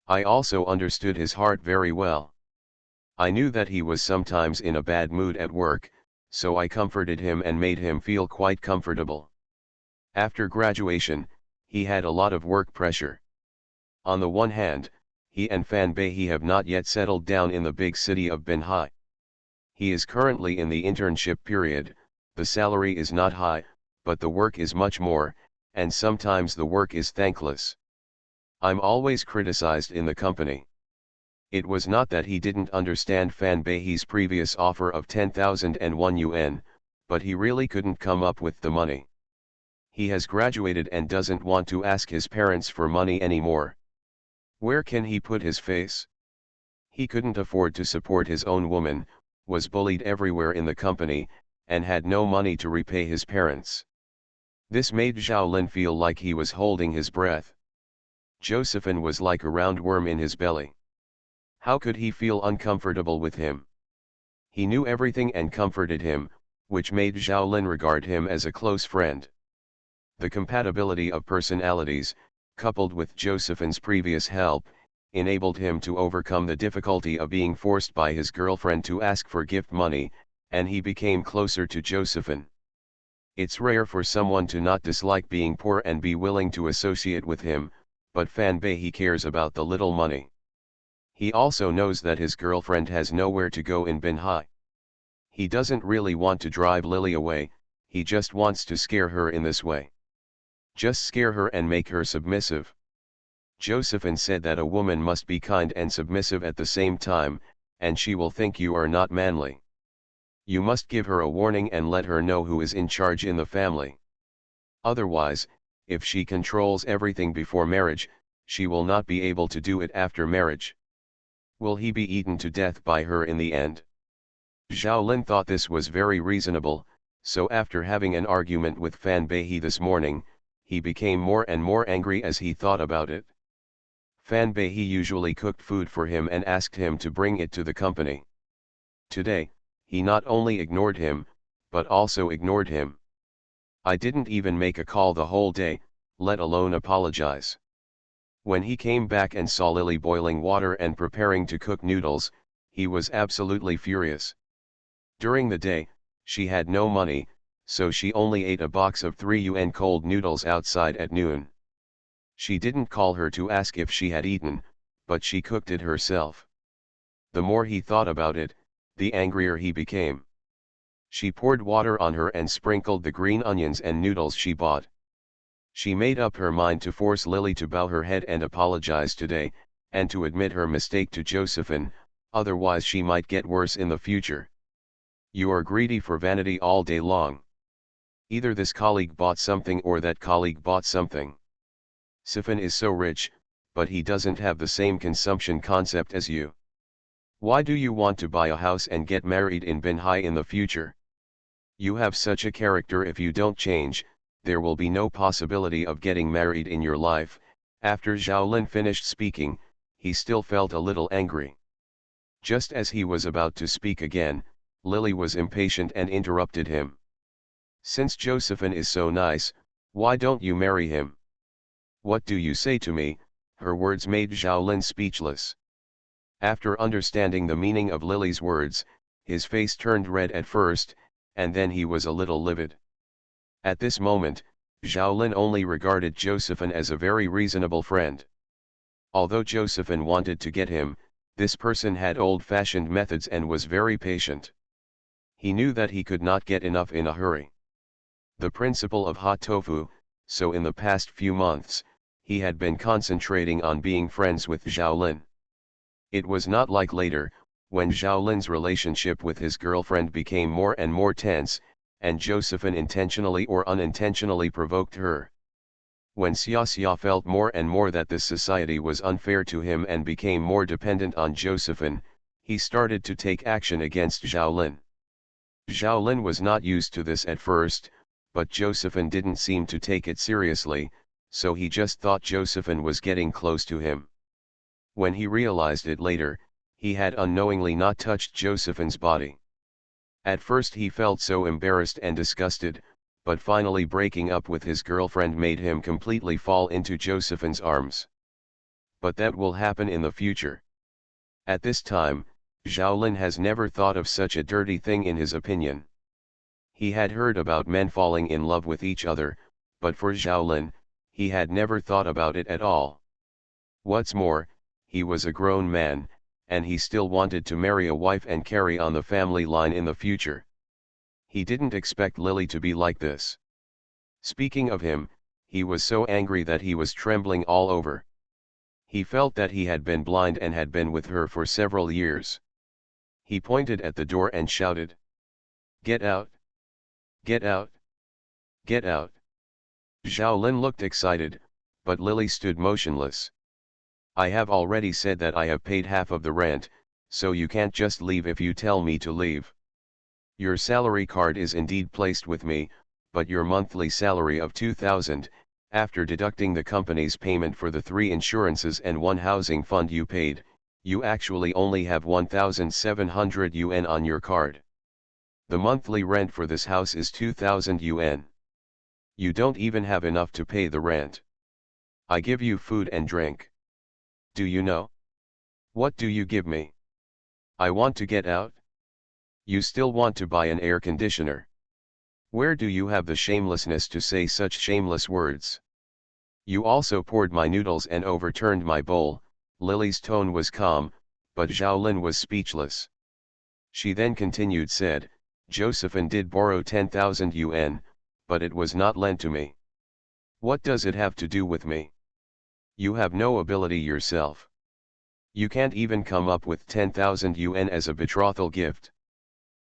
I also understood his heart very well. I knew that he was sometimes in a bad mood at work, so I comforted him and made him feel quite comfortable. After graduation, he had a lot of work pressure. On the one hand, he and Fan Bei have not yet settled down in the big city of Binhai. He is currently in the internship period, the salary is not high, but the work is much more, and sometimes the work is thankless. I'm always criticized in the company." It was not that he didn't understand Fan Bei's previous offer of 10,001 yuan, but he really couldn't come up with the money. He has graduated and doesn't want to ask his parents for money anymore. Where can he put his face? He couldn't afford to support his own woman, was bullied everywhere in the company, and had no money to repay his parents. This made Xiaolin feel like he was holding his breath. Josephine was like a roundworm in his belly. How could he feel uncomfortable with him? He knew everything and comforted him, which made Xiaolin regard him as a close friend. The compatibility of personalities, coupled with Josephine's previous help, enabled him to overcome the difficulty of being forced by his girlfriend to ask for gift money, and he became closer to Josephine. It's rare for someone to not dislike being poor and be willing to associate with him, but Fan Bei cares about the little money. He also knows that his girlfriend has nowhere to go in Binhai. He doesn't really want to drive Lily away, he just wants to scare her in this way. Just scare her and make her submissive. Josephine said that a woman must be kind and submissive at the same time, and she will think you are not manly. You must give her a warning and let her know who is in charge in the family. Otherwise, if she controls everything before marriage, she will not be able to do it after marriage. Will he be eaten to death by her in the end? Xiaolin thought this was very reasonable, so after having an argument with Fan Bei this morning, he became more and more angry as he thought about it. Fan Bei usually cooked food for him and asked him to bring it to the company. Today, he not only ignored him, but also ignored him. "I didn't even make a call the whole day, let alone apologize." When he came back and saw Lily boiling water and preparing to cook noodles, he was absolutely furious. During the day, she had no money, so she only ate a box of 3 yuan cold noodles outside at noon. She didn't call her to ask if she had eaten, but she cooked it herself. The more he thought about it, the angrier he became. She poured water on her and sprinkled the green onions and noodles she bought. She made up her mind to force Lily to bow her head and apologize today, and to admit her mistake to Josephine, otherwise she might get worse in the future. You are greedy for vanity all day long. Either this colleague bought something or that colleague bought something. Sifan is so rich, but he doesn't have the same consumption concept as you. Why do you want to buy a house and get married in Binhai in the future? You have such a character. If you don't change, there will be no possibility of getting married in your life. After Zhao finished speaking, he still felt a little angry. Just as he was about to speak again, Lily was impatient and interrupted him. Since Josephine is so nice, why don't you marry him? What do you say to me? Her words made Zhao speechless. After understanding the meaning of Lily's words, his face turned red at first, and then he was a little livid. At this moment, Zhao only regarded Josephine as a very reasonable friend. Although Josephine wanted to get him, this person had old-fashioned methods and was very patient. He knew that he could not get enough in a hurry. The principle of hot tofu, so in the past few months, he had been concentrating on being friends with Zhao. It was not like later, when Zhao relationship with his girlfriend became more and more tense, and Josephine intentionally or unintentionally provoked her. When Xia felt more and more that this society was unfair to him and became more dependent on Josephine, he started to take action against Zhao. Zhao was not used to this at first, but Josephine didn't seem to take it seriously, so he just thought Josephine was getting close to him. When he realized it later, he had unknowingly not touched Josephine's body. At first he felt so embarrassed and disgusted, but finally breaking up with his girlfriend made him completely fall into Josephine's arms. But that will happen in the future. At this time, Zhao has never thought of such a dirty thing in his opinion. He had heard about men falling in love with each other, but for Zhao, he had never thought about it at all. What's more, he was a grown man, and he still wanted to marry a wife and carry on the family line in the future. He didn't expect Lily to be like this. Speaking of him, he was so angry that he was trembling all over. He felt that he had been blind and had been with her for several years. He pointed at the door and shouted, "Get out! Get out! Get out!" Zhao looked excited, but Lily stood motionless. "I have already said that I have paid half of the rent, so you can't just leave if you tell me to leave. Your salary card is indeed placed with me, but your monthly salary of 2,000, after deducting the company's payment for the 3 insurances and 1 housing fund you paid, you actually only have 1,700 yuan on your card. The monthly rent for this house is 2,000 yuan. You don't even have enough to pay the rent. I give you food and drink. Do you know? What do you give me? I want to get out. You still want to buy an air conditioner. Where do you have the shamelessness to say such shameless words? You also poured my noodles and overturned my bowl." Lily's tone was calm, but Zhao was speechless. She then said, "Josephine did borrow 10,000 yuan, but it was not lent to me. What does it have to do with me? You have no ability yourself. You can't even come up with 10,000 yuan as a betrothal gift.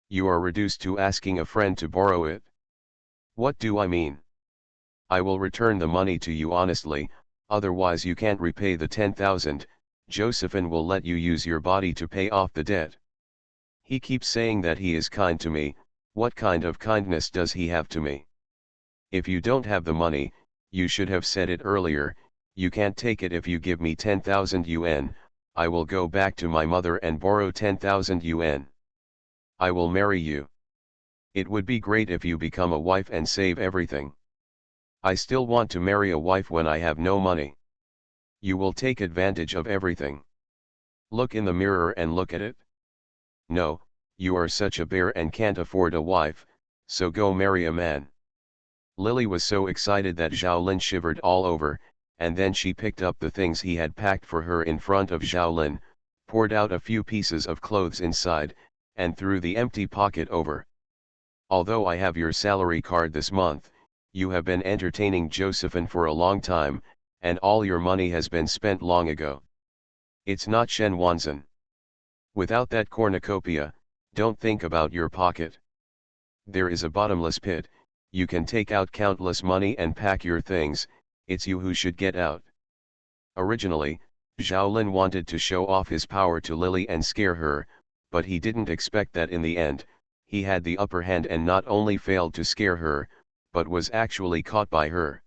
You are reduced to asking a friend to borrow it. What do I mean? I will return the money to you honestly, otherwise you can't repay the 10,000, Josephine will let you use your body to pay off the debt. He keeps saying that he is kind to me. What kind of kindness does he have to me? If you don't have the money, you should have said it earlier. You can't take it if you give me 10,000 yuan, I will go back to my mother and borrow 10,000 yuan. I will marry you. It would be great if you become a wife and save everything. I still want to marry a wife when I have no money. You will take advantage of everything. Look in the mirror and look at it. No, you are such a bear and can't afford a wife, so go marry a man." Lily was so excited that Zhao shivered all over, and then she picked up the things he had packed for her in front of Zhao, poured out a few pieces of clothes inside, and threw the empty pocket over. "Although I have your salary card this month, you have been entertaining Josephine for a long time, and all your money has been spent long ago. It's not Shen Wanzan. Without that cornucopia, Don't think about your pocket. There is a bottomless pit, you can take out countless money and pack your things, it's you who should get out. Originally, Xiaolin wanted to show off his power to Lily and scare her, but he didn't expect that in the end, he had the upper hand and not only failed to scare her, but was actually caught by her.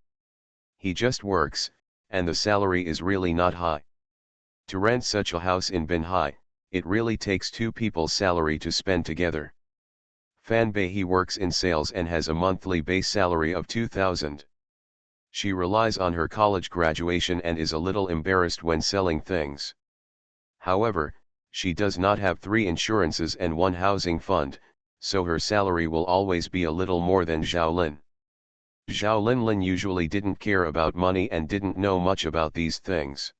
He just works, and the salary is really not high. To rent such a house in Binhai, it really takes two people's salary to spend together. Fan Bei works in sales and has a monthly base salary of 2,000. She relies on her college graduation and is a little embarrassed when selling things. However, she does not have 3 insurances and 1 housing fund, so her salary will always be a little more than Xiaolin. Xiaolin usually didn't care about money and didn't know much about these things.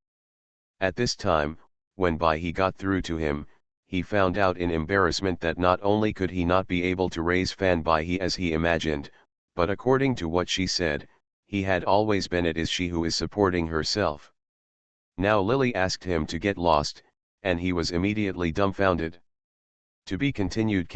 At this time, when Bai He got through to him, he found out in embarrassment that not only could he not be able to raise Fan Bai He as he imagined, but according to what she said, he had always been it is she who is supporting herself. Now Lily asked him to get lost, and he was immediately dumbfounded. To be continued.